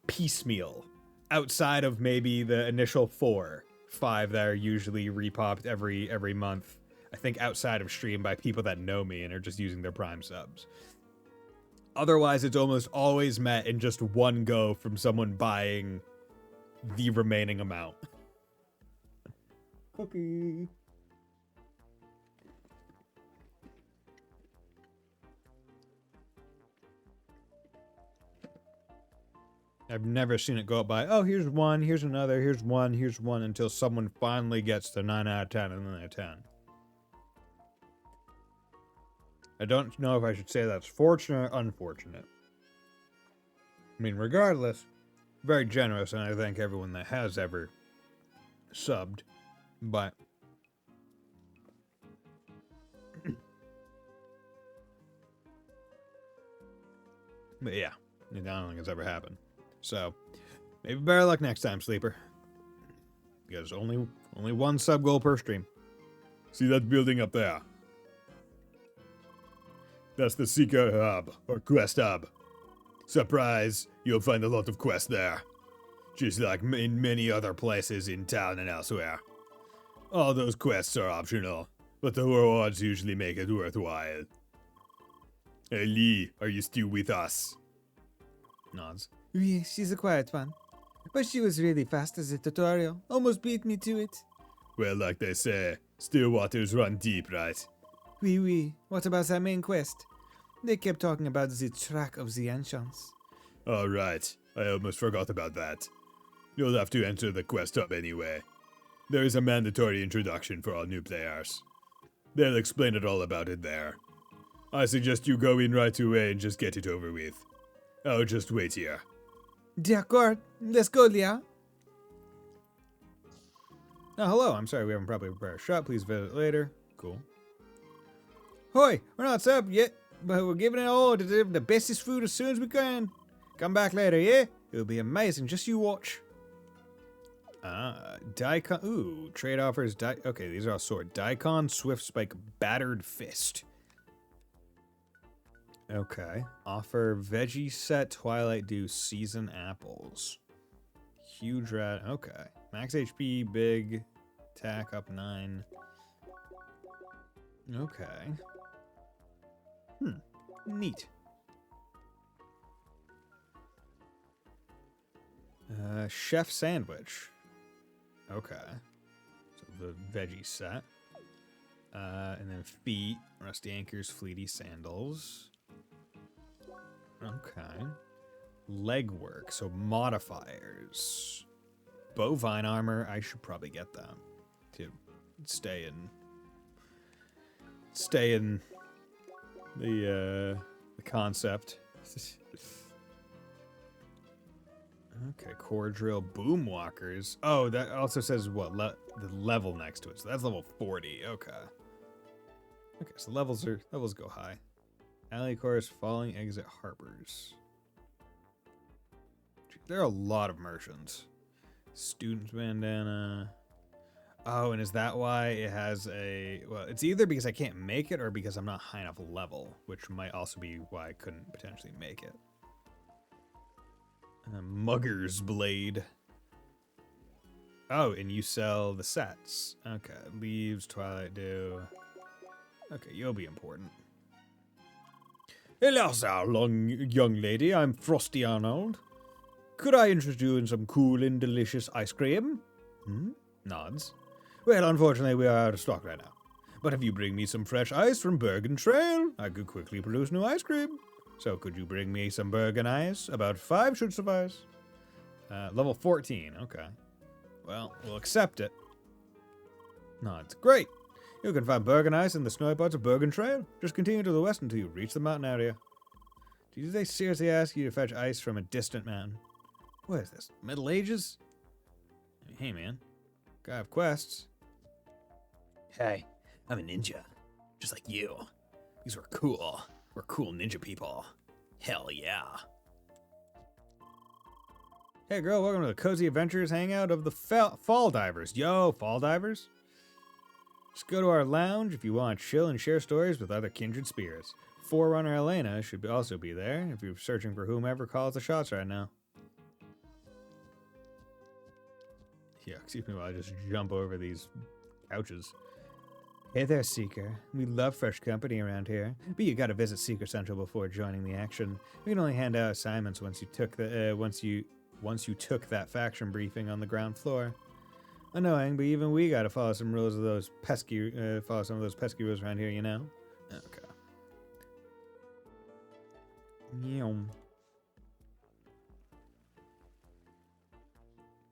Speaker 1: piecemeal outside of maybe the initial 5 that are usually repopped every month. I think outside of stream by people that know me and are just using their Prime subs. Otherwise, it's almost always met in just one go from someone buying the remaining amount. Cookie. I've never seen it go up by, oh, here's one, here's another, here's one, until someone finally gets to 9 out of 10 and then a 10. I don't know if I should say that's fortunate or unfortunate. I mean, regardless, very generous, and I thank everyone that has ever subbed, but... but yeah, I don't think it's ever happened. So, maybe better luck next time, Sleeper. Because only one sub goal per stream.
Speaker 2: See that building up there? That's the Seeker Hub, or Quest Hub. Surprise, you'll find a lot of quests there. Just like in many other places in town and elsewhere. All those quests are optional, but the rewards usually make it worthwhile. Hey Lee, are you still with us?
Speaker 1: Nods.
Speaker 3: Oui, she's a quiet one. But she was really fast as a tutorial. Almost beat me to it.
Speaker 2: Well, like they say, still waters run deep, right?
Speaker 3: Oui, oui. What about that main quest? They kept talking about the track of the ancients.
Speaker 2: Alright, I almost forgot about that. You'll have to enter the quest hub anyway. There is a mandatory introduction for all new players. They'll explain it all about it there. I suggest you go in right away and just get it over with. I'll just wait here.
Speaker 3: D'accord. Let's go, Leah.
Speaker 1: Oh, hello. I'm sorry we haven't properly prepared a shot. Please visit later. Cool.
Speaker 3: Hoi, we're not sub yet, but we're giving it all to deliver the bestest food as soon as we can. Come back later, yeah? It'll be amazing. Just you watch.
Speaker 1: Daikon. Ooh, trade offers. Okay, these are all sword. Daikon, Swift Spike, Battered Fist. Okay. Offer veggie set, Twilight Dew, season apples. Huge rat. Okay. Max HP, big. Attack up 9. Okay. Neat. Chef sandwich. Okay. So the veggie set. And then feet, rusty anchors, fleety sandals. Okay. Legwork, so modifiers. Bovine armor, I should probably get that, too. stay in the concept. Okay, core drill boom walkers. Oh, that also says what? The level next to it. So that's level 40. Okay. Okay, so levels go high. Alley course, falling exit harbors. There are a lot of merchants. Students bandana. Oh, and is that why it has a... Well, it's either because I can't make it or because I'm not high enough level, which might also be why I couldn't potentially make it. Mugger's blade. Oh, and you sell the sets. Okay, leaves, twilight dew. Okay, you'll be important. Hello, sir, young lady. I'm Frosty Arnold. Could I interest you in some cool and delicious ice cream? Nods. Well, unfortunately, we are out of stock right now. But if you bring me some fresh ice from Bergen Trail, I could quickly produce new ice cream. So could you bring me some Bergen ice? About 5 should suffice. Level 14, okay. Well, we'll accept it. Nods. Great. You can find Bergen ice in the snowy parts of Bergen Trail. Just continue to the west until you reach the mountain area. Did they seriously ask you to fetch ice from a distant mountain? What is this? Middle Ages? Hey, man. Gotta have quests.
Speaker 3: Hey, I'm a ninja. Just like you. Because we're cool. We're cool ninja people. Hell yeah.
Speaker 1: Hey, girl, welcome to the Cozy Adventures hangout of the Fall Divers. Yo, Fall Divers? Just go to our lounge if you want to chill and share stories with other kindred spirits. Forerunner Elena should also be there if you're searching for whomever calls the shots right now. Yeah, excuse me while I just jump over these couches. Hey there, Seeker. We love fresh company around here, but you gotta visit Seeker Central before joining the action. We can only hand out assignments once you took took that faction briefing on the ground floor. Annoying, but even we gotta follow some rules of those pesky, follow some of those pesky rules around here, you know? Okay. Yum.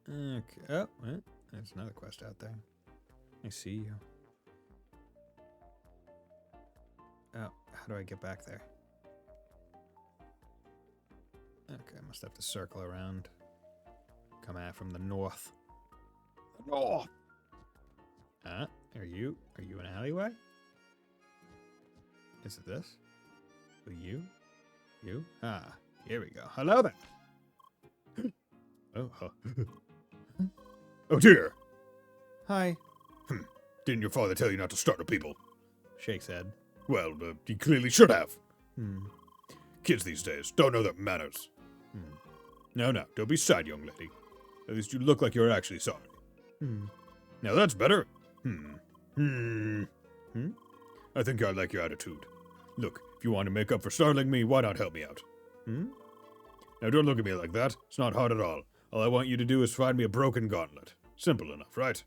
Speaker 1: Okay. Oh, well, there's another quest out there. I see you. Oh, how do I get back there? Okay, I must have to circle around. Come out from the north. The north! Are you an alleyway? Is it this? You? You? Ah, here we go. Hello there! Oh, oh dear! Hi.
Speaker 2: Didn't your father tell you not to startle people?
Speaker 1: Shakes head.
Speaker 2: Well, he clearly should have. Kids these days don't know their manners. No, don't be sad, young lady. At least you look like you're actually sorry. Now that's better. I think I like your attitude. Look, if you want to make up for startling me, why not help me out? Now don't look at me like that. It's not hard at all. All I want you to do is find me a broken gauntlet. Simple enough, right?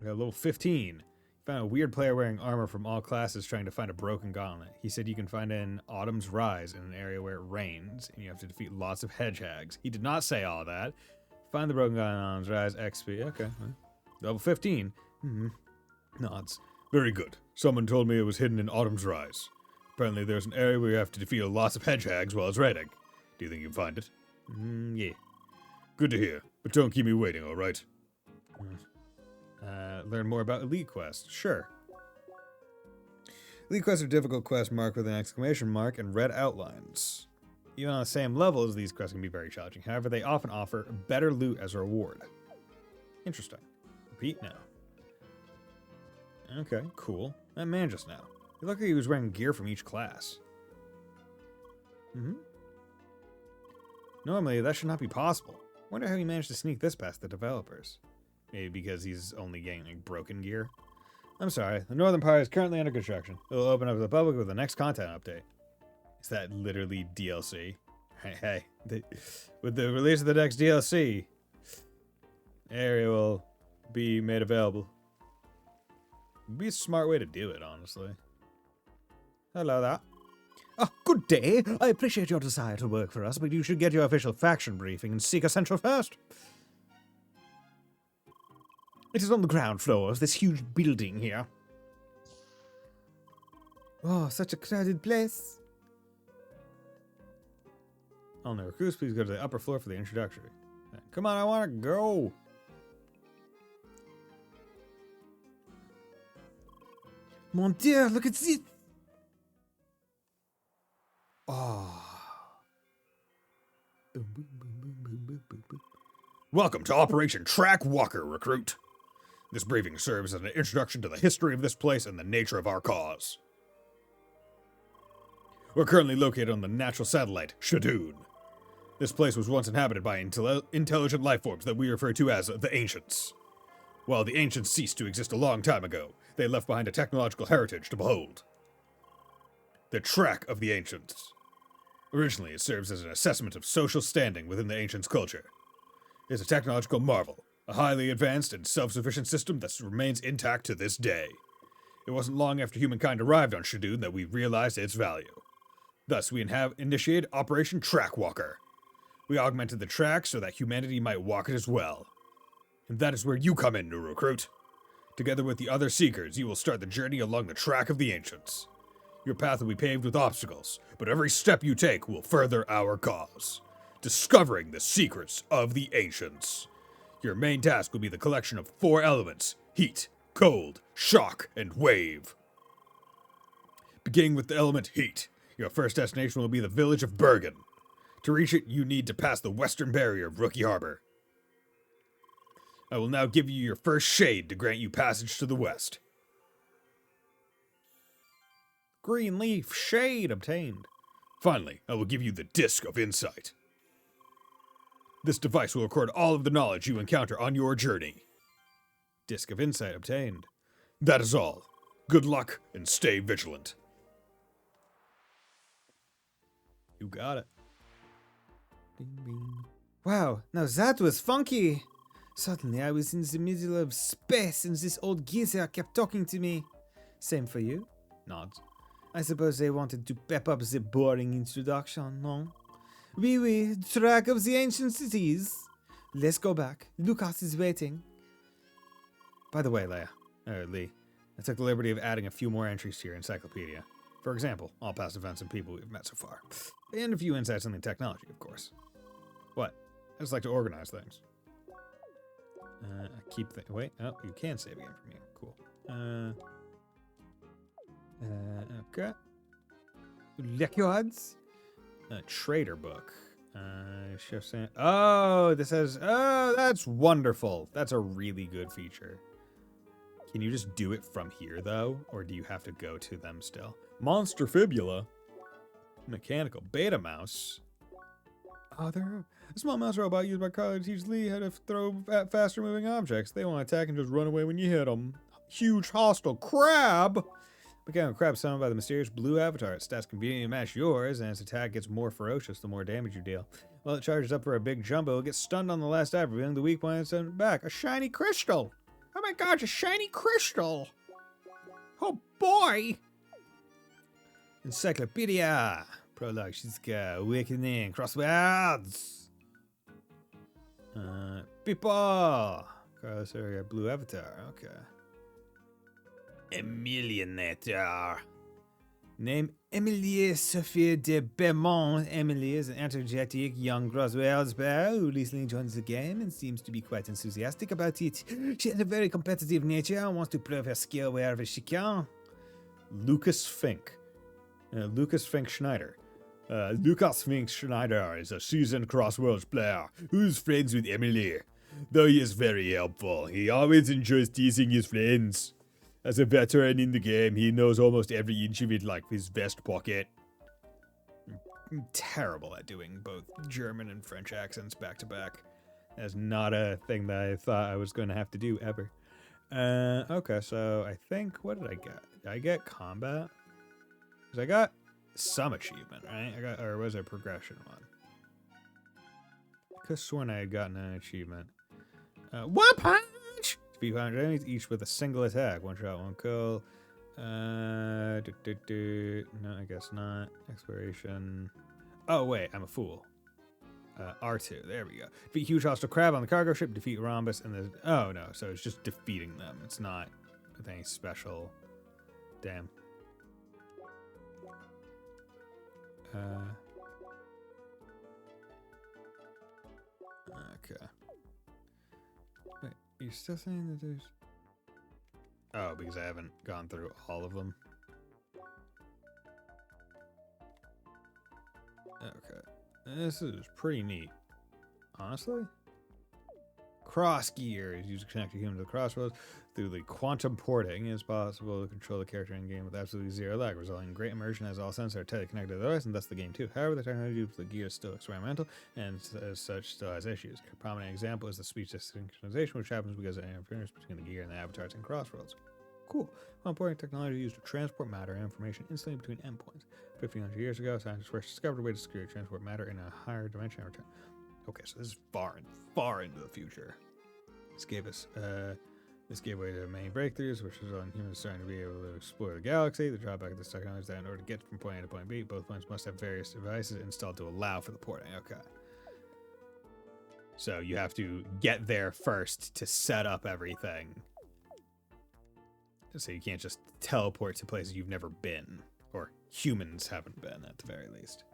Speaker 1: We got level 15. Found a weird player wearing armor from all classes trying to find a broken gauntlet. He said you can find it in Autumn's Rise in an area where it rains, and you have to defeat lots of hedgehogs. He did not say all that. Find the broken gauntlet in Autumn's Rise, XP. Okay. Level 15. Nods.
Speaker 2: Very good. Someone told me it was hidden in Autumn's Rise. Apparently there's an area where you have to defeat lots of hedgehogs while it's raining. Do you think you can find it?
Speaker 1: Yeah.
Speaker 2: Good to hear, but don't keep me waiting, alright?
Speaker 1: Learn more about Elite Quests. Sure. Elite Quests are difficult quests marked with an exclamation mark and red outlines. Even on the same level as these quests can be very challenging. However, they often offer better loot as a reward. Interesting. Repeat now. Okay, cool. That man just now. He looked like he was wearing gear from each class. Normally, that should not be possible. Wonder how he managed to sneak this past the developers. Maybe because he's only getting like broken gear. I'm sorry, the northern part is currently under construction. It will open up to the public with the next content update. Is that literally DLC? Hey, with the release of the next DLC, area will be made available. It'd be a smart way to do it, honestly. Hello there.
Speaker 3: Oh, good day. I appreciate your desire to work for us, but you should get your official faction briefing and seek a central first.
Speaker 1: It is on the ground floor of this huge building here.
Speaker 3: Oh, such a crowded place.
Speaker 1: All new recruits, please go to the upper floor for the introductory. Come on, I want to go.
Speaker 3: Mon Dieu, look at this.
Speaker 1: Oh. Welcome to Operation Track Walker, recruit. This briefing serves as an introduction to the history of this place and the nature of our cause. We're currently located on the natural satellite, Shadoon. This place was once inhabited by intelligent life forms that we refer to as the Ancients. While the Ancients ceased to exist a long time ago, they left behind a technological heritage to behold. The Track of the Ancients. Originally, it serves as an assessment of social standing within the Ancients' culture. It's a technological marvel, a highly advanced and self-sufficient system that remains intact to this day. It wasn't long after humankind arrived on Shadoon that we realized its value. Thus, we initiated Operation Track Walker. We augmented the track so that humanity might walk it as well. And that is where you come in, new recruit. Together with the other Seekers, you will start the journey along the Track of the Ancients. Your path will be paved with obstacles, but every step you take will further our cause. Discovering the secrets of the Ancients. Your main task will be the collection of 4 elements: heat, cold, shock, and wave. Beginning with the element heat, your first destination will be the village of Bergen. To reach it, you need to pass the western barrier of Rookie Harbor. I will now give you your first shade to grant you passage to the west. Green leaf shade obtained. Finally, I will give you the Disc of Insight. This device will record all of the knowledge you encounter on your journey. Disc of Insight obtained. That is all. Good luck and stay vigilant. You got it. Bing, bing.
Speaker 3: Wow, now that was funky. Suddenly I was in the middle of space and this old geezer kept talking to me. Same for you?
Speaker 1: Nods.
Speaker 3: I suppose they wanted to pep up the boring introduction, no? Oui, Track of the Ancient Cities. Let's go back. Lucas is waiting.
Speaker 1: By the way, Lee, I took the liberty of adding a few more entries to your encyclopedia. For example, all past events and people we've met so far. And a few insights on the technology, of course. What? I just like to organize things. Wait, oh, you can save again from you. Cool. Okay.
Speaker 3: Records?
Speaker 1: Trader book. Oh, that's wonderful. That's a really good feature. Can you just do it from here, though? Or do you have to go to them still? Monster fibula. Mechanical beta mouse. Oh, they're a small mouse robot used by Carly to teach Lee how to throw at faster moving objects. They won't attack and just run away when you hit them. Huge hostile crab. Mechanical crab summoned by the mysterious blue avatar. Its stats conveniently match yours, and its attack gets more ferocious the more damage you deal. While it charges up for a big jumbo, it gets stunned on the last attack, revealing the weak point and sent back. A shiny crystal! Oh my gosh, a shiny crystal! Oh boy! Encyclopedia! Prologue, Shizuka, Awakening, Crosswords! People! Carlos area, blue avatar, okay. Emilionator.
Speaker 3: Name Emilie Sophie de Beaumont. Emily is an energetic young Crosswords player who recently joined the game and seems to be quite enthusiastic about it. She has a very competitive nature and wants to prove her skill wherever she can.
Speaker 1: Lucas Fink. Lucas Fink Schneider. Lucas Fink Schneider is a seasoned Crosswords player who's friends with Emily. Though he is very helpful, he always enjoys teasing his friends. As a veteran in the game, he knows almost every inch of it like his vest pocket. I'm terrible at doing both German and French accents back to back. That's not a thing that I thought I was going to have to do ever. Okay, so I think, what did I get? Did I get combat? Because I got some achievement, right? Or was it a progression one? I could have sworn I had gotten an achievement. One punch! Speed 500 enemies, each with a single attack. One shot, one kill. No, I guess not. Exploration. Oh, wait, I'm a fool. R2. There we go. Defeat huge hostile crab on the cargo ship. Defeat Rhombus and the... Oh, no. So it's just defeating them. It's not with any special... Damn. Okay. Wait, you're still saying that there's... Oh, because I haven't gone through all of them. Okay. This is pretty neat. Honestly? Cross gear is used to connect a human to the crossroads. Through the quantum porting, it is possible to control the character in game with absolutely zero lag, resulting in great immersion as all sensors are tightly connected to the device, and thus the game too. However, the technology used for the gear is still experimental, and as such still has issues. A prominent example is the speech synchronization, which happens because of interference between the gear and the avatars in crossroads. Cool. Quantum porting technology used to transport matter and information instantly between endpoints. 1,500 years ago, scientists first discovered a way to securely transport matter in a higher dimension. Okay, so this is far into the future. This gave us, this gave way to many breakthroughs, which is on humans starting to be able to explore the galaxy. The drawback of this technology is that in order to get from point A to point B, both points must have various devices installed to allow for the porting. Okay. So you have to get there first to set up everything. So you can't just teleport to places you've never been, or humans haven't been at the very least.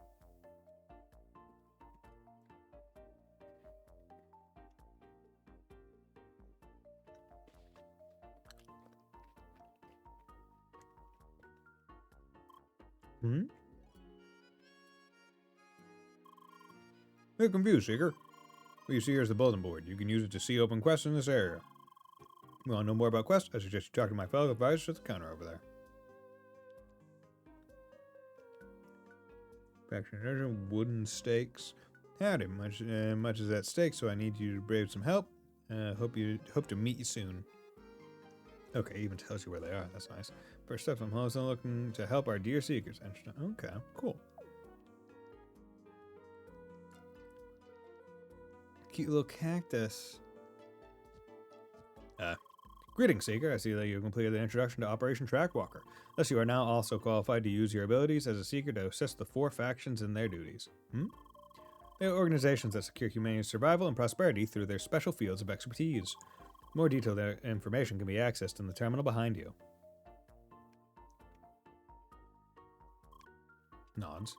Speaker 1: You're confused, Seeker. What you see here is the bulletin board. You can use it to see open quests in this area. You want to know more about quests? I suggest you talk to my fellow advisors at the counter over there. Faction treasure, wooden stakes. Howdy, much is at stake, so I need you to brave some help. Hope to meet you soon. Okay, even tells you where they are. That's nice. First up, I'm also looking to help our dear seekers. Okay, cool. Cute little cactus. Greetings, Seeker. I see that you completed the introduction to Operation Trackwalker. Thus, you are now also qualified to use your abilities as a Seeker to assist the 4 factions in their duties. They are organizations that secure humanity's survival and prosperity through their special fields of expertise. More detailed information can be accessed in the terminal behind you. Nods.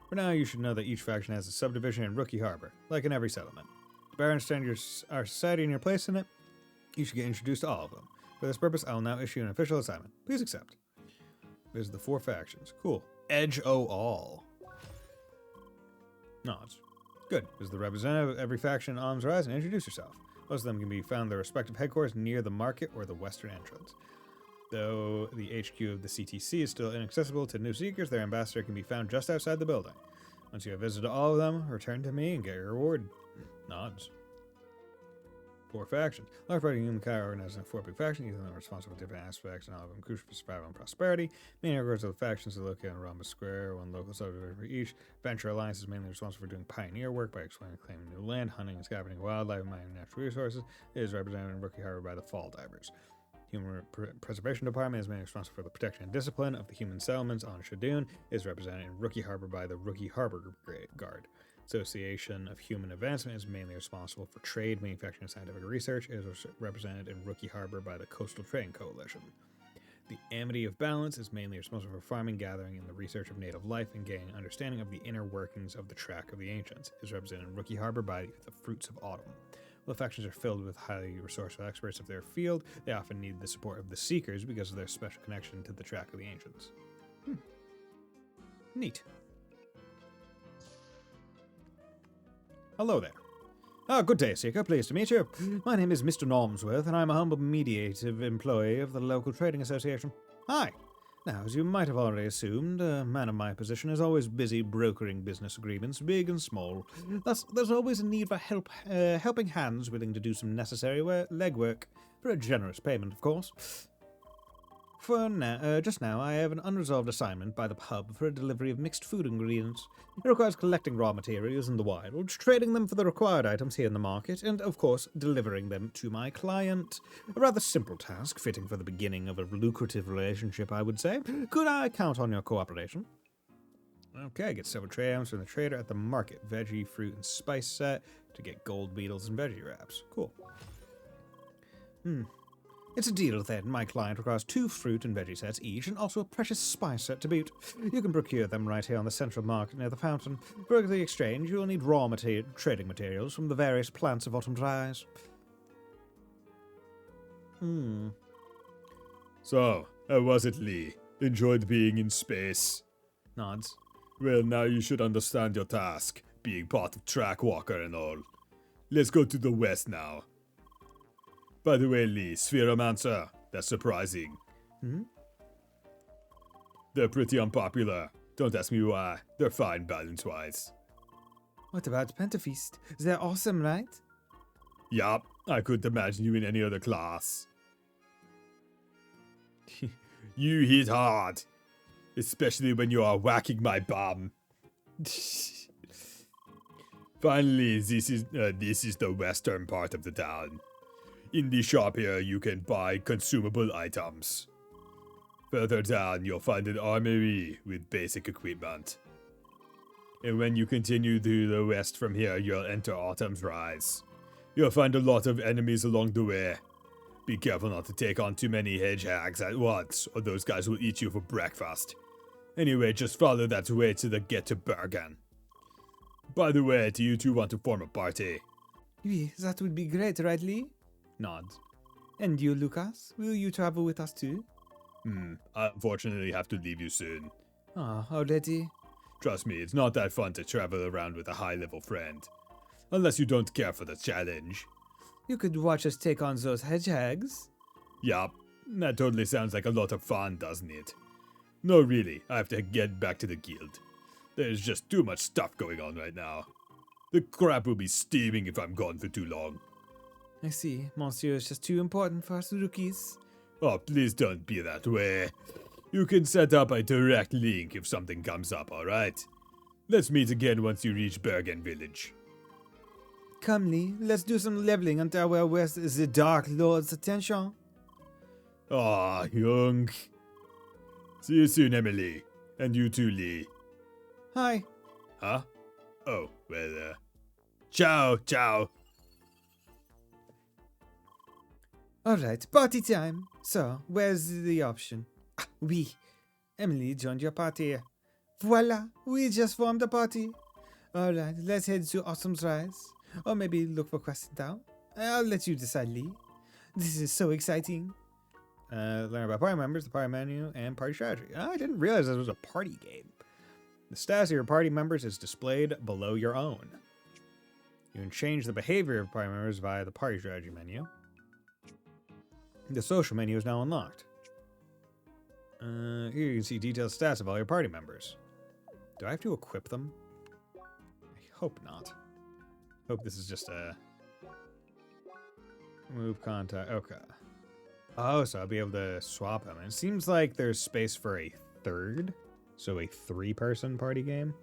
Speaker 1: For now, you should know that each faction has a subdivision in Rookie Harbor, like in every settlement. To better understand our society and your place in it, you should get introduced to all of them. For this purpose, I will now issue an official assignment. Please accept. There's the 4 factions. Cool. Edge o all. Nods. Good. As the representative of every faction on Arms Rise, and introduce yourself. Most of them can be found at their respective headquarters near the market or the western entrance. Though the HQ of the CTC is still inaccessible to new seekers, their ambassador can be found just outside the building. Once you have visited all of them, return to me and get your reward. Nods. 4 factions. Large party humankind are organized into 4 big factions, each of them responsible for different aspects, and all of them crucial for survival and prosperity. Main headquarters of the factions are located in Rhombus Square, 1 local subdivision for each. Venture Alliance is mainly responsible for doing pioneer work by exploring and claiming new land, hunting and scavenging wildlife, and mining natural resources. It is represented in Rookie Harbor by the Fall Divers. Human Preservation Department is mainly responsible for the protection and discipline of the human settlements on Shadoon. It is represented in Rookie Harbor by the Rookie Harbor Guard. Association of Human Advancement is mainly responsible for trade, manufacturing, and scientific research. It is represented in Rookie Harbor by the Coastal Trading Coalition. The Amity of Balance is mainly responsible for farming, gathering, and the research of native life and gaining understanding of the inner workings of the Track of the Ancients. It is represented in Rookie Harbor by the Fruits of Autumn. While the factions are filled with highly resourceful experts of their field, they often need the support of the Seekers because of their special connection to the Track of the Ancients. Neat. Hello there. Good day, Seeker. Pleased to meet you. My name is Mr. Normsworth, and I'm a humble mediative employee of the local trading association. Hi. Now, as you might have already assumed, a man of my position is always busy brokering business agreements, big and small. Thus, there's always a need for helping hands willing to do some necessary legwork, for a generous payment, of course. Just now, I have an unresolved assignment by the pub for a delivery of mixed food ingredients. It requires collecting raw materials in the wild, trading them for the required items here in the market, and, of course, delivering them to my client. A rather simple task, fitting for the beginning of a lucrative relationship, I would say. Could I count on your cooperation? Okay, get several trade-items from the trader at the market. Veggie, fruit, and spice set to get gold beetles and veggie wraps. Cool. It's a deal then. My client requires 2 fruit and veggie sets each, and also a precious spice set to boot. You can procure them right here on the central market near the fountain. For the exchange, you will need raw trading materials from the various plants of Autumn's Rise.
Speaker 2: So, how was it, Lee? Enjoyed being in space?
Speaker 1: Nods.
Speaker 2: Well, now you should understand your task, being part of Track Walker and all. Let's go to the west now. By the way, Lee, Spheromancer, that's surprising. They're pretty unpopular. Don't ask me why. They're fine balance-wise.
Speaker 3: What about Pentafeast? They're awesome, right?
Speaker 2: Yup, I couldn't imagine you in any other class. You hit hard. Especially when you are whacking my bum. Finally, this is the western part of the town. In the shop here, you can buy consumable items. Further down, you'll find an armory with basic equipment. And when you continue to the west from here, you'll enter Autumn's Rise. You'll find a lot of enemies along the way. Be careful not to take on too many hedgehogs at once, or those guys will eat you for breakfast. Anyway, just follow that way to the get to Bergen. By the way, do you two want to form a party?
Speaker 3: Oui, that would be great, right, Lee?
Speaker 1: Nods.
Speaker 3: And you, Lucas? Will you travel with us too?
Speaker 2: I unfortunately have to leave you soon.
Speaker 3: Ah, already?
Speaker 2: Trust me, it's not that fun to travel around with a high-level friend. Unless you don't care for the challenge.
Speaker 3: You could watch us take on those hedgehogs.
Speaker 2: Yup, that totally sounds like a lot of fun, doesn't it? No, really, I have to get back to the guild. There's just too much stuff going on right now. The crap will be steaming if I'm gone for too long.
Speaker 3: I see. Monsieur is just too important for us rookies.
Speaker 2: Oh, please don't be that way. You can set up a direct link if something comes up, alright? Let's meet again once you reach Bergen Village.
Speaker 3: Come, Lee, let's do some leveling until we're with the Dark Lord's attention.
Speaker 2: Ah, young. See you soon, Emily. And you too, Lee.
Speaker 3: Hi.
Speaker 2: Huh? Oh, well, ciao, ciao.
Speaker 3: Alright, party time. So, where's the option? Ah, oui. Emily joined your party. Voila, we just formed a party. Alright, let's head to Autumn's Rise. Or maybe look for quests in town. I'll let you decide, Lee. This is so exciting.
Speaker 1: Learn about party members, the party menu, and party strategy. I didn't realize this was a party game. The status of your party members is displayed below your own. You can change the behavior of party members via the party strategy menu. The social menu is now unlocked. Here you can see detailed stats of all your party members. Do I have to equip them? I hope not. Hope this is just a move contact. Okay. Oh, so I'll be able to swap them. It seems like there's space for a third, so a 3-person party game.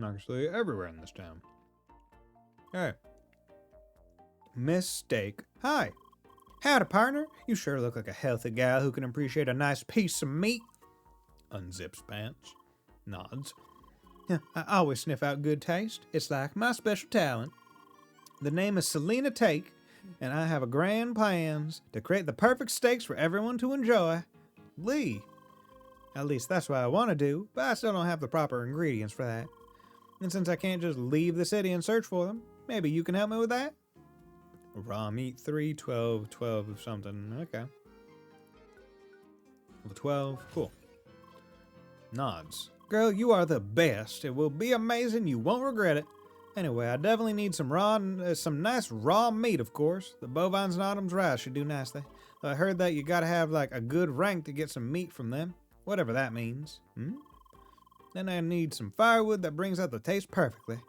Speaker 1: Actually, everywhere in this town. Hey. Mistake. Hi. Howdy, partner. You sure look like a healthy gal who can appreciate a nice piece of meat. Unzips pants. Nods. I always sniff out good taste. It's like my special talent. The name is Selena Take, and I have a grand plans to create the perfect steaks for everyone to enjoy. Lee. At least that's what I want to do, but I still don't have the proper ingredients for that. And since I can't just leave the city and search for them, maybe you can help me with that? Raw meat 3, 12, 12 of something. Okay. 12. Cool. Nods. Girl, you are the best. It will be amazing. You won't regret it. Anyway, I definitely need some nice raw meat, of course. The bovines and Autumn's Rise should do nicely. I heard that you gotta have like a good rank to get some meat from them. Whatever that means. Then I need some firewood that brings out the taste perfectly.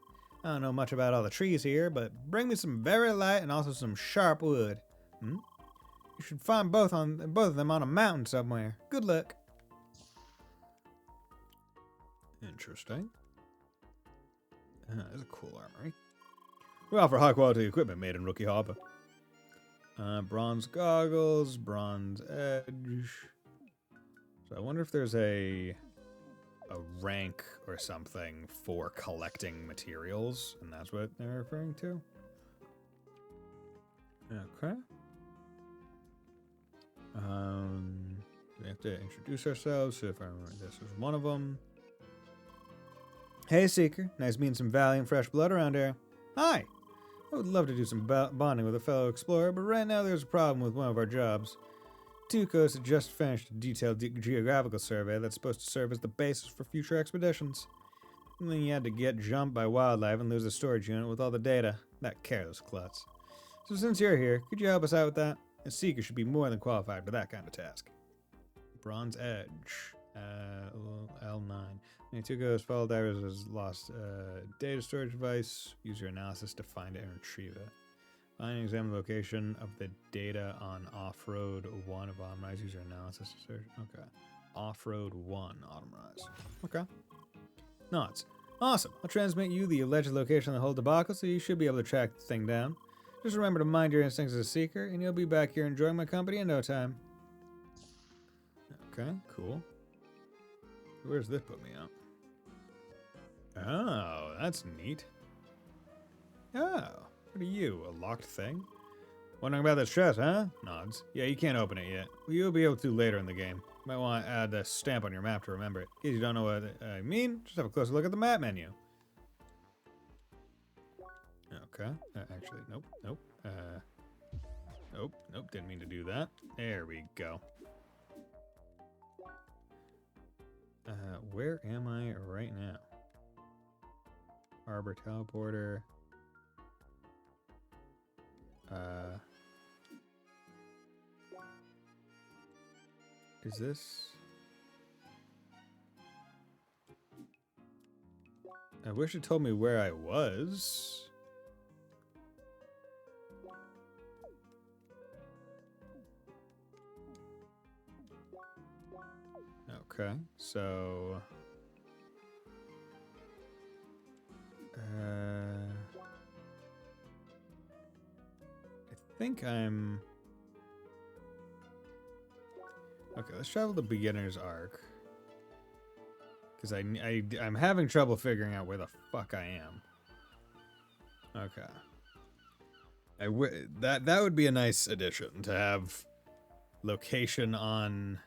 Speaker 1: I don't know much about all the trees here, but bring me some very light and also some sharp wood. You should find both of them on a mountain somewhere. Good luck. Interesting. That's a cool armory. We offer high quality equipment made in Rookie Harbor. Bronze goggles, bronze edge. So I wonder if there's a rank or something for collecting materials, and that's what they're referring to. Okay. We have to introduce ourselves, so if I remember, this is one of them. Hey, Seeker. Nice meeting some valiant fresh blood around here. Hi. I would love to do some bonding with a fellow explorer, but right now there's a problem with one of our jobs. Tukos had just finished a detailed geographical survey that's supposed to serve as the basis for future expeditions. And then you had to get jumped by wildlife and lose a storage unit with all the data. That careless klutz. So since you're here, could you help us out with that? A Seeker should be more than qualified for that kind of task. Bronze Edge. L9. Tukos, fellow divers has lost data storage device. Use your analysis to find it and retrieve it. Find and examine the location of the data on Off-Road 1 of Autumn Rise. Use your analysis to search. Okay. Off-Road 1 Autumn Rise. Okay. Nuts. Awesome. I'll transmit you the alleged location of the whole debacle, so you should be able to track the thing down. Just remember to mind your instincts as a Seeker, and you'll be back here enjoying my company in no time. Okay, cool. Where does this put me up? Oh, that's neat. Oh, what are you, a locked thing? Wondering about this chest, huh? Nods. Yeah, you can't open it yet. Well, you'll be able to later in the game. Might want to add a stamp on your map to remember it. In case you don't know what I mean, just have a closer look at the map menu. Okay. Actually, nope. Nope. Didn't mean to do that. There we go. Where am I right now? Harbor teleporter. Is this? I wish it told me where I was. Okay, so I think I'm okay. Let's travel the beginner's arc because I'm having trouble figuring out where the fuck I am. Okay, that would be a nice addition to have location on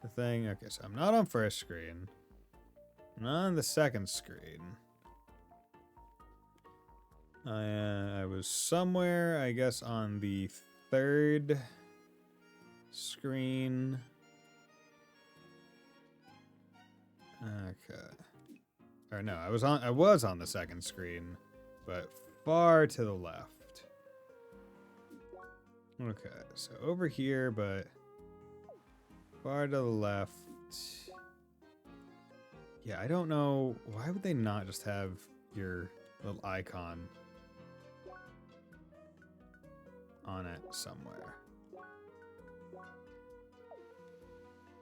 Speaker 1: the thing. Okay, so I'm not on first screen. I'm not on the second screen. I was somewhere, I guess, on the third screen. Okay. Or no, I was on the second screen, but far to the left. Okay, so over here, but far to the left. Yeah, I don't know. Why would they not just have your little icon on it somewhere?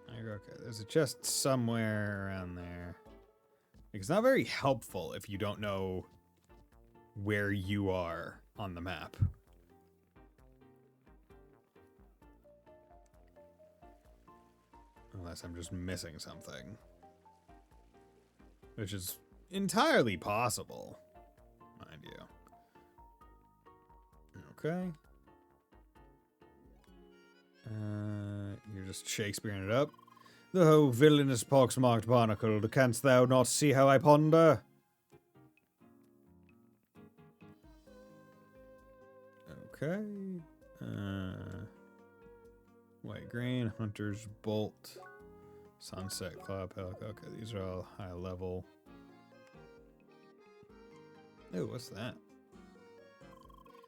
Speaker 1: Okay, there's a chest somewhere around there. It's not very helpful if you don't know where you are on the map. Unless I'm just missing something. Which is entirely possible, mind you. Okay. You're just Shakespeareing it up. The whole villainous pox-marked barnacle, canst thou not see how I ponder? Okay. White green, Hunter's Bolt, Sunset Club. Okay, these are all high level. Oh, what's that?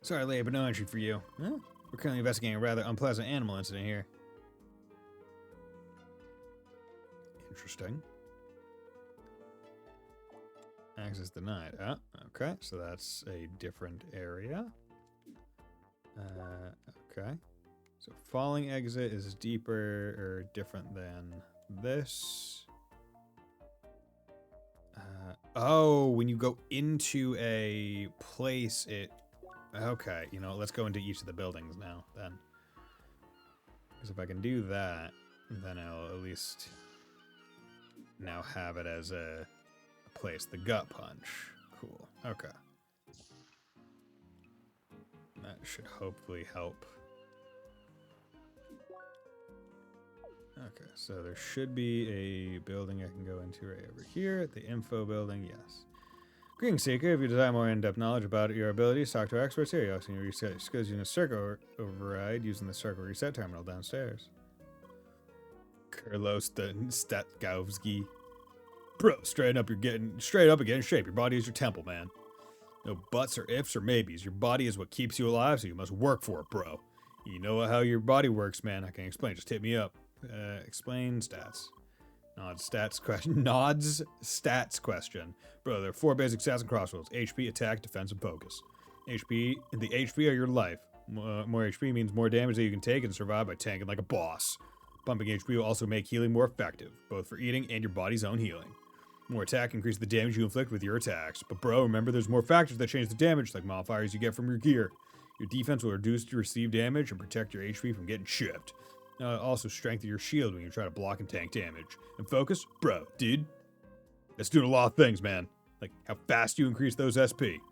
Speaker 1: Sorry, Leia, but no entry for you. Huh? We're currently investigating a rather unpleasant animal incident here. Interesting. Access denied. Ah, okay, so that's a different area. Okay. So falling exit is deeper or different than this. Oh, when you go into a place, it... Okay, you know, let's go into each of the buildings now, then. Because if I can do that, then I'll at least now have it as a place. The gut punch. Cool. Okay. That should hopefully help. Okay, so there should be a building I can go into right over here. The info building, yes. Greetings, Seeker. If you desire more in-depth knowledge about your abilities, talk to our experts here. You also can reset your skills using a circle override using the circle reset terminal downstairs. Kurlos the Statkovsky. Bro, straight up again in shape. Your body is your temple, man. No buts or ifs or maybes. Your body is what keeps you alive, so you must work for it, bro. You know how your body works, man. I can explain. Just hit me up. Explain stats. Nods stats question. Bro, there are 4 basic stats in CrossCode: HP, attack, defense, and focus. The HP are your life. More HP means more damage that you can take and survive by tanking like a boss. Pumping HP will also make healing more effective, both for eating and your body's own healing. More attack increases the damage you inflict with your attacks. But bro, remember there's more factors that change the damage, like modifiers you get from your gear. Your defense will reduce your received damage and protect your HP from getting chipped. Also strengthen your shield when you try to block and tank damage. And focus? Bro, dude. That's doing a lot of things, man. Like how fast you increase those SP.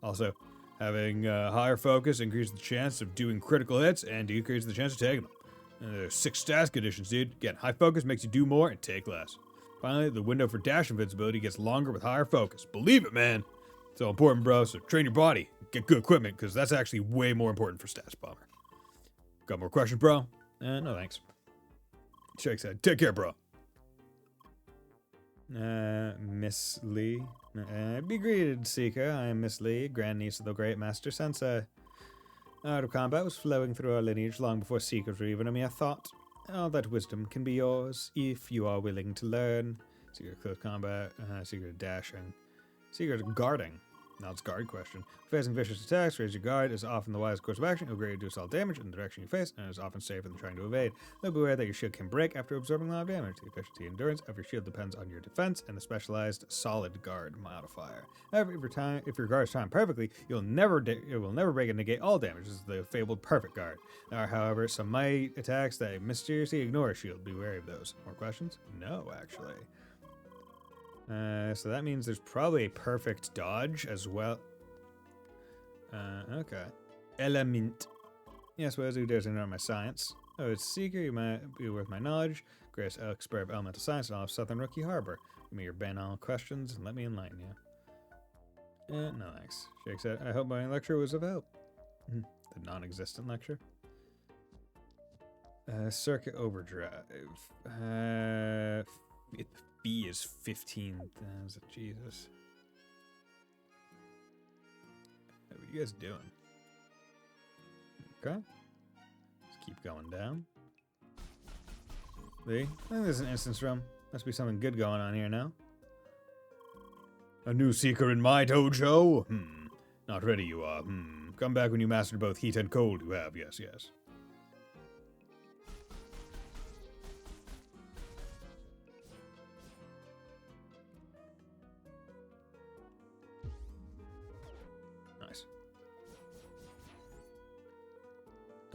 Speaker 1: Also, having higher focus increases the chance of doing critical hits and decreases the chance of taking them. And there's 6 stats conditions, dude. Again, high focus makes you do more and take less. Finally, the window for dash invincibility gets longer with higher focus. Believe it, man. It's all important, bro, so train your body. Get good equipment, because that's actually way more important for stats, bomber. Got more questions, bro? No thanks. Shake said, take care, bro. Miss Lee. Be greeted, Seeker. I am Miss Lee, grandniece of the great Master Sensei. Art of combat was flowing through our lineage long before Seekers were even a mere thought. All that wisdom can be yours if you are willing to learn. Seeker close combat, Seeker dashing, Seeker guarding. Now it's guard question. Facing vicious attacks, raise your guard is often the wisest course of action. It will greatly reduce all damage in the direction you face, and is often safer than trying to evade. Though beware that your shield can break after absorbing a lot of damage. The efficiency and endurance of your shield depends on your defense and the specialized solid guard modifier. However, if your guard is timed perfectly, it will never break and negate all damage. This is the fabled perfect guard. There are, however, some might attacks that mysteriously ignore a shield. Be wary of those. More questions? No, actually. So that means there's probably a perfect dodge as well. Okay. Element. Yes, well, who dares ignore my science? Oh, it's Seeker, you might be worth my knowledge. Greatest expert of elemental science in all of Southern Rookie Harbor. Give me your banal questions and let me enlighten you. No thanks. Shake said, I hope my lecture was of help. The non-existent lecture. Circuit overdrive. B is 15,000. Jesus. What are you guys doing? Okay. Let's keep going down. See? I think there's an instance room. Must be something good going on here now. A new seeker in my dojo? Not ready you are. Come back when you master both heat and cold you have. Yes, yes.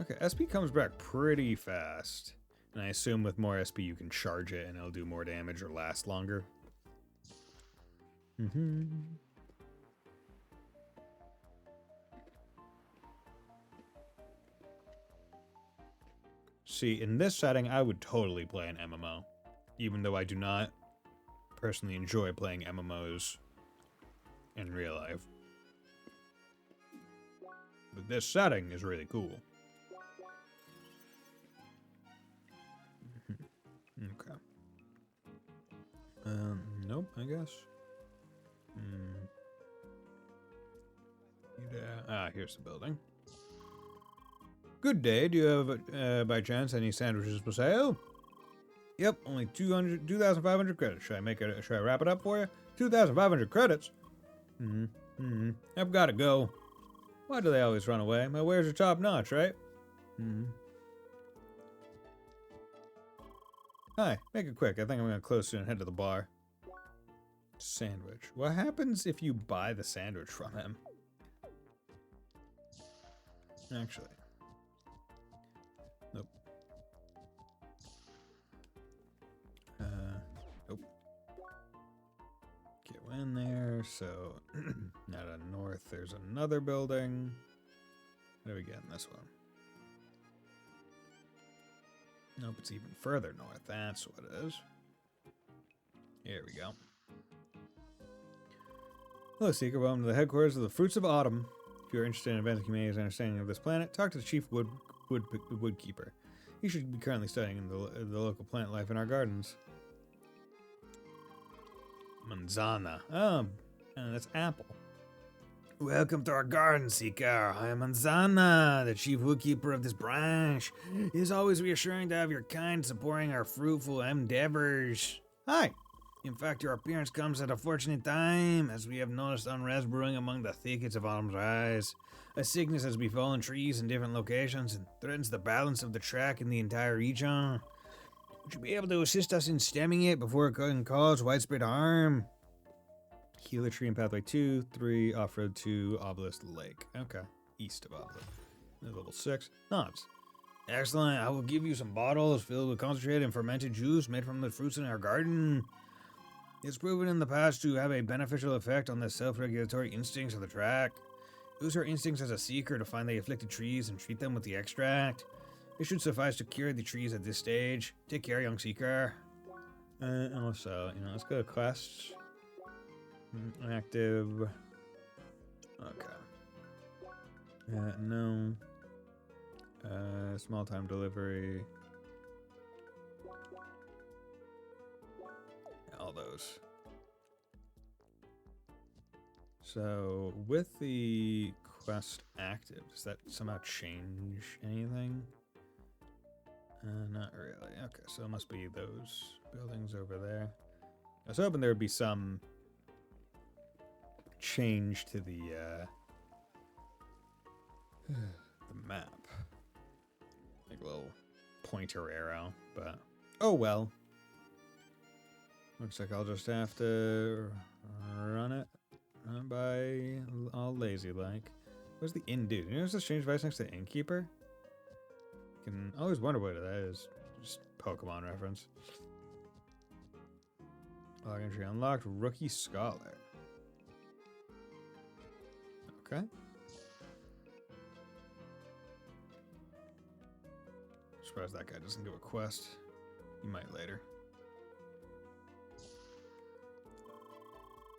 Speaker 1: Okay, SP comes back pretty fast. And I assume with more SP you can charge it and it'll do more damage or last longer. See, in this setting, I would totally play an MMO. Even though I do not personally enjoy playing MMOs in real life. But this setting is really cool. Okay. Nope, I guess. Here's the building. Good day. Do you have, by chance, any sandwiches for sale? Yep, only 2,500 credits. Should I wrap it up for you? 2,500 credits? I've got to go. Why do they always run away? My wares are top notch, right? Hi, make it quick. I think I'm going to close soon and head to the bar. Sandwich. What happens if you buy the sandwich from him? Actually. Nope. Nope. Get in there. So, now to the north, there's another building. How do we get in this one? Nope, it's even further north. That's what it is. Here we go. Hello, Seeker. Welcome to the headquarters of the Fruits of Autumn. If you're interested in advancing humanity's understanding of this planet, talk to the chief woodkeeper. He should be currently studying the local plant life in our gardens. Manzana. Oh, that's apple.
Speaker 2: Welcome to our garden, Seeker. I am Manzana, the chief woodkeeper of this branch. It is always reassuring to have your kind supporting our fruitful endeavors.
Speaker 1: Hi.
Speaker 2: In fact, your appearance comes at a fortunate time, as we have noticed unrest brewing among the thickets of Autumn's Rise. A sickness has befallen trees in different locations and threatens the balance of the track in the entire region. Would you be able to assist us in stemming it before it can cause widespread harm?
Speaker 1: Healer tree and pathway 2, 3, off-road to Obelisk Lake. Okay. East of Obelisk. Level 6. Knobs.
Speaker 2: Excellent. I will give you some bottles filled with concentrated and fermented juice made from the fruits in our garden. It's proven in the past to have a beneficial effect on the self-regulatory instincts of the track. Use your instincts as a seeker to find the afflicted trees and treat them with the extract. It should suffice to cure the trees at this stage. Take care, young seeker.
Speaker 1: Also, let's go to quests. Active. Okay. No. Small time delivery. All those. So, with the quest active, does that somehow change anything? Not really. Okay, so it must be those buildings over there. I was hoping there would be some change to the map. Like a little pointer arrow, but oh well. Looks like I'll just have to run it by all lazy like. Where's the inn dude? You know, there's a strange device next to the innkeeper. Can always wonder what that is. Just Pokemon reference. Log entry unlocked. Rookie Scholar. Okay. Surprised that guy doesn't do a quest. He might later.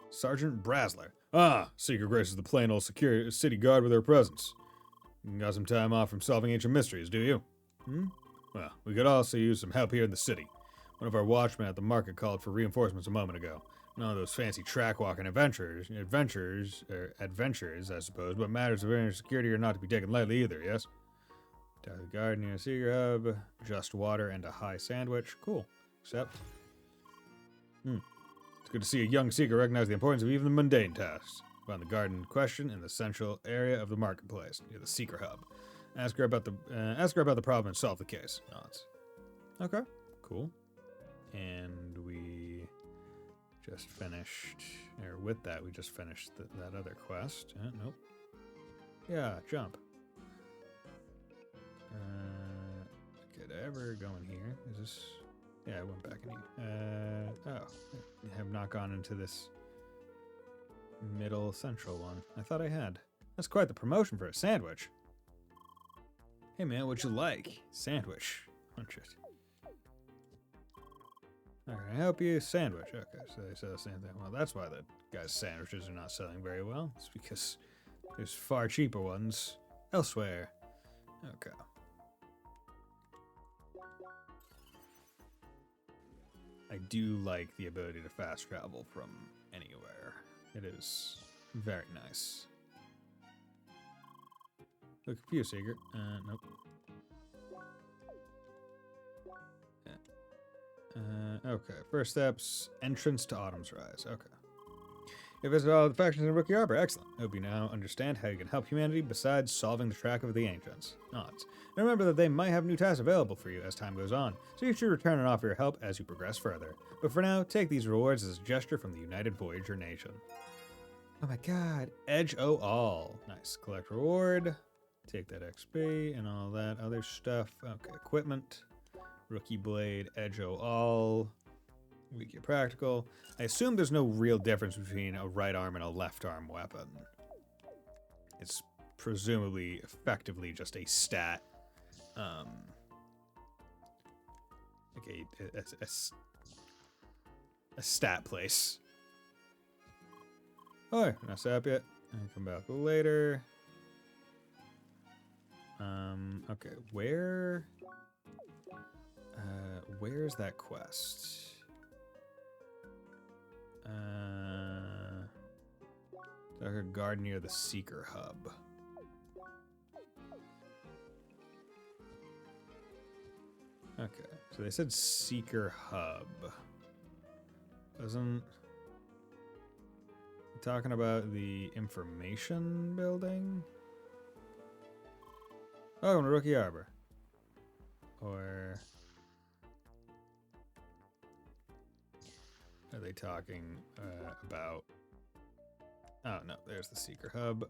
Speaker 1: Sergeant Brasler. Ah, Seeker graces the plain old security city guard with her presence. You got some time off from solving ancient mysteries, do you? Well, we could also use some help here in the city. One of our watchmen at the market called for reinforcements a moment ago. None of those fancy track-walking adventures, I suppose, but matters of inner security are not to be taken lightly either, yes? Down the guard near Seeker Hub, just water and a high sandwich. Cool. Accept. It's good to see a young seeker recognize the importance of even the mundane tasks. Find the garden in question in the central area of the marketplace, near the Seeker Hub. Ask her about the problem and solve the case. Okay, cool. And we just finished, or with that, we just finished that other quest. Nope. Yeah, jump. Could I ever go in here? Is this? Yeah, I went back in here. I have not gone into this middle central one. I thought I had. That's quite the promotion for a sandwich. Hey man, what'd you like? Sandwich. 100. How can I help you? Sandwich. Okay, so they sell the same thing. Well, that's why the guy's sandwiches are not selling very well. It's because there's far cheaper ones elsewhere. Okay. I do like the ability to fast travel from anywhere. It is very nice. Look, for you, Seeker. Nope. Okay, first steps, entrance to Autumn's Rise. Okay. You visited all the factions in Rookie Harbor. Excellent. I hope you now understand how you can help humanity besides solving the track of the ancients. Nods. And remember that they might have new tasks available for you as time goes on, so you should return and offer your help as you progress further. But for now, take these rewards as a gesture from the United Voyager Nation. Oh my god. Edge O all. Nice. Collect reward. Take that XP and all that other stuff. Okay, equipment. Rookie blade. Edge O all. We get practical. I assume there's no real difference between a right arm and a left arm weapon. It's presumably effectively just a stat. Like a stat place. Oh, not set up yet. I'll come back later. Okay, where's that quest? Like a guard near the Seeker Hub. Okay, so they said Seeker Hub. Wasn't talking about the information building? Oh, in Rookie Harbor. Or are they talking about... Oh, no, there's the Seeker Hub.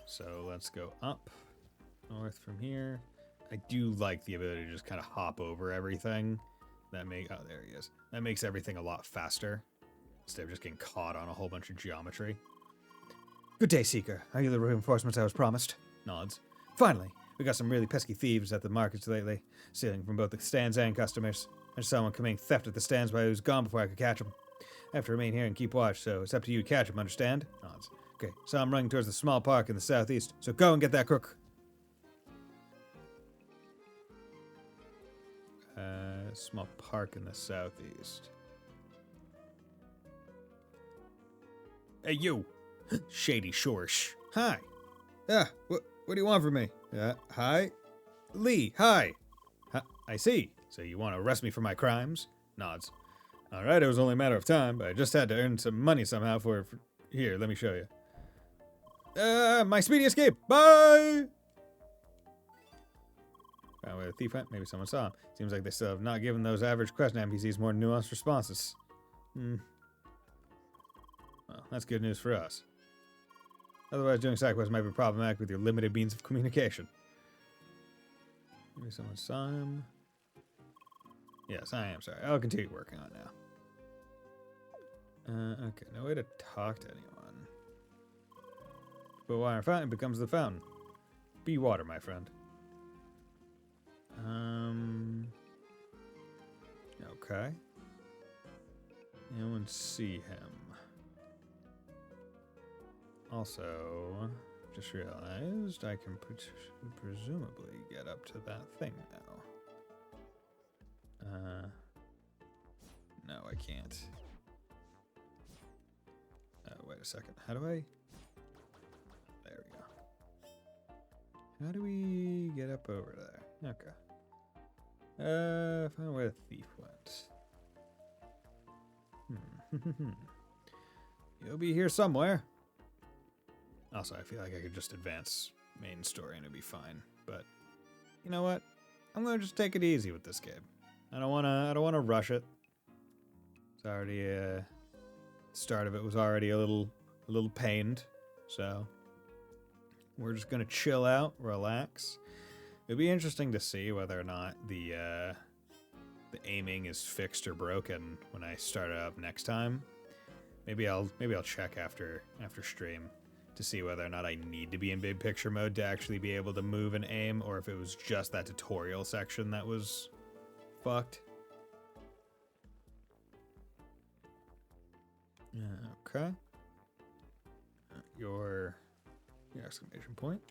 Speaker 1: So let's go up north from here. I do like the ability to just kind of hop over everything. Oh, there he is. That makes everything a lot faster instead of just getting caught on a whole bunch of geometry. Good day, Seeker. Are you the reinforcements I was promised? Nods. Finally, we got some really pesky thieves at the markets lately, stealing from both the stands and customers. I just saw someone committing theft at the stands while he was gone before I could catch him. I have to remain here and keep watch, so it's up to you to catch him, understand? Nods. Okay, so I'm running towards the small park in the southeast, so go and get that crook. Small park in the southeast. Hey, you! Shady Shorsh. Hi! What do you want from me? Hi? Lee, hi! I see. So you want to arrest me for my crimes? Nods. Alright, it was only a matter of time, but I just had to earn some money somehow for here, let me show you. My speedy escape! Bye! Found where the thief went. Maybe someone saw him. Seems like they still have not given those average quest NPCs more nuanced responses. Well, that's good news for us. Otherwise, doing side quests might be problematic with your limited means of communication. Maybe someone saw him. Yes, I am sorry. I'll continue working on it now. Okay, no way to talk to anyone. But water in fountain becomes the fountain. Be water, my friend. Okay. No one see him. Also, just realized I can presumably get up to that thing now. No, I can't. Wait a second. How do I... There we go. How do we get up over there? Okay. Find where the thief went. You'll be here somewhere. Also, I feel like I could just advance main story and it'd be fine. But you know what? I'm gonna just take it easy with this game. I don't wanna rush it. It's already start of it was already a little pained, so we're just gonna chill out, relax. It'd be interesting to see whether or not the aiming is fixed or broken when I start it up next time. Maybe I'll check after stream to see whether or not I need to be in big picture mode to actually be able to move and aim, or if it was just that tutorial section that was fucked. Okay. Your exclamation point.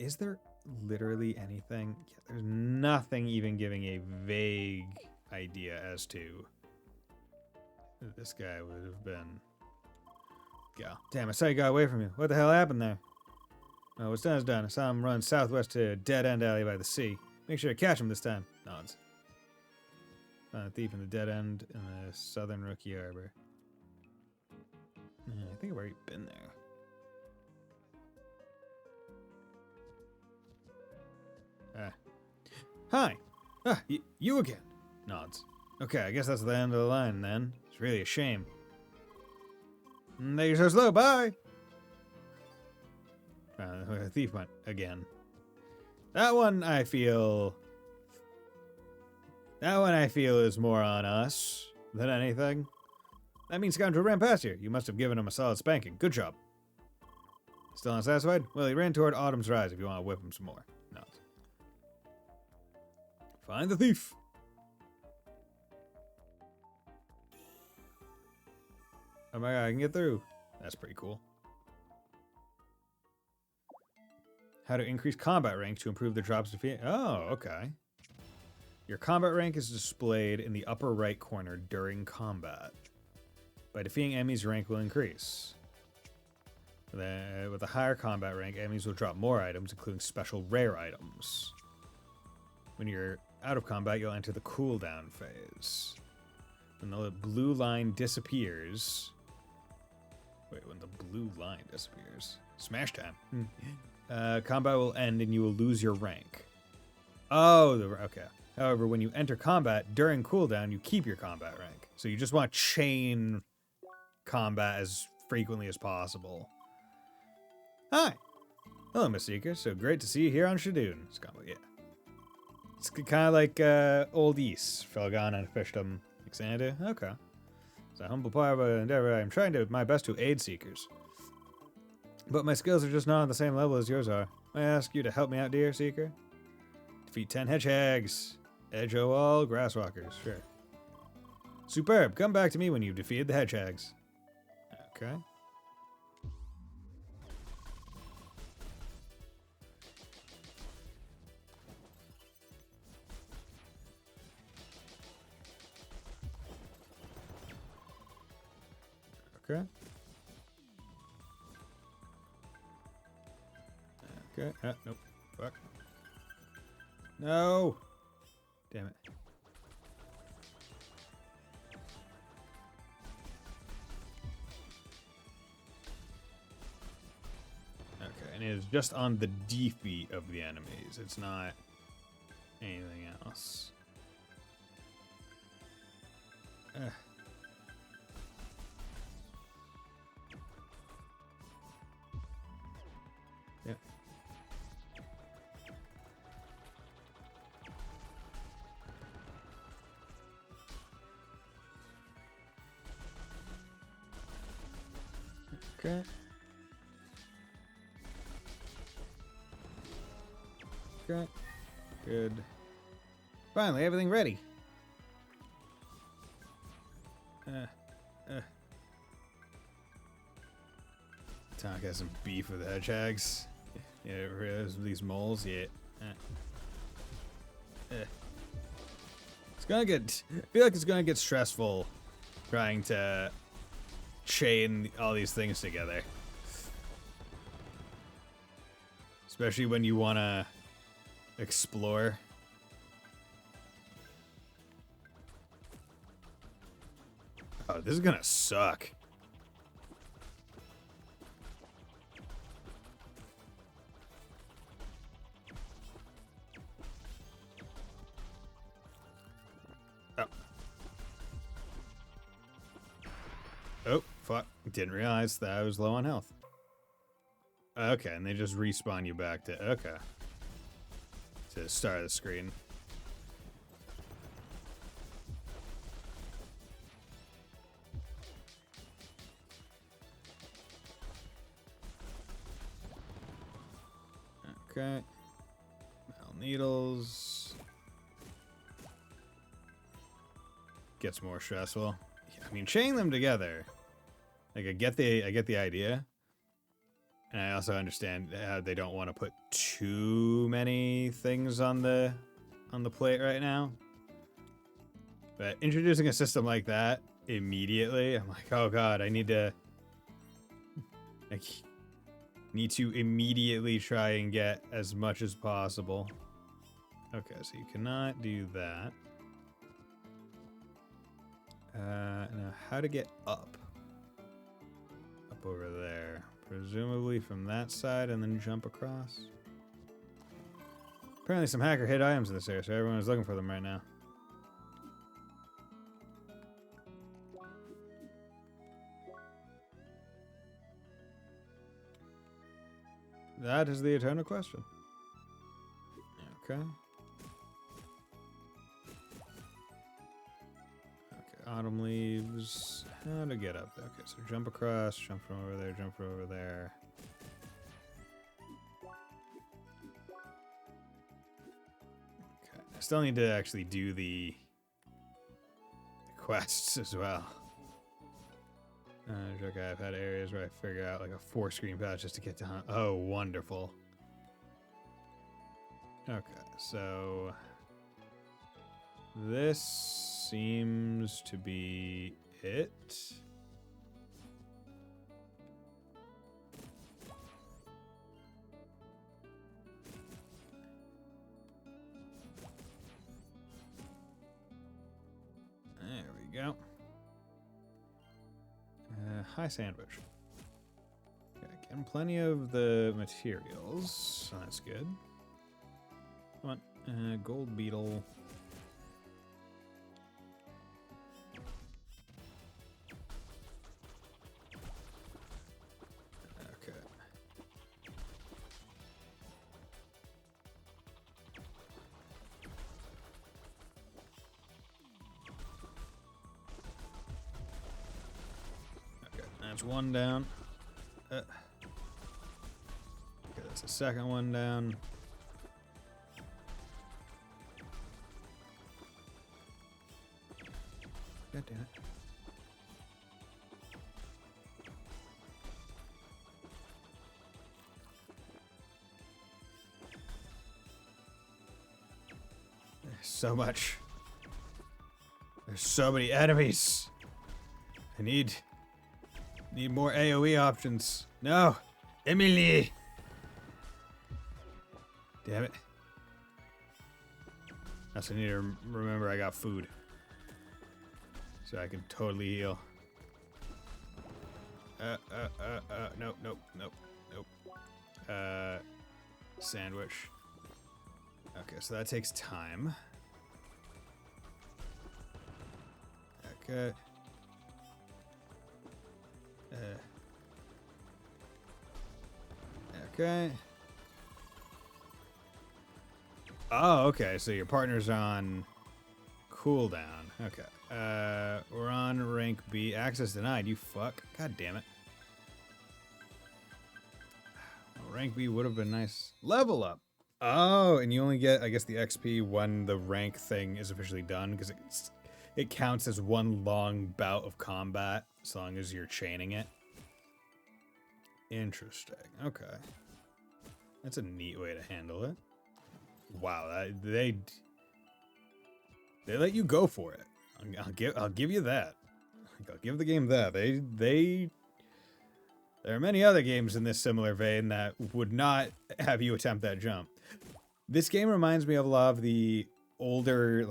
Speaker 1: Is there literally anything? Yeah, there's nothing even giving a vague idea as to who this guy would have been. Yeah. Damn, I saw you got away from you. What the hell happened there? Oh, what's done is done. I saw him run southwest to a dead-end alley by the sea. Make sure to catch him this time. Nods. Found a thief in the dead end in the southern Rookie Harbor. I think I've already been there. Hi. You again. Nods. Okay, I guess that's the end of the line then. It's really a shame. You're so slow. Bye. The thief went again. That one I feel is more on us than anything. That means scoundrel ran past you. You must have given him a solid spanking. Good job. Still not satisfied? Well, he ran toward Autumn's Rise if you want to whip him some more. Nods. Find the thief. Oh my god, I can get through. That's pretty cool. How to increase combat rank to improve the drops defeat. Oh, okay. Your combat rank is displayed in the upper right corner during combat. By defeating enemies, your rank will increase. With a higher combat rank, enemies will drop more items, including special rare items. When you're out of combat, you'll enter the cooldown phase. When the blue line disappears... Wait, when the blue line disappears... Smash time. Combat will end and you will lose your rank. Oh, okay. However, when you enter combat during cooldown, you keep your combat rank. So you just want to chain combat as frequently as possible. Hi. Hello, Miss Seeker. So great to see you here on Shadoon. Yeah. It's kind of like Old East, Felgon and Fishdom, Xanadu. Okay. It's a humble part of an endeavor. I'm trying my best to aid Seekers. But my skills are just not on the same level as yours are. I ask you to help me out, dear Seeker. Defeat 10 hedgehogs. Edge all grasswalkers. Sure. Superb. Come back to me when you've defeated the hedgehogs. Okay. Okay. Okay. Nope. Fuck. No. Damn it. Okay, and it is just on the defeat of the enemies. It's not anything else. Yep. Okay. Okay. Good. Finally, everything ready. Tonk has some beef with the hedgehogs. Yeah, these moles. Yeah. It's gonna get. I feel like it's gonna get stressful trying to chain all these things together. Especially when you want to explore. Oh, this is gonna suck. Oh. Oh, fuck. Didn't realize that I was low on health. Okay, and they just respawn you back to... Okay. To the start of the screen. Okay. Metal needles. Gets more stressful. I mean, chain them together. Like, I get the idea. And I also understand how they don't want to put too many things on the plate right now. But introducing a system like that immediately, I'm like, oh god, I need to immediately try and get as much as possible. Okay, so you cannot do that. Now how to get up? over there. Presumably from that side and then jump across. Apparently some hacker hid items in this area, so everyone is looking for them right now. That is the eternal question. Okay. Okay, autumn leaves. How to get up there? Okay, so jump across, jump from over there, jump from over there. Okay, I still need to actually do the quests as well. Okay, I've had areas where I figure out like a 4-screen path just to get to hunt. Oh, wonderful. Okay, so this seems to be it. There we go. Hi, sandwich. Okay, getting plenty of the materials, so that's good. Come on, gold beetle. Okay. Okay, that's one down. Okay, that's the second one down. God damn it. There's so much. There's so many enemies. I need more AoE options. No! Emily! Damn it. I also need to remember I got food. So I can totally heal. Nope. Sandwich. Okay, so that takes time. Okay. Okay. Oh, okay, so your partner's on cooldown. Okay. We're on rank B. Access denied, you fuck. God damn it. Well, rank B would have been nice. Level up. Oh, and you only get, I guess, the XP when the rank thing is officially done, because it counts as one long bout of combat, as long as you're chaining it. Interesting. Okay. That's a neat way to handle it. Wow, they let you go for it. I'll give you that. I'll give the game that. There are many other games in this similar vein that would not have you attempt that jump. This game reminds me of a lot of the older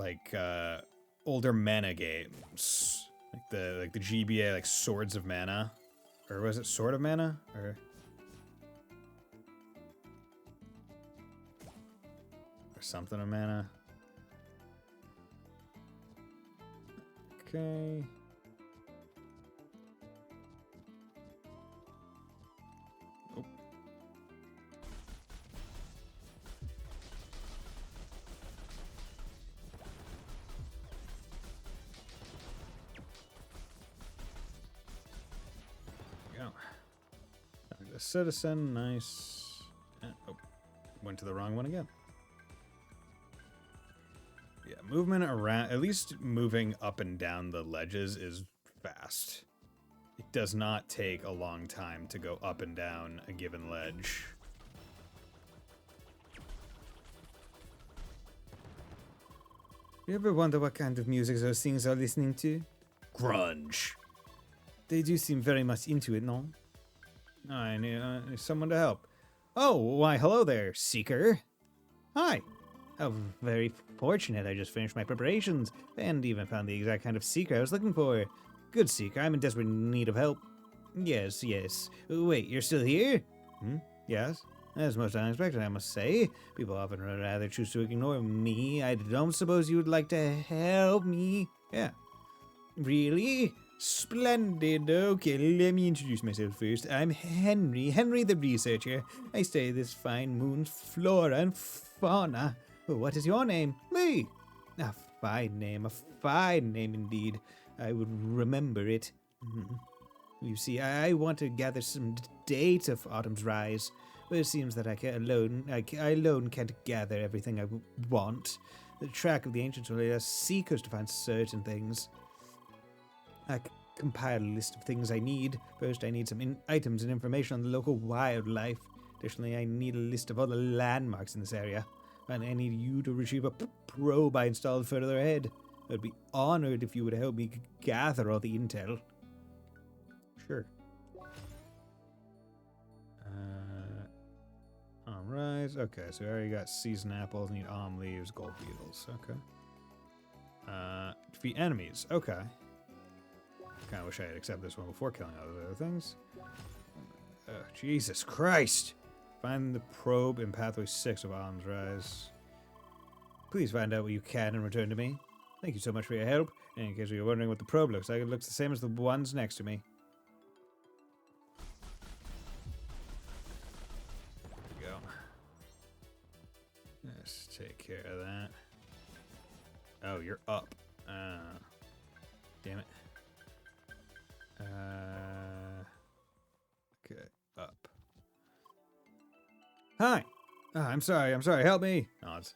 Speaker 1: older mana games, like the GBA, like Swords of Mana, or was it Sword of Mana, or something of mana. Okay. Oh. There we go. The citizen, nice. Oh, went to the wrong one again. Yeah, movement around, at least moving up and down the ledges is fast. It does not take a long time to go up and down a given ledge. You ever wonder what kind of music those things are listening to? Grunge. They do seem very much into it, no? I need someone to help. Oh, why, hello there, Seeker. Hi. How very fortunate. I just finished my preparations and even found the exact kind of seeker I was looking for. Good Seeker, I'm in desperate need of help.
Speaker 3: Yes, yes. Wait, you're still here?
Speaker 1: Yes?
Speaker 3: That's most unexpected, I must say. People often rather choose to ignore me. I don't suppose you would like to help me?
Speaker 1: Yeah.
Speaker 3: Really? Splendid. Okay, let me introduce myself first. I'm Henry the researcher. I study this fine moon's flora and fauna. What is your name? Me. A fine name indeed. I would remember it. You see, I want to gather some data for Autumn's rise, but it seems that I alone can't gather everything I want. The track of the ancients will let us seekers to find certain things. I compile a list of things I need. First, I need some items and information on the local wildlife. Additionally, I need a list of all the landmarks in this area. And I need you to retrieve a probe I installed further ahead. I'd be honored if you would help me gather all the intel.
Speaker 1: Sure. Rise. Okay, so I already got seasoned apples, need almond leaves, gold beetles. Okay. Defeat enemies. Okay. Kinda wish I had accepted this one before killing all those other things. Oh, Jesus Christ! Find the probe in pathway 6 of Autumn's Rise. Please find out what you can and return to me. Thank you so much for your help. In case you're wondering what the probe looks like, it looks the same as the ones next to me. There we go. Let's take care of that. Oh, you're up. Damn it. Okay, up. Hi! I'm sorry, help me! Nods.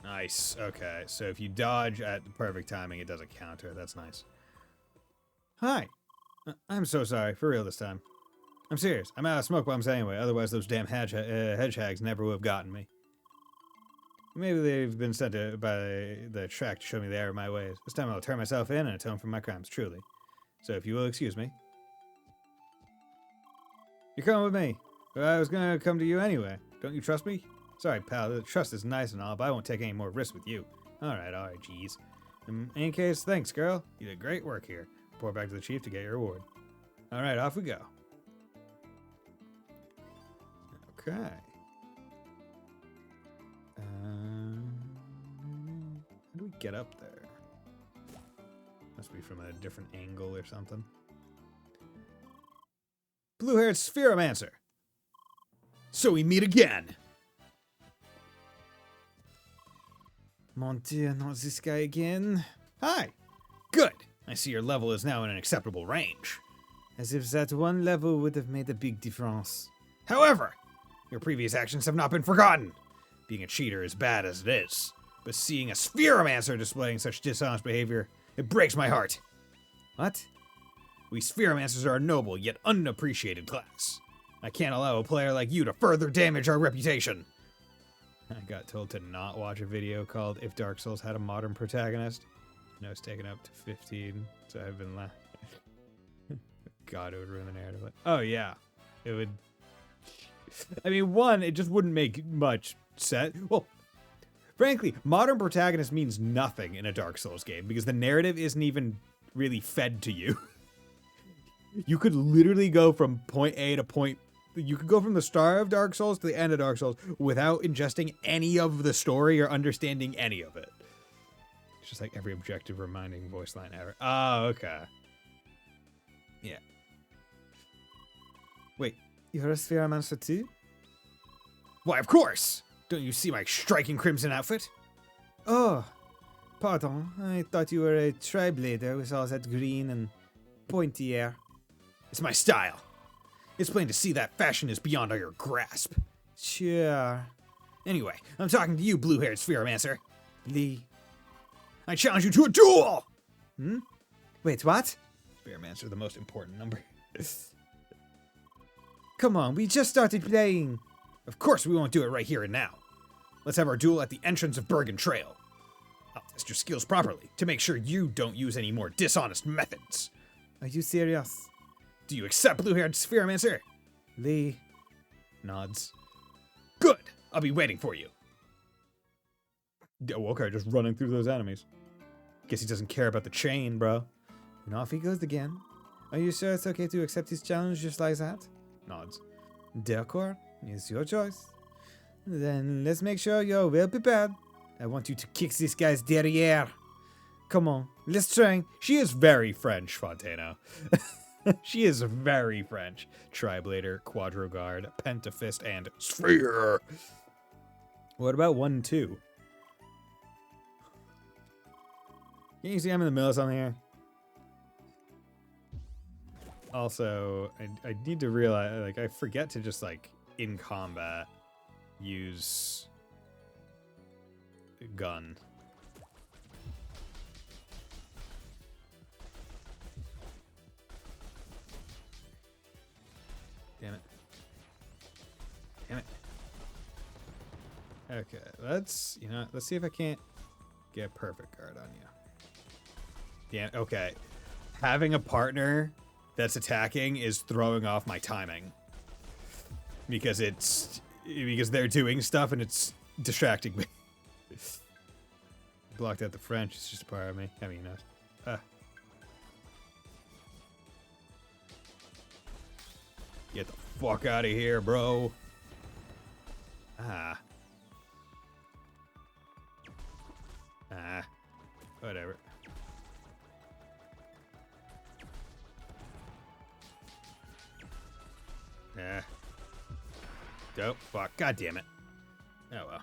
Speaker 1: Nice, okay, so if you dodge at the perfect timing, it doesn't counter. That's nice. Hi! I'm so sorry, for real this time. I'm serious. I'm out of smoke bombs anyway, otherwise those damn hedgehogs never would have gotten me. Maybe they've been sent by the track to show me the error of my ways. This time I'll turn myself in and atone for my crimes, truly. So if you will excuse me. You're coming with me. But I was gonna come to you anyway. Don't you trust me? Sorry, pal, the trust is nice and all, but I won't take any more risks with you. Alright, jeez. In any case, thanks, girl. You did great work here. Report back to the chief to get your reward. Alright, off we go. Okay. How do we get up there? Must be from a different angle or something. Blue-haired Spheromancer! So we meet again!
Speaker 3: Mon Dieu, not this guy again.
Speaker 1: Hi! Good! I see your level is now in an acceptable range.
Speaker 3: As if that one level would have made a big difference.
Speaker 1: However, your previous actions have not been forgotten. Being a cheater is bad as it is, but seeing a Spheromancer displaying such dishonest behavior, it breaks my heart.
Speaker 3: What?
Speaker 1: We Spheromancers are a noble yet unappreciated class. I can't allow a player like you to further damage our reputation. I got told to not watch a video called If Dark Souls Had a Modern Protagonist. And it's taken up to 15, so I've been laughing. God, it would ruin the narrative. Oh, yeah. It would... I mean, one, it just wouldn't make much sense. Well, frankly, modern protagonist means nothing in a Dark Souls game because the narrative isn't even really fed to you. You could literally go from point A to point... You could go from the start of Dark Souls to the end of Dark Souls without ingesting any of the story or understanding any of it. It's just like every objective reminding voice line ever. Oh, okay. Yeah. Wait,
Speaker 3: You're a Spheromancer too?
Speaker 1: why, of course! Don't you see my striking crimson outfit?
Speaker 3: Oh, pardon. I thought you were a tri-blader with all that green and pointy hair.
Speaker 1: It's my style. It's plain to see that fashion is beyond your grasp.
Speaker 3: Sure.
Speaker 1: Anyway, I'm talking to you, blue-haired Spheromancer.
Speaker 3: Lee.
Speaker 1: I challenge you to a duel!
Speaker 3: Wait, what?
Speaker 1: Spheromancer, the most important number.
Speaker 3: Come on, we just started playing.
Speaker 1: Of course we won't do it right here and now. Let's have our duel at the entrance of Bergen Trail. I'll test your skills properly to make sure you don't use any more dishonest methods.
Speaker 3: Are you serious?
Speaker 2: Do you accept blue-haired Spheromancer?
Speaker 1: Lee.
Speaker 2: Nods. Good. I'll be waiting for you.
Speaker 1: Oh, okay, just running through those enemies. Guess he doesn't care about the chain, bro. And off he goes again. Are you sure it's okay to accept his challenge just like that?
Speaker 2: Nods.
Speaker 1: D'accord. It's your choice. Then let's make sure you're well prepared. I want you to kick this guy's derriere. Come on, let's try.
Speaker 2: She is very French, Fontano. She is very French. Triblader, Quadroguard, Pentafist, and Sphere.
Speaker 1: What about 1 and 2? Can you see I'm in the middle of something here?
Speaker 2: Also, I need to realize, like, I forget to just, like, in combat, use a gun.
Speaker 1: Damn it.
Speaker 2: Damn it.
Speaker 1: Okay, let's see if I can't get perfect guard on you.
Speaker 2: Damn, okay. Having a partner that's attacking is throwing off my timing. Because they're doing stuff and it's distracting me.
Speaker 1: Blocked out the French, it's just a part of me. I mean,
Speaker 2: Get the fuck out of here, bro. Whatever. Oh, fuck. God damn it. Oh, well.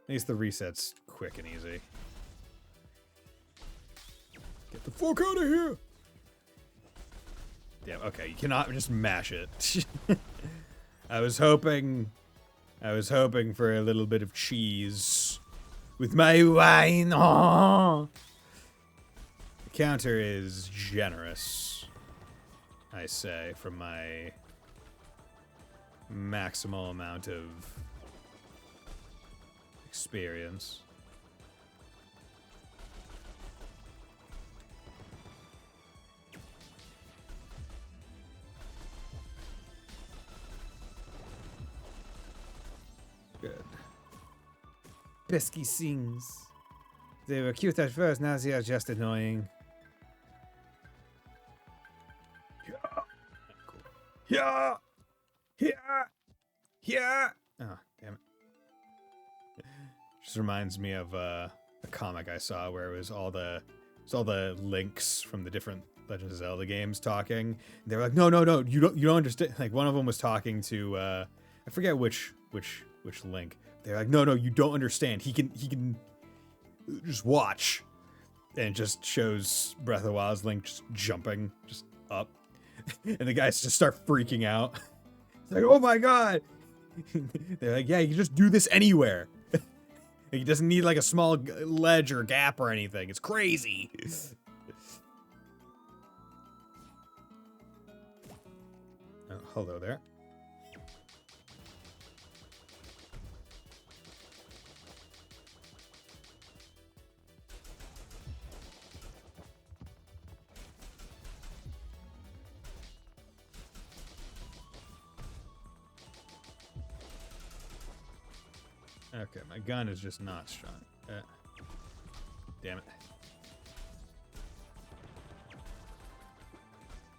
Speaker 1: at least the reset's quick and easy.
Speaker 2: Get the fuck out of here! Damn, okay, you cannot just mash it. I was hoping for a little bit of cheese with my wine. Oh. The counter is generous, I say, from my maximal amount of experience.
Speaker 1: Good. Pesky sings. They were cute at first, now they are just annoying.
Speaker 2: Yeah! Yeah! Yeah!
Speaker 1: Oh, damn it. Just reminds me of a comic I saw where it was all the links from the different Legend of Zelda games talking. They were like, no, you don't understand. Like one of them was talking to I forget which link. They're like, no, you don't understand. He can just watch. And it just shows Breath of the Wild's Link just jumping just up. And the guys just start freaking out. It's like, oh my god. They're like, yeah, you can just do this anywhere. He doesn't need like a small ledge or gap or anything. It's crazy. Oh, hello there. Okay, my gun is just not strong. Damn it.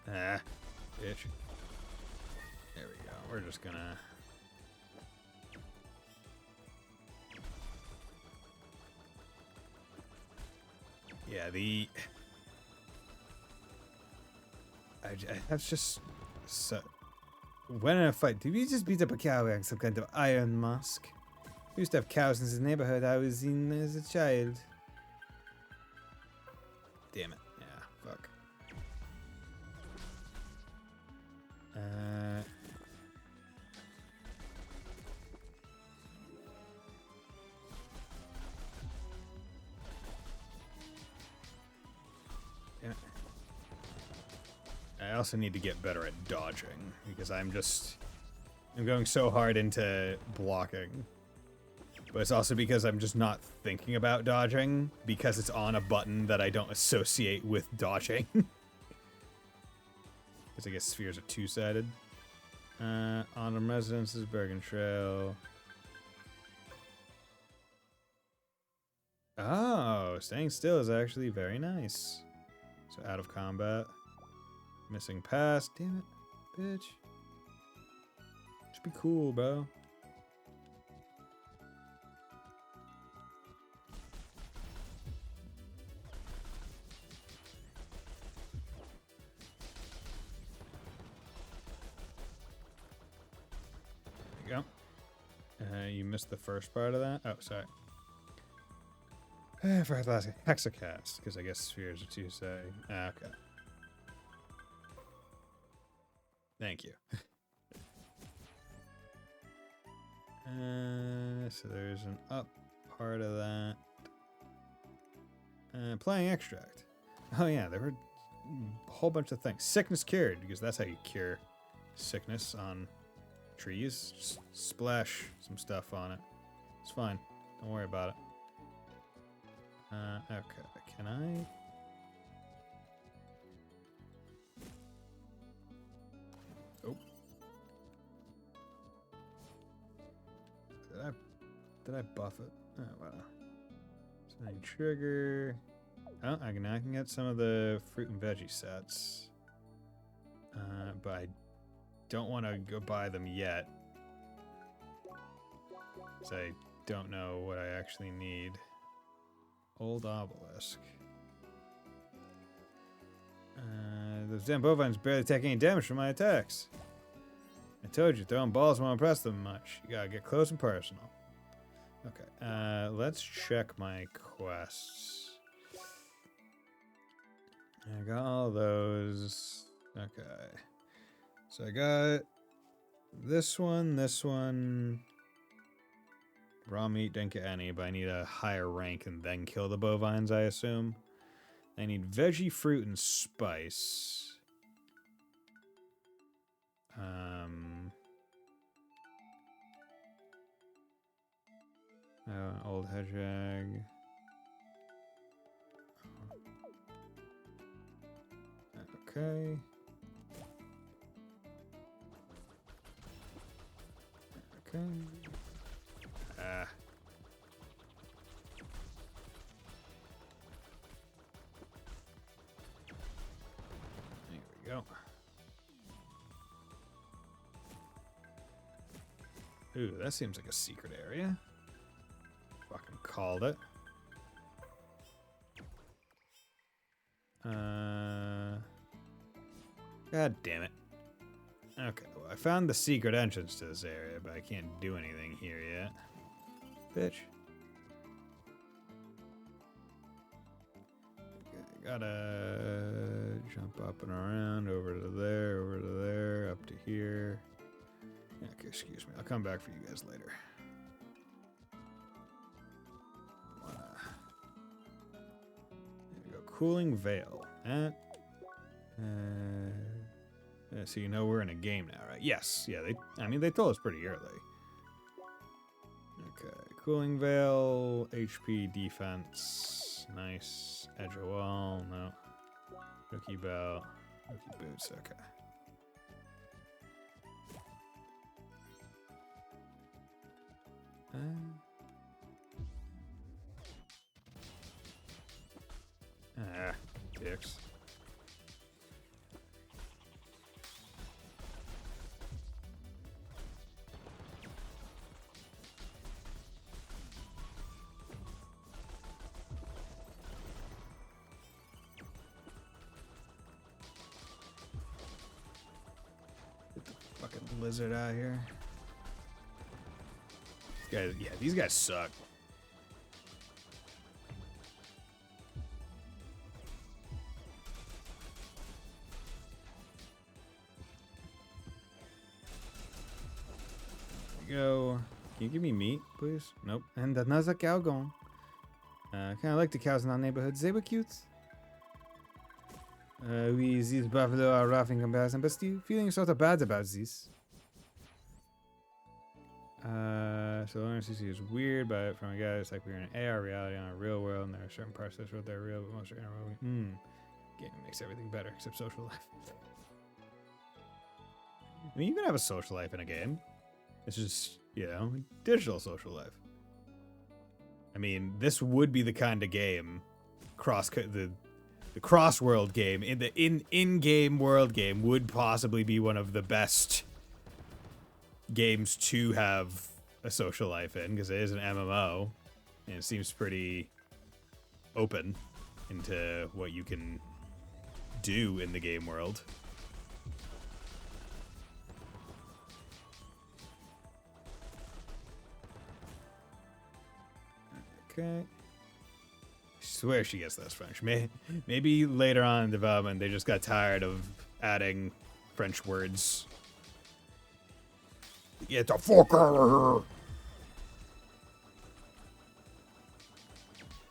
Speaker 1: Ah, bitch. There we go. We're just gonna... Yeah, that's just... So... When in a fight, did we just beat up a cow wearing some kind of iron mask? We used to have cows in this neighborhood I was in as a child. Damn it. Yeah, fuck. Damn it. I also need to get better at dodging, because I'm going so hard into blocking. But it's also because I'm just not thinking about dodging, because it's on a button that I don't associate with dodging. Because I guess spheres are two-sided. Autumn Residences, Bergen Trail. Oh, staying still is actually very nice. So out of combat. Missing pass. Damn it, bitch. Should be cool, bro. There you go. You missed the first part of that? Oh, sorry. I forgot the last hexacast, because I guess spheres are two-sided. Okay. Thank you. So there's an up part of that. Playing extract. Oh yeah, there were a whole bunch of things. Sickness cured, because that's how you cure sickness on trees. Just splash some stuff on it. It's fine. Don't worry about it. Okay, can I? Oh. Did I buff it? Oh, wow. Setting trigger. Oh, I can get some of the fruit and veggie sets. But I don't want to go buy them yet. Because I don't know what I actually need. Old obelisk. Those damn bovines barely take any damage from my attacks. I told you, throwing balls won't impress them much. You gotta get close and personal. Okay, let's check my quests. I got all those. Okay. So I got this one. Raw meat, didn't get any, but I need a higher rank and then kill the bovines, I assume. I need veggie, fruit, and spice. Old hedgehog. Okay. Okay. Ah. There we go. Ooh, that seems like a secret area. Fucking called it. God damn it. Okay, well, I found the secret entrance to this area, but I can't do anything here yet. Bitch. Okay, gotta jump up and around, over to there, up to here. Okay, excuse me. I'll come back for you guys later. There we go. Cooling Veil. So you know we're in a game now, right? Yes. Yeah, they told us pretty early. Okay. Cooling Veil, HP, defense. Nice. Edge of wall. No. Rookie belt. Rookie boots. Okay. Dicks. Get the fucking lizard out of here. These guys suck. Go. Can you give me meat, please? Nope. And another cow gone. Kind of like the cows in our neighborhood. They were cute. These buffalo are rough in comparison, but still feeling sort of bad about this. So CC is weird, but from a guy, it's like we're in an AR reality on a real world, and there are certain parts of this world that are real, but most are in a real. Gaming makes everything better except social life. I mean, you can have a social life in a game. It's just, you know, digital social life. I mean, this would be the kind of game, the cross-world game, in-game world game would possibly be one of the best games to have a social life in, because it is an MMO, and it seems pretty open into what you can do in the game world. Okay. I swear she gets less French. Maybe later on in development they just got tired of adding French words. Get the fuck out of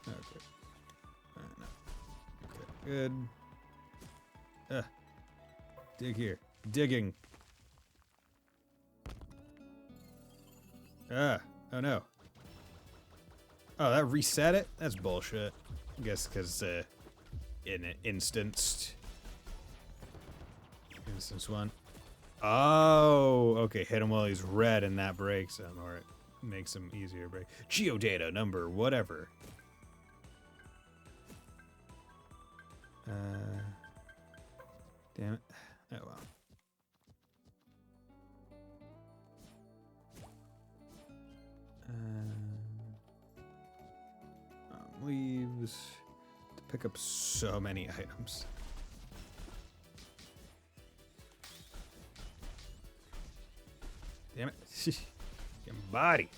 Speaker 1: here! Okay. No. Okay, good. Dig here. Digging. Oh no. Oh, that reset it? That's bullshit. I guess because instanced one. Oh, okay. Hit him while he's red and that breaks him, or it makes him easier to break. Geodata number, whatever. Damn it. Oh well. Leaves to pick up so many items. Damn it. Your body.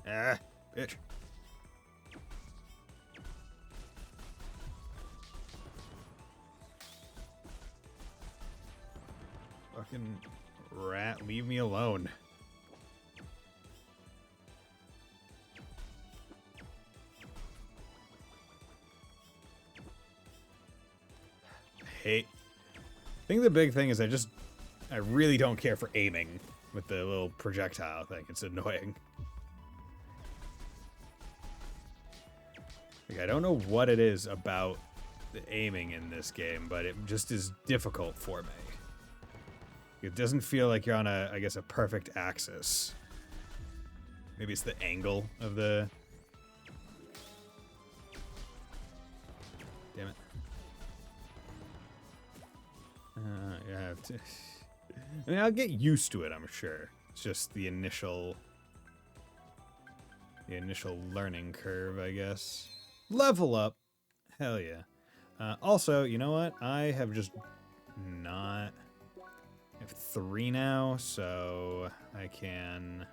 Speaker 1: Ah, bitch. Fucking rat, leave me alone. I think the big thing is I really don't care for aiming with the little projectile thing. It's annoying. Like, I don't know what it is about the aiming in this game, but it just is difficult for me. It doesn't feel like you're on I guess, a perfect axis. Maybe it's the angle of the... Damn it. You have to... I mean, I'll get used to it, I'm sure. It's just the initial learning curve, I guess. Level up. Hell yeah. Also, you know what? I have just not... I have 3 now, so I can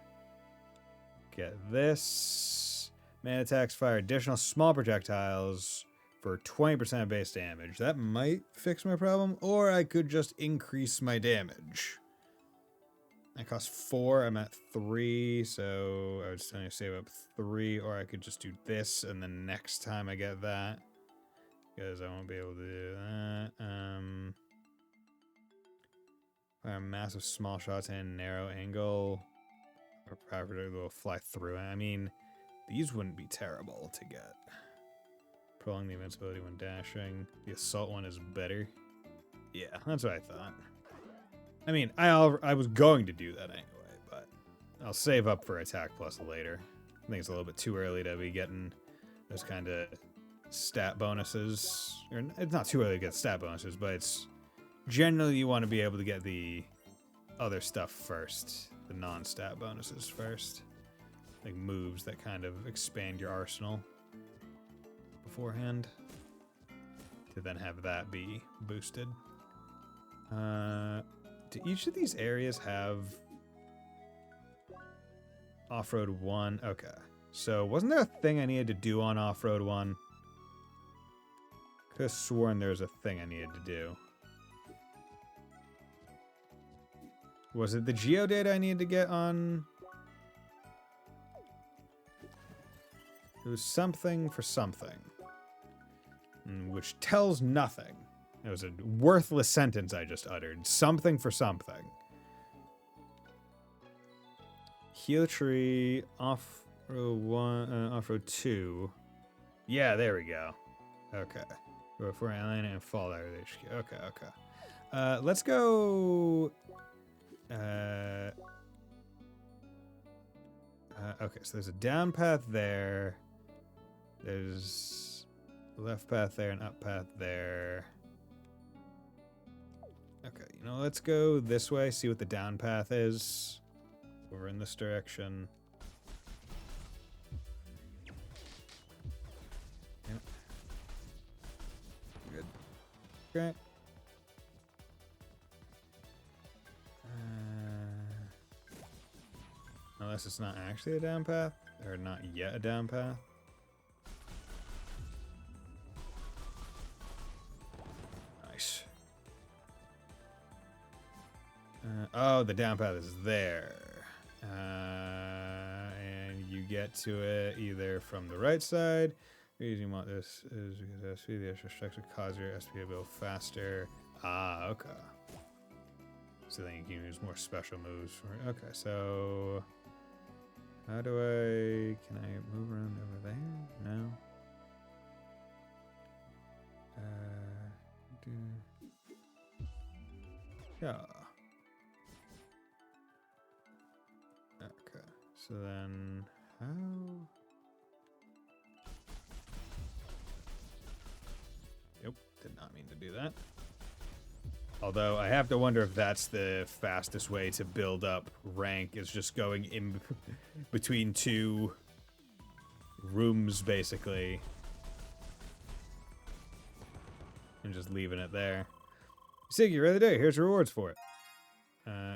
Speaker 1: get this. Man attacks fire additional small projectiles for 20% base damage. That might fix my problem, or I could just increase my damage. That costs 4, I'm at 3, so I would just only save up 3, or I could just do this, and then next time I get that, because I won't be able to do that. Fire massive small shots and narrow angle, or property will fly through it. I mean, these wouldn't be terrible to get. Prolong the invincibility when dashing. The assault one is better. Yeah, that's what I thought. I mean, I was going to do that anyway, but I'll save up for attack plus later. I think it's a little bit too early to be getting those kind of stat bonuses. Or it's not too early to get stat bonuses, but it's generally you want to be able to get the other stuff first, the non-stat bonuses first, like moves that kind of expand your arsenal beforehand, to then have that be boosted. Do each of these areas have off-road 1? Okay, so wasn't there a thing I needed to do on off-road 1? Could have sworn there was a thing I needed to do. Was it the geodata I needed to get on? It was something for something, which tells nothing. It was a worthless sentence I just uttered. Something for something. Heal tree, off-road 1, off-road 2. Yeah, there we go. Okay. Before Atlanta and Fall Diver HQ. Okay, okay. Let's go. Okay, so there's a down path there. There's a left path there, an up path there. Okay, you know, let's go this way, see what the down path is. Over in this direction. Yep. Good. Okay. Unless it's not actually a down path, or not yet a down path. Nice. Oh, the down path is there. And you get to it either from the right side. The reason you want this is because SP, the extra structure cause your SP to go faster. Ah, okay. So then you can use more special moves. Okay, so how do can I move around over there? No. Yeah. Okay, so then how? Nope, did not mean to do that. Although I have to wonder if that's the fastest way to build up rank, is just going in between two rooms, basically. And just leaving it there. Sig, you ready today? Here's your rewards for it.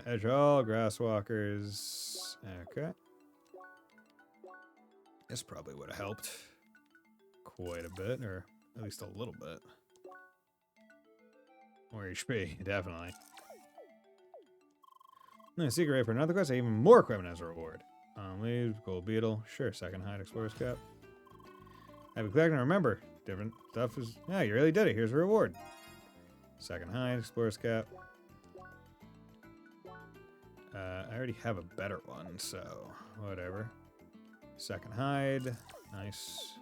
Speaker 1: Edge Hall, Grasswalkers. Okay. This probably would have helped quite a bit, or at least a little bit. More HP, definitely. No, secret rate for another quest, even more equipment as a reward. Leaves, gold beetle, sure, second hide, explorer's cap. Happy collecting, remember, different stuff is, yeah, you really did it, here's a reward. Second hide, explorer's cap. I already have a better one, so whatever. Second hide, nice.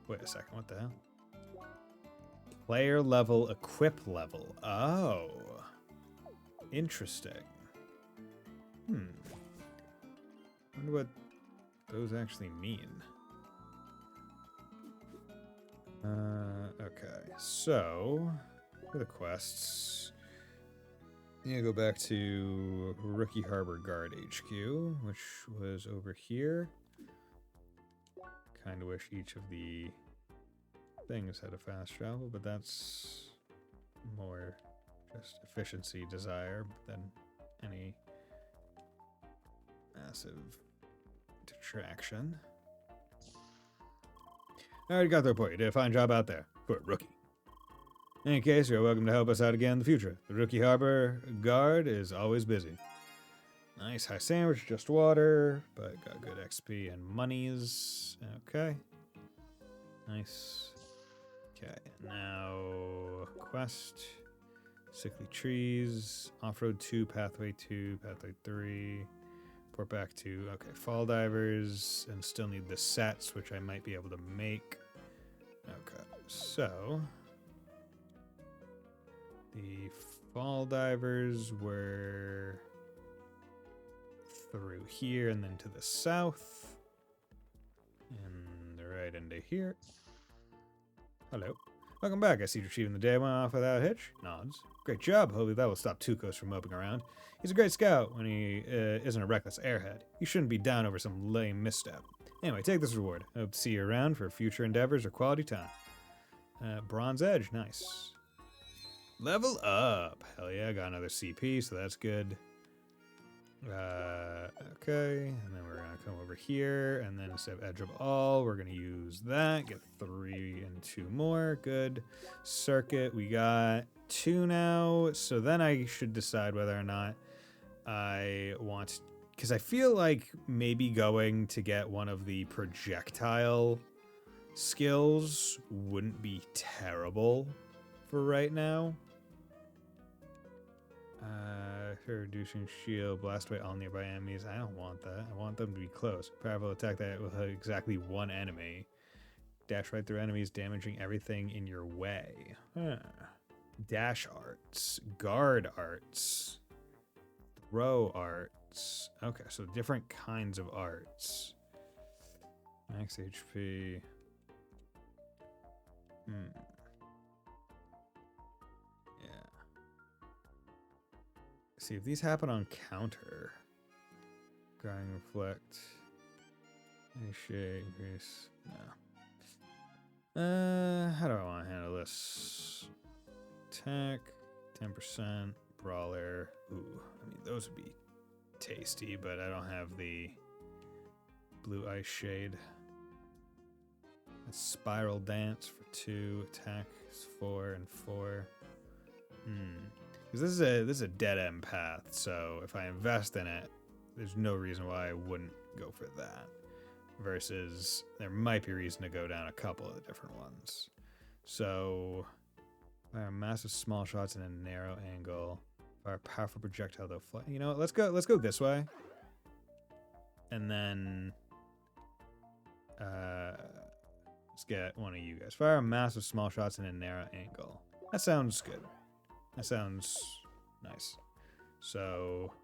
Speaker 1: Wait a second, what the hell? Player level, equip level. Oh. Interesting. Wonder what those actually mean. Okay, so for the quests, you go back to Rookie Harbor Guard HQ, which was over here. Kind of wish each of the things had a fast travel, but that's more just efficiency desire than any massive detraction. I already got the report. You did a fine job out there for a rookie. In any case, you're welcome to help us out again in the future. The Rookie Harbor Guard is always busy. Nice high sandwich, just water, but got good XP and monies. Okay. Nice. Okay, now quest, sickly trees, off-road 2, pathway 2, pathway 3, port back 2. Okay, fall divers, and still need the sets, which I might be able to make. Okay, so the fall divers were through here and then to the south, and right into here. Hello. Welcome back. I see you're achieving the day went off without a hitch. Nods. Great job. Hopefully that will stop Tukos from moping around. He's a great scout when he isn't a reckless airhead. You shouldn't be down over some lame misstep. Anyway, take this reward. I hope to see you around for future endeavors or quality time. Bronze Edge. Nice. Level up. Hell yeah, got another CP, so that's good. Okay, and then we're gonna come over here, and then instead of Edge of All, we're gonna use that. Get 3 and 2 more. Good. Circuit, we got 2 now. So then I should decide whether or not I want, because I feel like maybe going to get one of the projectile skills wouldn't be terrible for right now. For reducing shield, blast away all nearby enemies. I don't want that. I want them to be close. Powerful attack that will hit exactly one enemy. Dash right through enemies, damaging everything in your way. Huh. Dash arts, guard arts, throw arts. Okay, so different kinds of arts. Max HP. Yeah. See if these happen on counter. Grinding reflect. Shade increase. No. How do I want to handle this? Attack, 10%, brawler. Ooh, I mean those would be tasty, but I don't have the blue ice shade. A spiral dance for 2, attack is 4 and 4. Because this is a dead end path, so if I invest in it, there's no reason why I wouldn't go for that. Versus there might be reason to go down a couple of the different ones. So fire massive small shots in a narrow angle. Fire powerful projectile though fly. You know what, let's go this way. And then let's get one of you guys. Fire massive small shots in a narrow angle. That sounds good. That sounds nice. So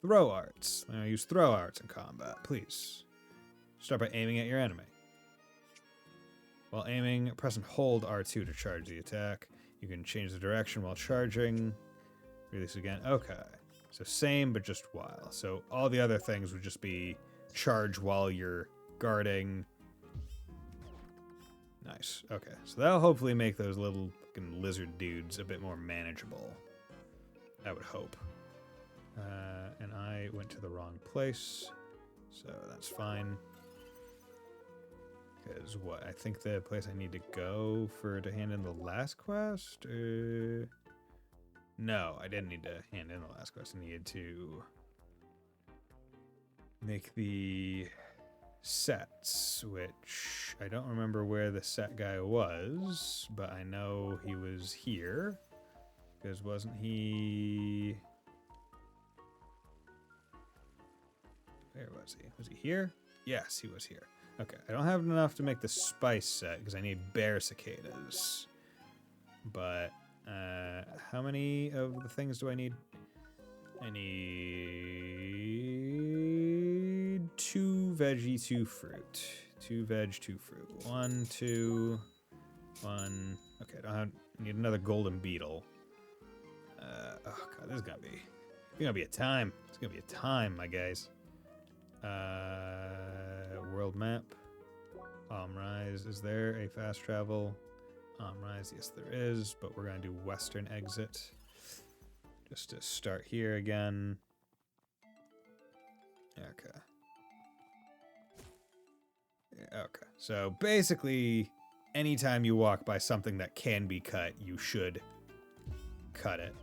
Speaker 1: throw arts. I'm gonna use throw arts in combat, please. Start by aiming at your enemy. While aiming, press and hold R2 to charge the attack. You can change the direction while charging. Release again. Okay. So same, but just while. So all the other things would just be charge while you're guarding. Nice. Okay. So that'll hopefully make those little fucking lizard dudes a bit more manageable. I would hope. And I went to the wrong place. So that's fine. Because what? I think the place I need to go to hand in the last quest? No, I didn't need to hand in the last quest. I needed to make the sets, which I don't remember where the set guy was, but I know he was here. Because wasn't he... Where was he? Was he here? Yes, he was here. Okay, I don't have enough to make the spice set because I need bear cicadas. But how many of the things do I need? I need 2 veggie, 2 fruit. 2 veg, 2 fruit. 1, 2, 1. Okay, I need another golden beetle. Oh god, this is gonna be a time. It's gonna be a time, my guys. World map. Rise. Is there a fast travel? Rise. Yes, there is, but we're going to do western exit. Just to start here again. Okay. Yeah, okay. So basically, anytime you walk by something that can be cut, you should cut it.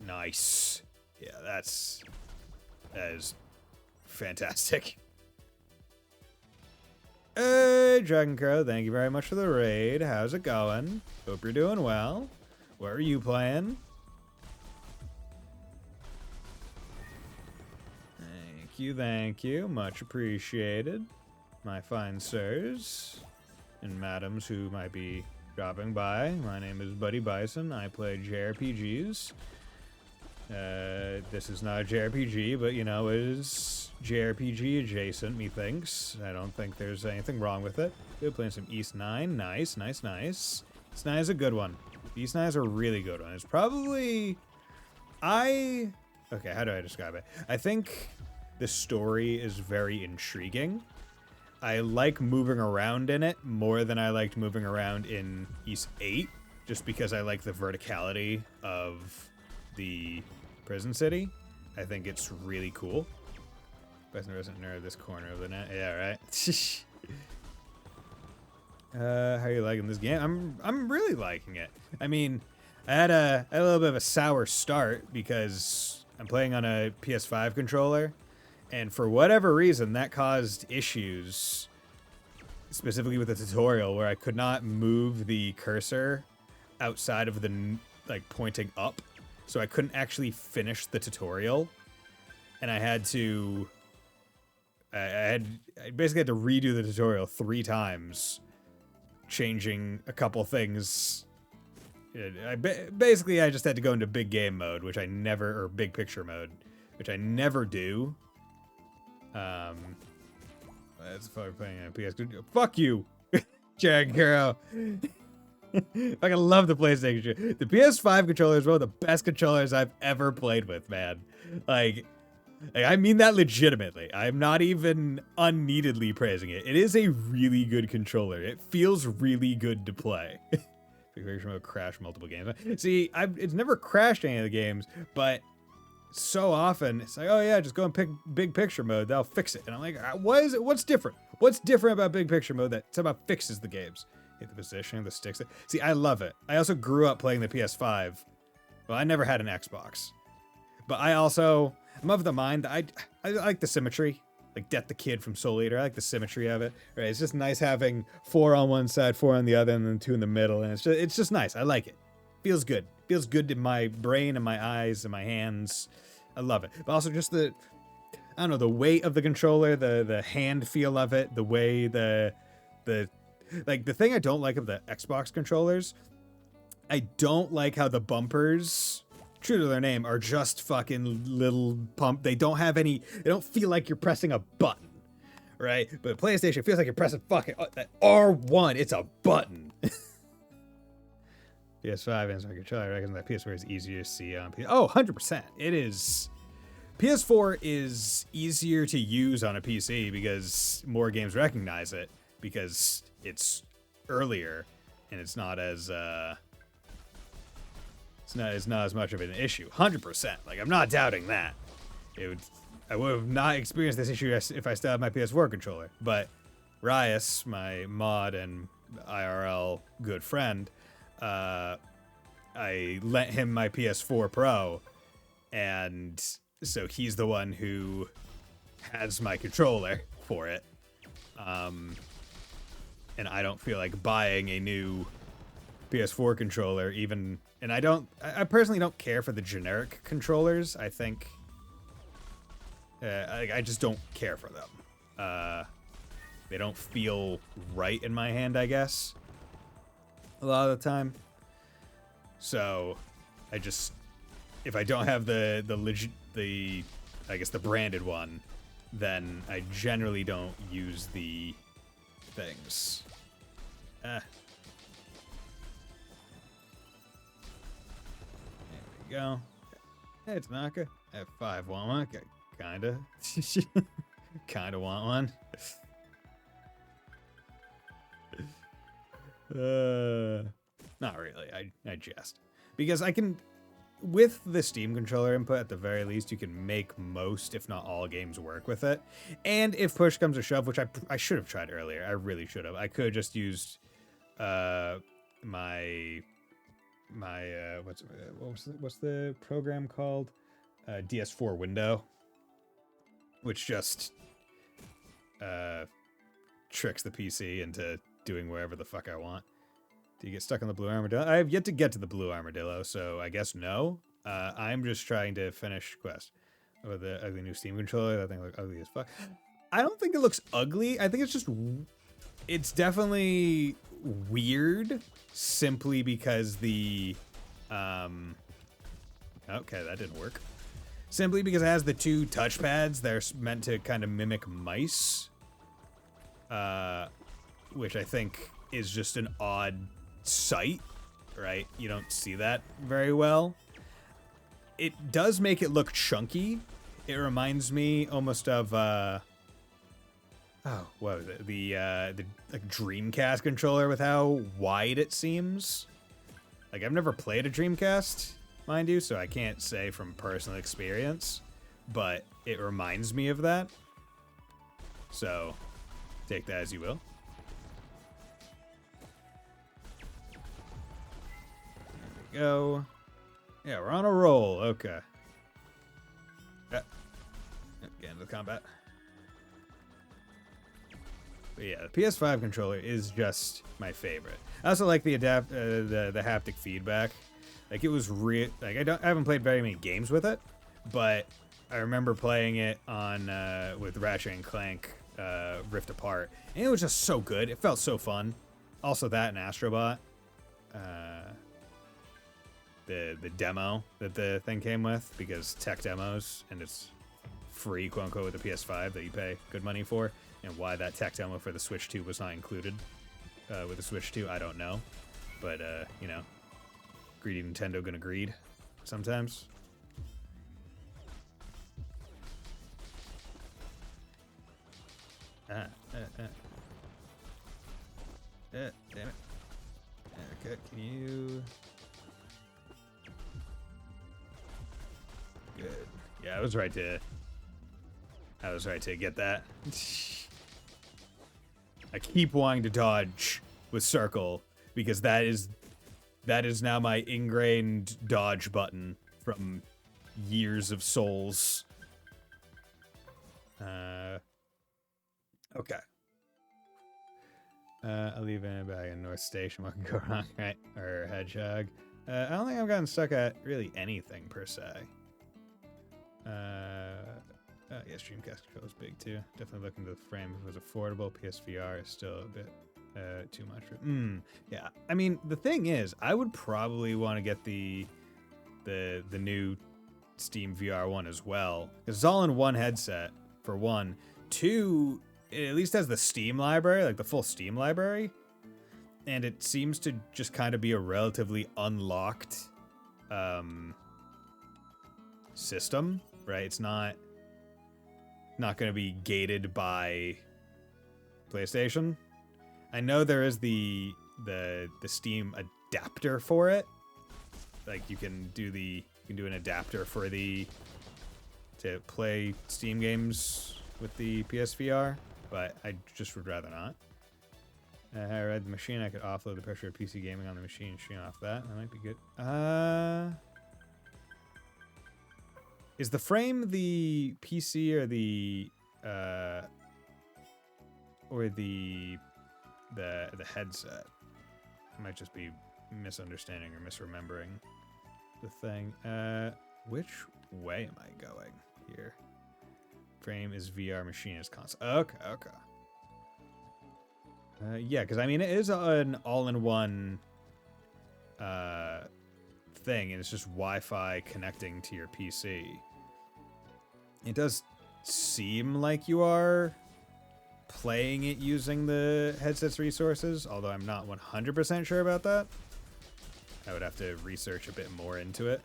Speaker 1: Nice. Yeah, that is fantastic. Hey, Dragon Crow, thank you very much for the raid. How's it going? Hope you're doing well. What are you playing? Thank you. Much appreciated. My fine sirs and madams who might be dropping by. My name is Buddy Bison. I play JRPGs. This is not a JRPG, but you know, it is JRPG adjacent, methinks. I don't think there's anything wrong with it. Good, playing some East 9. Nice. East 9 is a good one. East 9 is a really good one. It's probably... Okay, how do I describe it? I think the story is very intriguing. I like moving around in it more than I liked moving around in East 8, just because I like the verticality of the prison city. I think it's really cool. Best resident nerd this corner of the net. Yeah, right. How are you liking this game? I'm really liking it. I mean, I had a little bit of a sour start because I'm playing on a PS5 controller, and for whatever reason that caused issues, specifically with the tutorial, where I could not move the cursor outside of the like pointing up. so I couldn't actually finish the tutorial, and I had to. I basically had to redo the tutorial 3 times, changing a couple things. Basically I just had to go into big game mode, which I never, or big picture mode, which I never do. That's probably playing on PS. Fuck you, Jared Caro. I love the PlayStation. The PS5 controller is one of the best controllers I've ever played with, man. Like I mean that legitimately. I'm not even unneededly praising it. It is a really good controller. It feels really good to play. Big picture mode crashed multiple games. See, it's never crashed any of the games, but so often it's like, oh yeah, just go and pick big picture mode. That'll fix it. And I'm like, what is it? What's different? What's different about big picture mode that somehow fixes the games? Hit the position, the sticks. See, I love it. I also grew up playing the PS5. Well, I never had an Xbox, but I'm of the mind that I like the symmetry. Like Death the Kid from Soul Eater. I like the symmetry of it. Right? It's just nice having 4 on one side, 4 on the other, and then 2 in the middle. And it's just nice. I like it. Feels good. Feels good in my brain and my eyes and my hands. I love it. But also just the weight of the controller, the hand feel of it, the way the thing I don't like of the Xbox controllers, I don't like how the bumpers, true to their name, are just fucking little pump. They don't feel like you're pressing a button, right? But PlayStation feels like you're pressing fucking that R1. It's a button. PS5 and my controller, I reckon that PS4 is easier to see on PS. Oh, 100%. It is. PS4 is easier to use on a PC because more games recognize it because it's earlier and it's not as it's not as much of an issue. 100%. Like, I'm not doubting that. I would have not experienced this issue if I still had my PS4 controller. But Rias, my mod and IRL good friend, I lent him my PS4 Pro, and so he's the one who has my controller for it. And I don't feel like buying a new PS4 controller even, and I personally don't care for the generic controllers. I think I just don't care for them. They don't feel right in my hand, I guess, a lot of the time. So I just, if I don't have the I guess the branded one, then I generally don't use the things. There we go. Hey, Tanaka. F5 want one? Kinda. Kinda want one. Not really. I jest. Because I can, with the Steam controller input, at the very least, you can make most, if not all, games work with it. And if push comes to shove, which I should have tried earlier, I really should have. I could have just used my what's the program called? DS4 window, which just tricks the PC into doing wherever the fuck I want. Do you get stuck on the blue armadillo? I have yet to get to the blue armadillo, so I guess no. I'm just trying to finish quest. Oh, the ugly new Steam controller. That thing looks ugly as fuck. I don't think it looks ugly. I think it's definitely weird, simply because the okay, that didn't work. Simply because it has the 2 touchpads. They're meant to kind of mimic mice, which I think is just an odd sight, right? You don't see that very well. It does make it look chunky. It reminds me almost of what was it? The like Dreamcast controller with how wide it seems. Like, I've never played a Dreamcast, mind you, so I can't say from personal experience, but it reminds me of that. So take that as you will. Go. Yeah, we're on a roll. Okay. Get into the combat. But yeah, the PS5 controller is just my favorite. I also like the haptic feedback. Like it was real. Like I haven't played very many games with it, but I remember playing it on with Ratchet and Clank Rift Apart, and it was just so good. It felt so fun. Also that and Astrobot, the demo that the thing came with, because tech demos, and it's free, quote unquote, with the PS5 that you pay good money for. And why that tech demo for the Switch 2 was not included with the Switch 2, I don't know. But you know, greedy Nintendo gonna greed sometimes. Damn it. Okay, can you... Good. Yeah, I was right to get that. I keep wanting to dodge with circle because that is now my ingrained dodge button from years of Souls. Okay. I'll leave in a bag in North Station. What can go wrong, right? Or Hedgehog. I don't think I've gotten stuck at really anything per se. Yeah, Streamcast control is big too. Definitely looking to the frame if it was affordable. PSVR is still a bit too much for. Yeah. I mean, the thing is, I would probably want to get the new Steam VR one as well. It's all in one headset for one. Two, it at least has the Steam library, like the full Steam library, and it seems to just kind of be a relatively unlocked system, right? It's not going to be gated by PlayStation. I know there is the Steam adapter for it. Like you can do an adapter for to play Steam games with the PSVR, but I just would rather not. I read the machine. I could offload the pressure of PC gaming on the machine and stream off that. That might be good. Is the frame the PC or the headset? I might just be misunderstanding or misremembering the thing. Which way am I going here? Frame is VR, machine is console. Okay. Yeah, because I mean it is an all-in-one thing, and it's just Wi-Fi connecting to your PC. It does seem like you are playing it using the headset's resources, although I'm not 100% sure about that. I would have to research a bit more into it.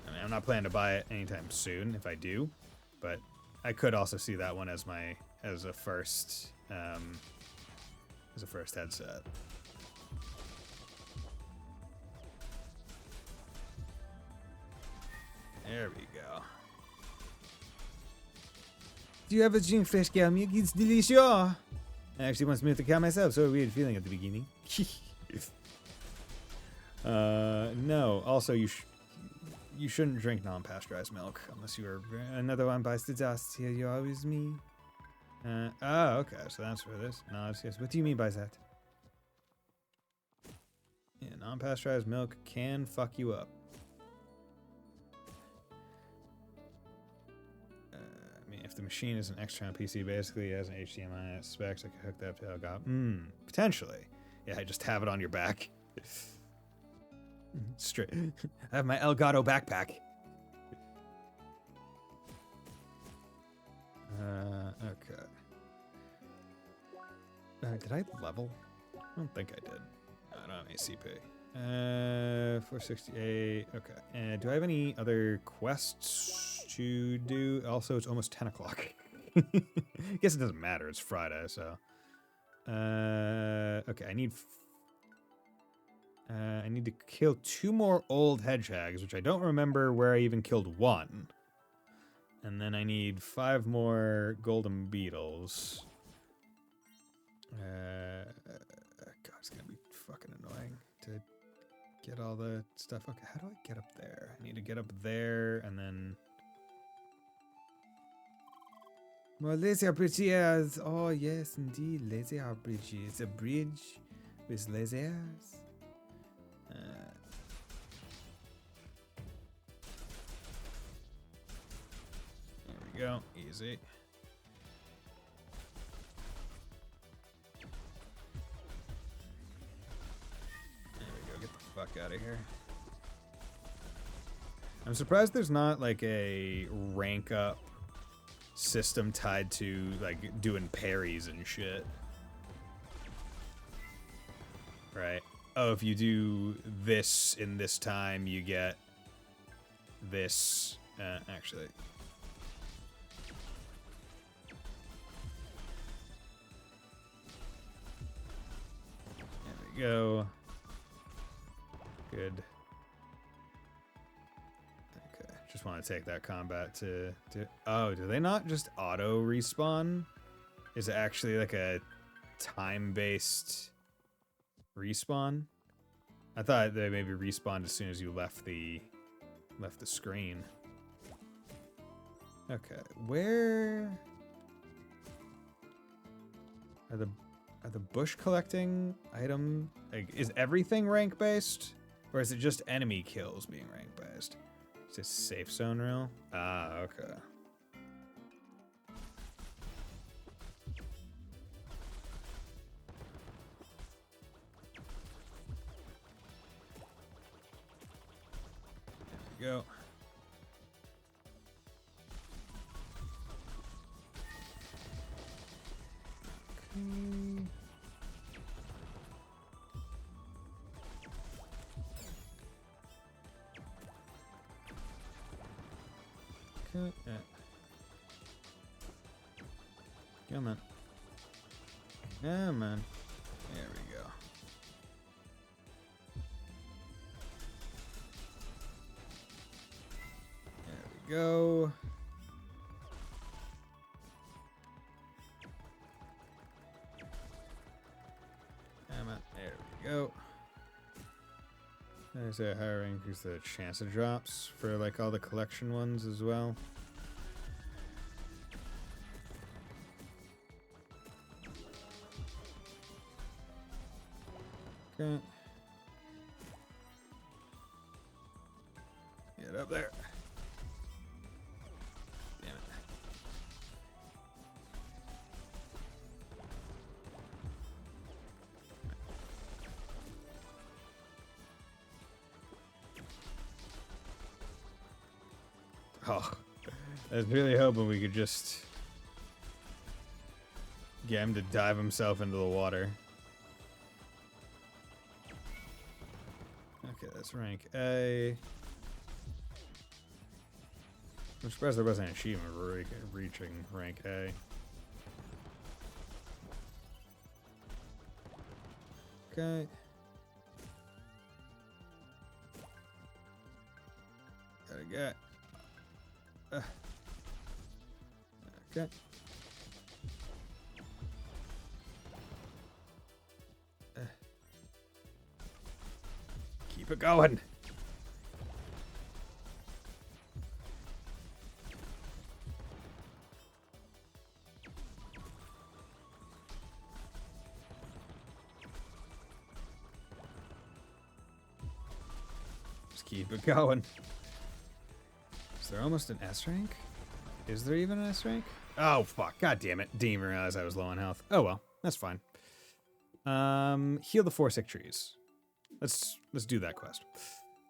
Speaker 1: I mean, I'm not planning to buy it anytime soon if I do, but I could also see that one as a first headset. There we go.
Speaker 3: Do you have a drink fresh cow milk? It's delicious. I actually once milked a cow myself, so a weird feeling at the beginning.
Speaker 1: No. Also, you shouldn't drink non-pasteurized milk unless you are.
Speaker 3: Another one bites the dust. Here you are with me.
Speaker 1: Okay. So that's for this. No,
Speaker 3: Yes. What do you mean by that?
Speaker 1: Yeah, non-pasteurized milk can fuck you up. I mean, if the machine is an external PC, basically it has an HDMI specs, I could hook that up to Elgato. Potentially. Yeah, just have it on your back. Straight. I have my Elgato backpack. Okay. Did I level? I don't think I did. I don't have any CP. 468. Okay. Do I have any other quests to do? Also, it's almost 10 o'clock. I guess it doesn't matter. It's Friday, so. Okay. I need to kill 2 more old hedgehogs, which I don't remember where I even killed one. And then I need 5 more golden beetles. God, it's gonna be fucking annoying to get all the stuff. Okay, how do I get up there? I need to get up there and then...
Speaker 3: More laser bridges. Oh, yes, indeed. Laser bridges. A bridge with lasers.
Speaker 1: There we go. Easy. There we go. Get the fuck out of here. I'm surprised there's not like a rank up system tied to like doing parries and shit. Right. Oh, if you do this in this time, you get this. Actually. There we go. Good. Okay. Just want to take that combat to... Oh, do they not just auto respawn? Is it actually like a time-based respawn? I thought they maybe respawned as soon as you left the screen. Okay, where are the bush collecting item? Like, is everything rank based, or is it just enemy kills being rank based? Is this safe zone real? Ah, okay. Go. Okay. Come on. Come on. There we go. Go. There we go. There's a higher increase the chance of drops for like all the collection ones as well. Okay. Get up there. Damn it. Oh, I was really hoping we could just get him to dive himself into the water. Okay, that's rank A. I'm surprised there wasn't an achievement for reaching rank A. Okay. Gotta get. Okay. Keep it going. Just keep it going. Is there almost an S rank? Is there even an S rank? Oh fuck! God damn it! Didn't even realize I was low on health. Oh well, that's fine. Heal the 4 sick trees. Let's do that quest.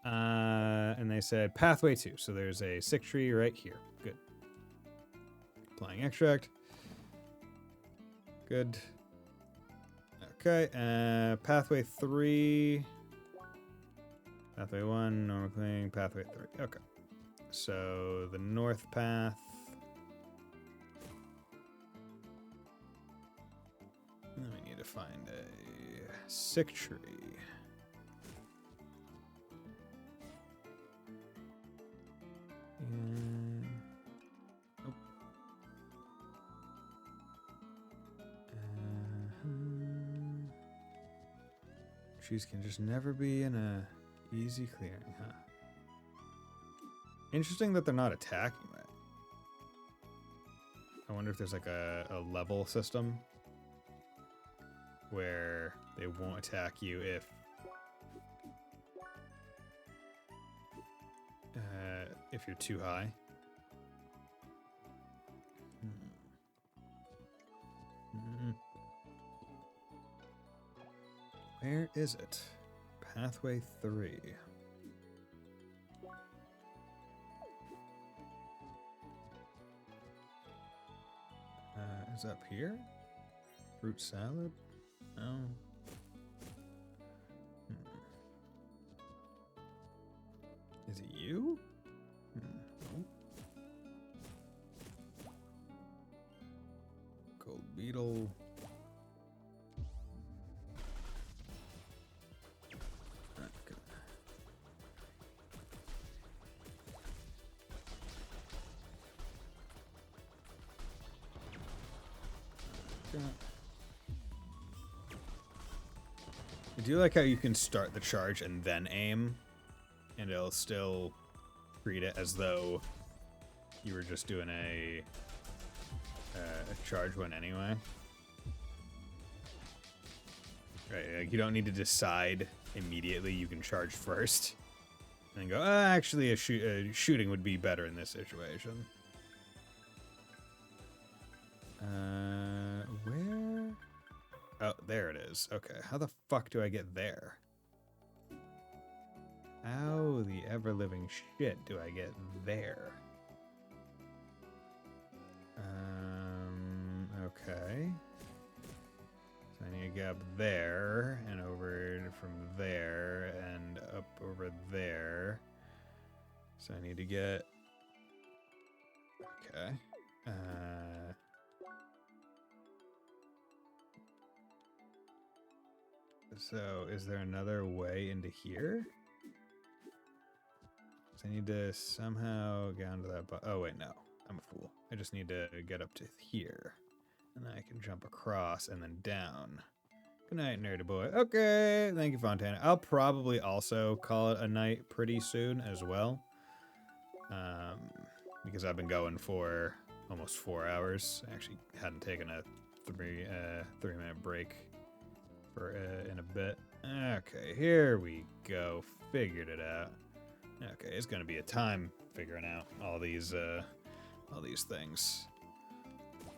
Speaker 1: And they said pathway 2. So there's a sick tree right here. Good. Applying extract. Good. Okay. Pathway 3. Pathway 1. Normal cleaning. Pathway 3. Okay. So the north path. Then we need to find a sick tree. Oh. Trees can just never be in a easy clearing, huh? Interesting that they're not attacking that. I wonder if there's like a level system where they won't attack you if if you're too high. Where is it? Pathway 3. Is up here? Fruit salad? No. Is it you? No. Gold beetle. Okay. I do like how you can start the charge and then aim, and it'll still treat it as though you were just doing a charge one anyway. Right, like you don't need to decide immediately. You can charge first, and then go. Actually, shooting would be better in this situation. Where? Oh, there it is. Okay, how the fuck do I get there? How the ever-living shit do I get there? Okay. So I need to get up there, and over from there, and up over there. So I need to get... Okay. So, is there another way into here? So I need to somehow get onto that oh, wait, no. I'm a fool. I just need to get up to here. And then I can jump across and then down. Good night, nerdy boy. Okay, thank you, Fontana. I'll probably also call it a night pretty soon as well. Because I've been going for almost 4 hours. I actually hadn't taken a 3-minute break for in a bit. Okay, here we go. Figured it out. Okay, it's gonna be a time figuring out all these things.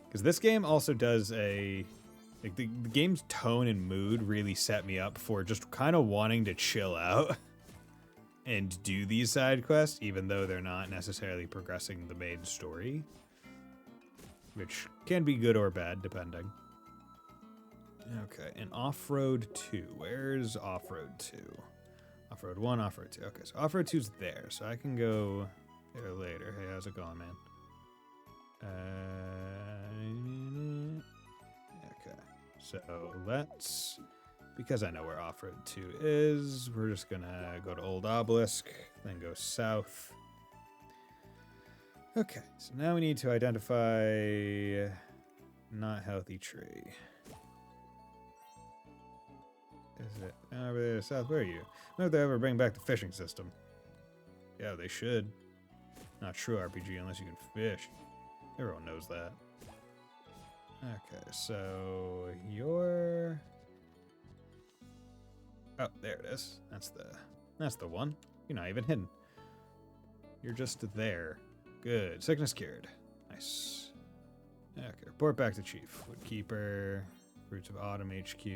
Speaker 1: Because this game also does the game's tone and mood really set me up for just kind of wanting to chill out and do these side quests, even though they're not necessarily progressing the main story, which can be good or bad depending. Okay, and Off-Road 2. Where's Off-Road 2? Off-Road 1, Off-Road 2. Okay, so Off-Road 2's there, so I can go there later. Hey, how's it going, man? Okay, so let's... Because I know where Off-Road 2 is, we're just gonna go to Old Obelisk, then go south. Okay, so now we need to identify not healthy tree. Is it over there south? Where are you? I wonder if they ever bring back the fishing system. Yeah, they should. Not true RPG unless you can fish. Everyone knows that. Okay, so you're... Oh, there it is. That's the one. You're not even hidden. You're just there. Good. Sickness cured. Nice. Okay, report back to Chief. Woodkeeper. Roots of Autumn HQ.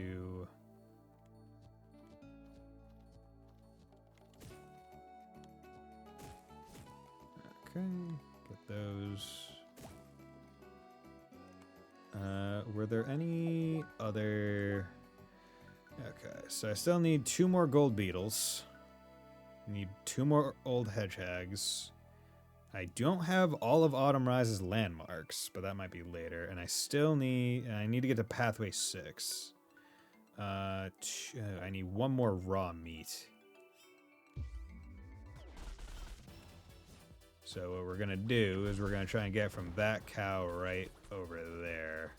Speaker 1: Okay, get those. Were there any other... Okay, so I still need 2 more gold beetles. Need 2 more old hedgehogs. I don't have all of Autumn Rise's landmarks, but that might be later. And I need to get to Pathway 6. I need 1 more raw meat. So what we're gonna do is we're gonna try and get from that cow right over there.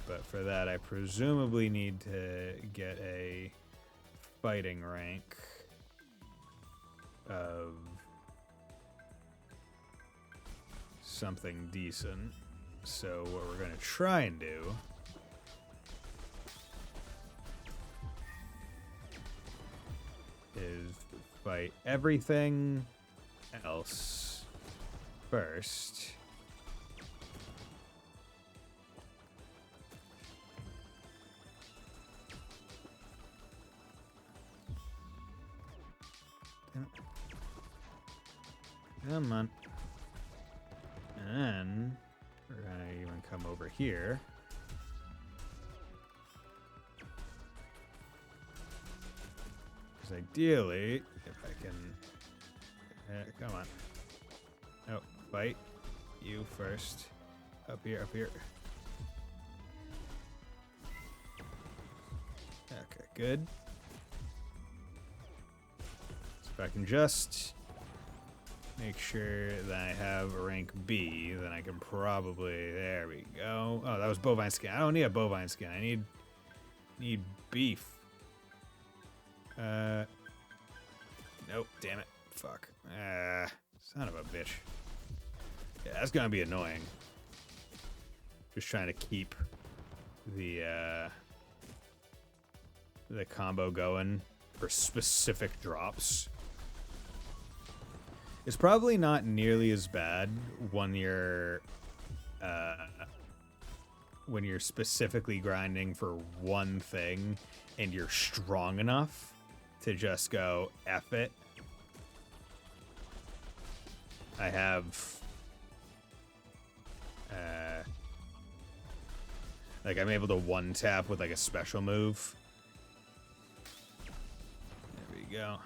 Speaker 1: But for that, I presumably need to get a fighting rank of something decent. So what we're gonna try and do is fight everything else first. Come on. And then we're gonna even come over here. Because ideally, if I can... come on. Oh, fight. You first. Up here, up here. Okay, good. So if I can just make sure that I have a rank B, then I can probably... There we go. Oh, that was bovine skin. I don't need a bovine skin. I need beef. Nope, damn it. Fuck. Son of a bitch. Yeah, that's gonna be annoying. Just trying to keep the combo going for specific drops. It's probably not nearly as bad when you're specifically grinding for one thing and you're strong enough to just go F it. I have like I'm able to one tap with like a special move. There we go.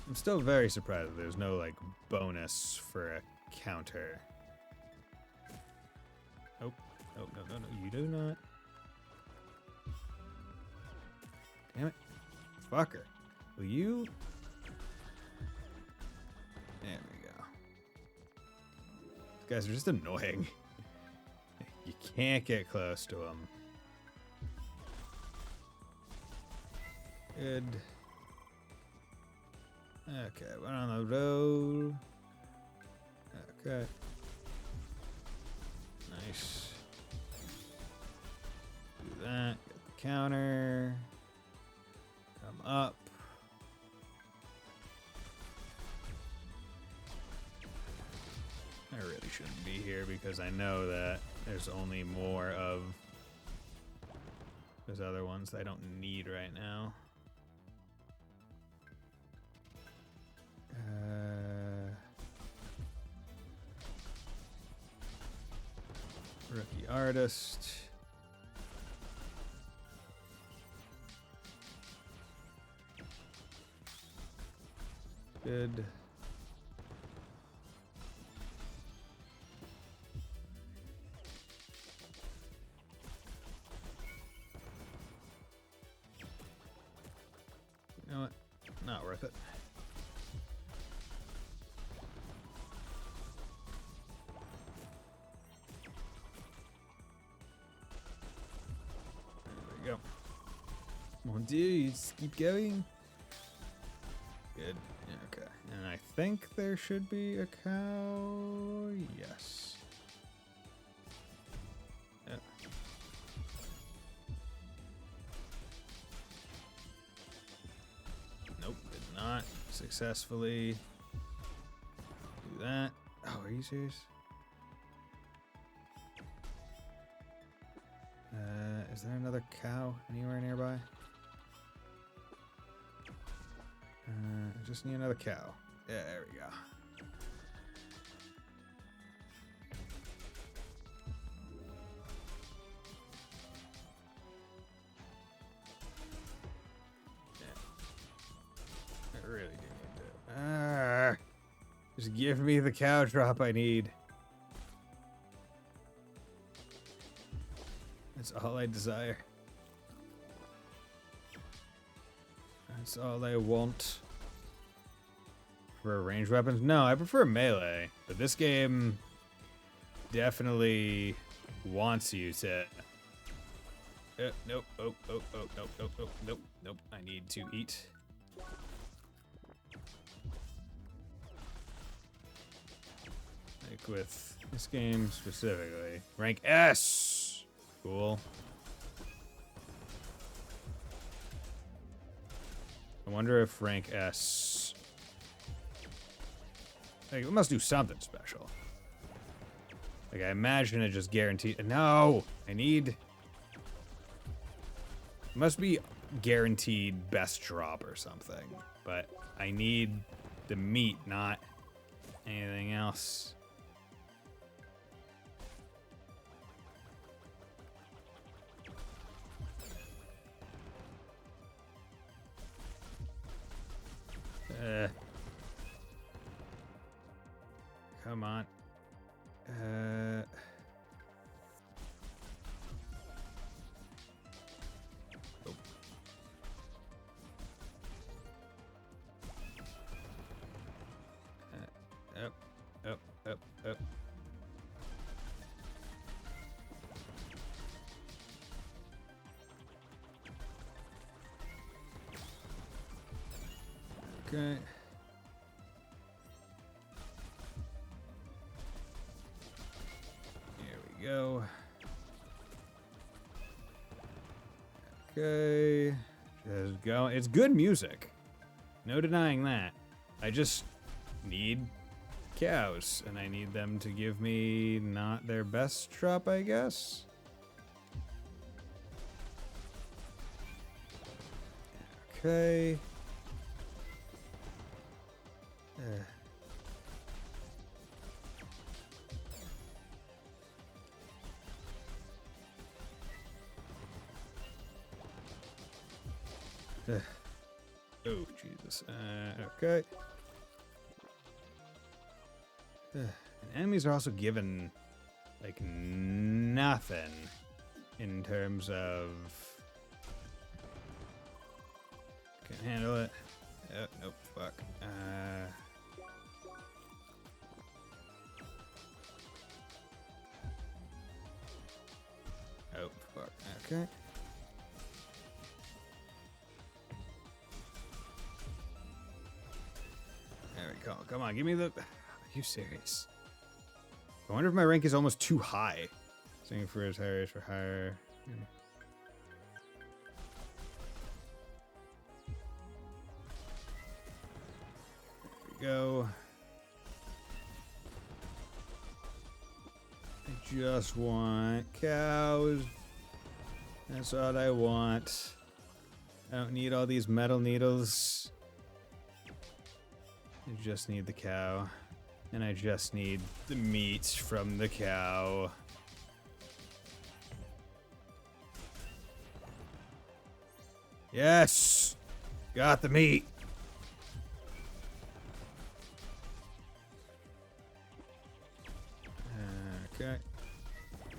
Speaker 1: I'm still very surprised that there's no like bonus for a counter. Oh, no, you do not. Damn it. Fucker. Will you? There we go. These guys are just annoying. You can't get close to them. Good. Okay, we're on the road. Okay. Nice. Do that. Get the counter. Come up. I really shouldn't be here because I know that there's only more of those other ones that I don't need right now. Rookie artist. Good. You know what? Not worth it. There we go. Mon Dieu, just keep going. Good. Yeah, okay. And I think there should be a cow. Yes. Yep. Nope, did not successfully do that. Oh, are you serious? Is there another cow anywhere nearby? I just need another cow. Yeah, there we go. Yeah. I really do need to. Just give me the cow drop I need. That's all I desire. That's all I want. For ranged weapons? No, I prefer melee. But this game definitely wants you to... nope. Nope. I need to eat. Like with this game specifically. Rank S! Cool. I wonder if rank S Like, it must do something special. Like, I imagine it just guaranteed. No! I need. It must be guaranteed best drop or something. But I need the meat, not anything else. Come on. Oh. Up. Okay. Here we go. Okay. Just go. It's good music. No denying that. I just need cows, and I need them to give me not their best drop, I guess. Okay. Oh, Jesus. Okay. And enemies are also given, like, nothing in terms of... Can't handle it. Oh, nope, fuck. Oh, fuck. Okay. There we go. Come on, give me the... Are you serious? I wonder if my rank is almost too high. Singing for his higher for higher. There we go. I just want cows. That's all I want. I don't need all these metal needles. I just need the cow. And I just need the meat from the cow. Yes! Got the meat! Okay.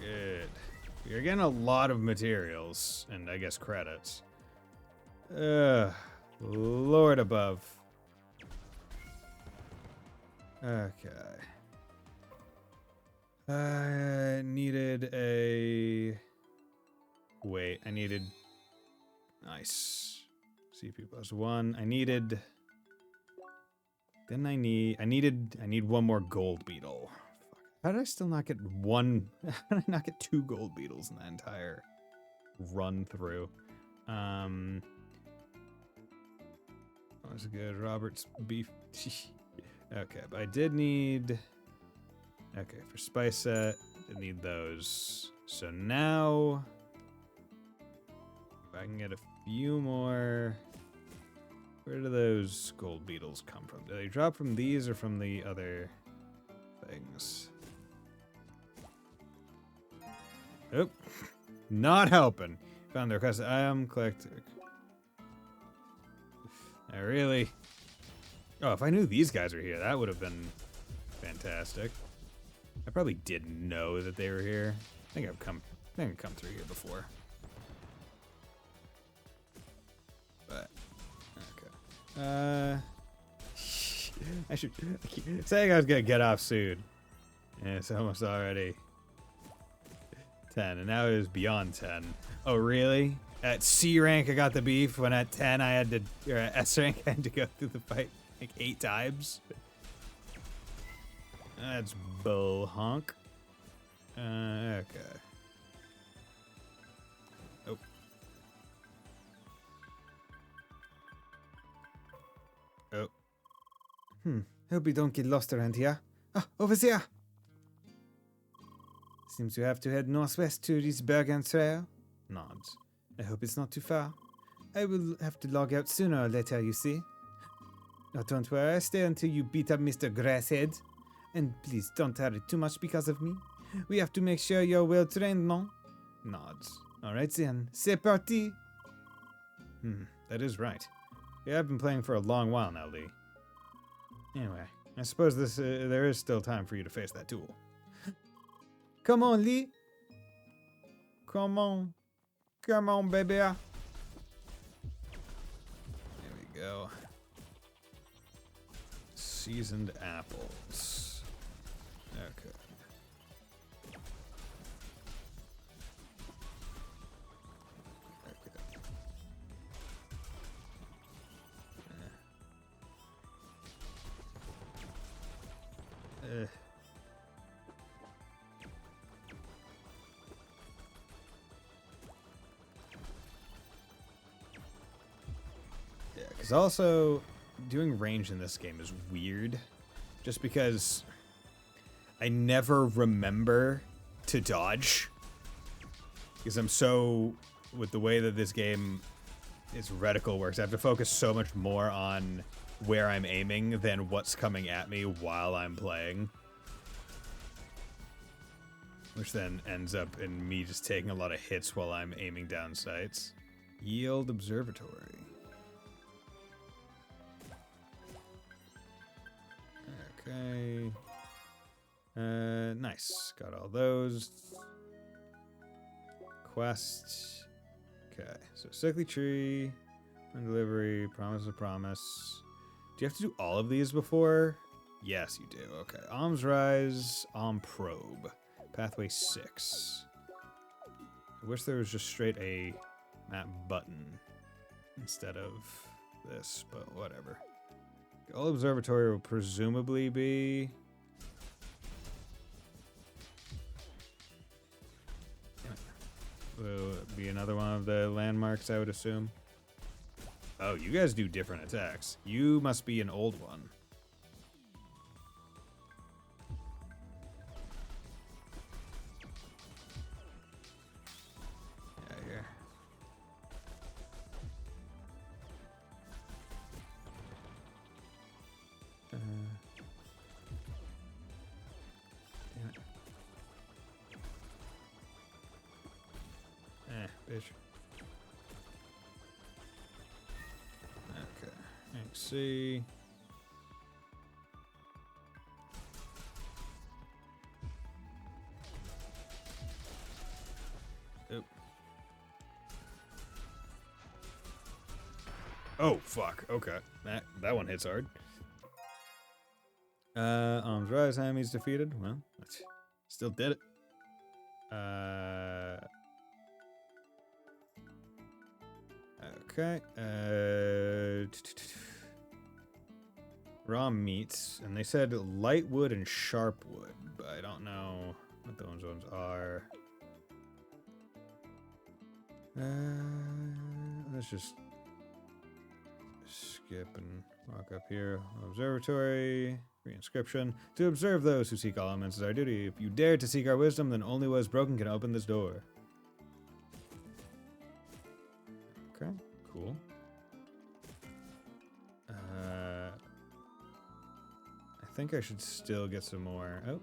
Speaker 1: Good. You're getting a lot of materials, and I guess credits. Lord above. Okay. I needed a... Wait, I needed... Nice. CP +1. I needed... Then I need one more gold beetle. Fuck. How did I still not get one... How did I not get 2 gold beetles in the entire run through? That was good. Robert's beef... Okay, but I did need... Okay, for spice set, I need those. So now... If I can get a few more... Where do those gold beetles come from? Do they drop from these or from the other things? Oh, not helping. Found the requested item, clicked. I really... Oh, if I knew these guys were here, that would have been fantastic. I probably didn't know that they were here. I think I've come through here before. But okay. I should keep saying I was gonna get off soon. Yeah, it's almost already 10, and now it is beyond 10. Oh, really? At C rank, I got the beef. When at 10, I had to, or at S rank, I had to go through the fight like 8 times. That's bull honk. Okay. Oh. Oh.
Speaker 3: Hope we don't get lost around here. Ah, over there! Seems we have to head northwest to reach Bergen Trail. Nods. I hope it's not too far. I will have to log out sooner or later, you see. Now don't worry, stay until you beat up Mr. Grasshead. And please don't hurry too much because of me. We have to make sure you're well trained, no? Nods. Alright then, c'est parti!
Speaker 1: That is right. Yeah, I've been playing for a long while now, Lee. Anyway, I suppose there is still time for you to face that duel.
Speaker 3: Come on, Lee!
Speaker 1: Come on. Come on, baby. There we go. Seasoned apples. Okay. Yeah, because also doing range in this game is weird. Just because I never remember to dodge. Because I'm so, with the way that this game, its reticle works, I have to focus so much more on where I'm aiming than what's coming at me while I'm playing. Which then ends up in me just taking a lot of hits while I'm aiming down sights. Yield Observatory. Okay. Nice. Got all those. Quest. Okay. So Sickly Tree. And Delivery. Promise of Promise. Do you have to do all of these before? Yes, you do. Okay. Alms Rise. Probe. Pathway 6. I wish there was just straight a map button instead of this, but whatever. All Observatory will presumably be... will be another one of the landmarks, I would assume. Oh, you guys do different attacks. You must be an old one. Yeah, here. Damn it. Bitch. Okay. Let's see. Oop. Oh, fuck. Okay. That one hits hard. Arms Rise, enemies defeated. Well, still did it. Okay. Raw meats, and they said light wood and sharp wood, but I don't know what those ones are. Let's just skip and walk up here. Observatory, reinscription. To observe those who seek all elements is our duty. If you dare to seek our wisdom, then only what is broken can open this door. Okay, cool. I think I should still get some more. Oh,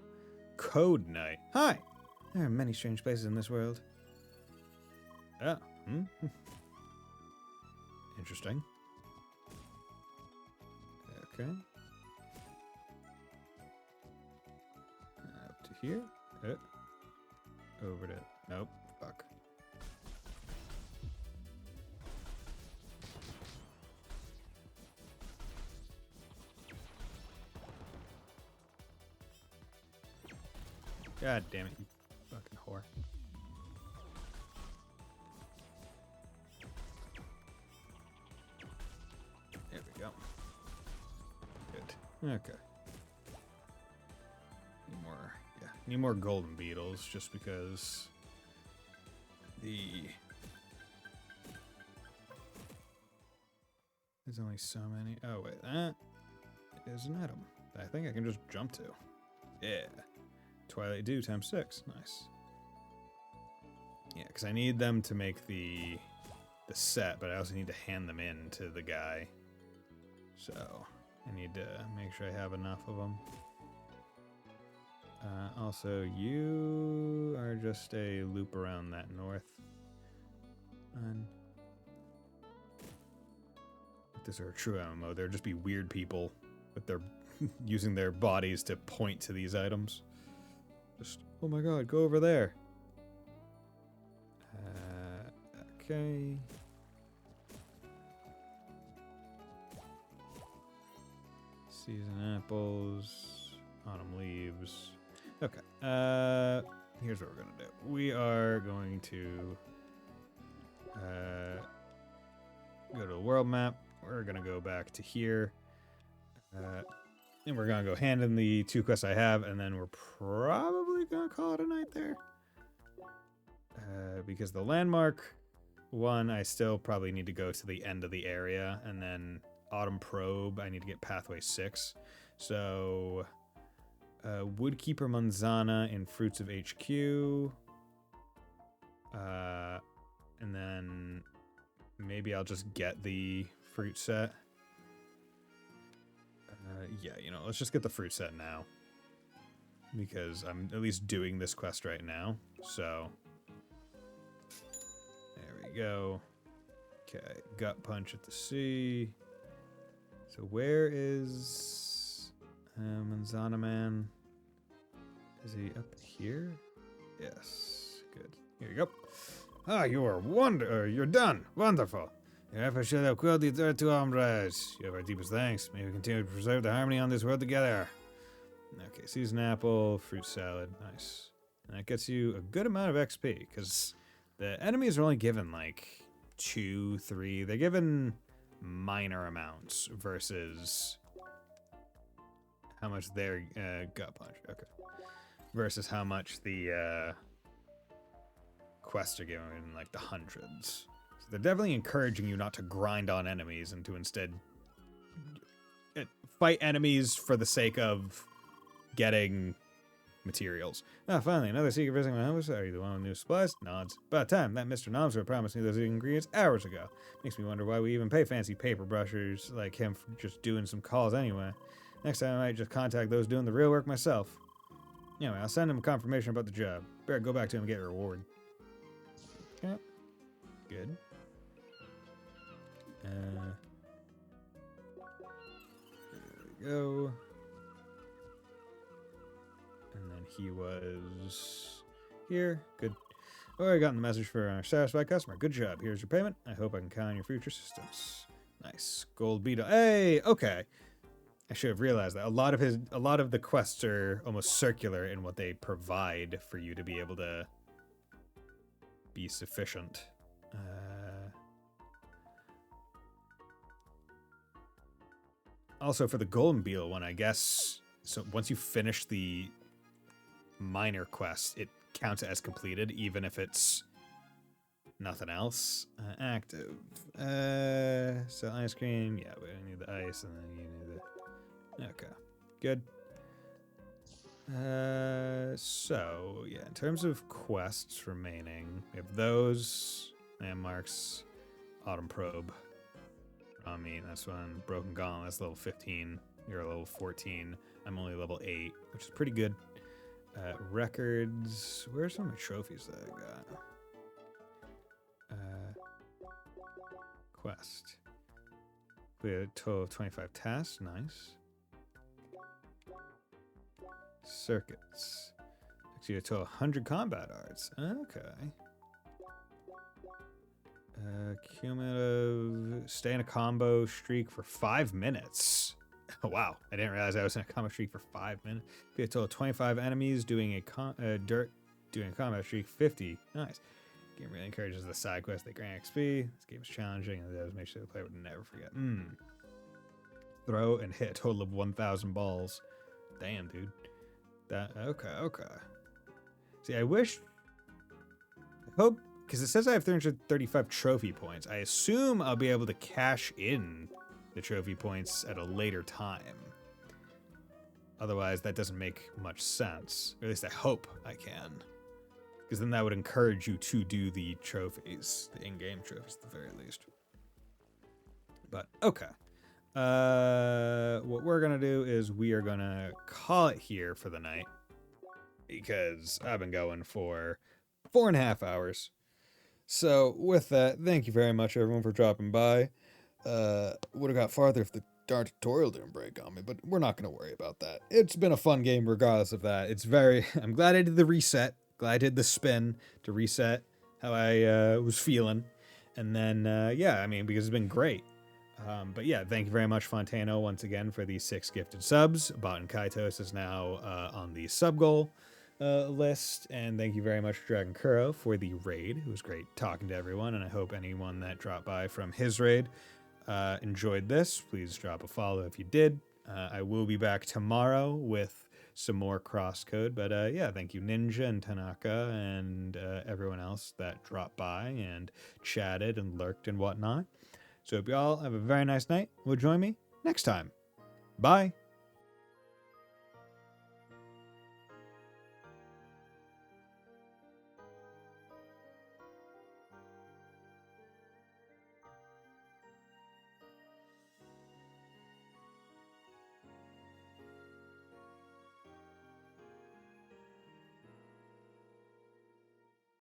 Speaker 1: Code Night. Hi! There are many strange places in this world. Oh, interesting. Okay. Up to here. Over to... Nope. Fuck. God damn it, you fucking whore. There we go. Good. Okay. Need more golden beetles just because there's only so many. Oh wait, that is an item. I think I can just jump to. Yeah. Twilight Dew times 6. Nice. Yeah, because I need them to make the set, but I also need to hand them in to the guy. So I need to make sure I have enough of them. Also, you are just a loop around that north. And if this were a true MMO, there'd just be weird people with their using their bodies to point to these items. Just, oh my god, go over there. Okay. Season apples, autumn leaves. Okay. Here's what we're gonna do. We are going to go to the world map. We're gonna go back to here. And we're gonna go hand in the 2 quests I have, and then we're probably gonna call it a night there. Because the landmark one, I still probably need to go to the end of the area, and then Autumn Probe, I need to get Pathway 6. So, Woodkeeper Manzana in Fruits of HQ. And then maybe I'll just get the fruit set. Yeah, you know, let's just get the fruit set now. Because I'm at least doing this quest right now. So, there we go. Okay, Gut Punch at the sea. So where is Manzana Man? Is he up here? Yes, good. Here you go. Ah, you're done. Wonderful. Your efforts should have quelled the third 2 hombres. You have our deepest thanks. May we continue to preserve the harmony on this world together. Okay, season apple, fruit salad, nice. And that gets you a good amount of XP, because the enemies are only given like 2, 3. They're given minor amounts versus how much their gut punch. Okay. Versus how much the quests are given in like the hundreds. So they're definitely encouraging you not to grind on enemies and to instead fight enemies for the sake of getting materials. Ah, finally, another secret visiting my house. Are you the one with new supplies? Nods. About time. That Mr. Nomsworth promised me those ingredients hours ago. Makes me wonder why we even pay fancy paper brushers like him for just doing some calls anyway. Next time I might just contact those doing the real work myself. Anyway, I'll send him confirmation about the job. Better go back to him and get a reward. Okay. Good. There we go. And then he was here. Good. Oh, I got the message for our satisfied customer. Good job. Here's your payment. I hope I can count on your future assistance. Nice. Gold beetle. Hey, okay. I should have realized that a lot of the quests are almost circular in what they provide for you to be able to be sufficient. Also, for the golden beetle one, I guess. So once you finish the minor quest, it counts it as completed, even if it's nothing else. Active. So ice cream. Yeah, we need the ice, and then you need the. Okay, good. So yeah, in terms of quests remaining, we have those landmarks. Autumn Probe. I mean, that's one. Broken Gauntlet. That's level 15. You're level 14. I'm only level 8, which is pretty good. Records. Where's some of my trophies that I got? Quest. We have a total of 25 tasks. Nice. Circuits. Actually, a total of 100 combat arts. Okay. Cumulative. Stay in a combo streak for 5 minutes. Oh, wow, I didn't realize I was in a combat streak for 5 minutes. Be a total of 25 enemies doing a combat streak. 50. Nice. Game really encourages the side quests. They grant XP. This game is challenging, and it does make sure the player would never forget. Throw and hit a total of 1,000 balls. Damn, dude. Okay. See, I hope, because it says I have 335 trophy points. I assume I'll be able to cash in the trophy points at a later time. Otherwise, that doesn't make much sense. Or at least I hope I can. Because then that would encourage you to do the trophies, the in-game trophies at the very least. But, okay. What we're going to do is we are going to call it here for the night. Because I've been going for 4.5 hours. So, with that, thank you very much, everyone, for dropping by. Would have got farther if the darn tutorial didn't break on me, but we're not going to worry about that. It's been a fun game regardless of that. It's very... I'm glad I did the reset. Glad I did the spin to reset how I was feeling. And then, yeah, I mean, because it's been great. But yeah, thank you very much, Fontano, once again, for the 6 gifted subs. Bot Kaitos is now on the sub goal list. And thank you very much, Dragon Kuro, for the raid. It was great talking to everyone. And I hope anyone that dropped by from his raid enjoyed this. Please drop a follow if you did. I will be back tomorrow with some more CrossCode. But yeah, thank you, Ninja and Tanaka and everyone else that dropped by and chatted and lurked and whatnot. So hope you all have a very nice night. Will join me next time. Bye.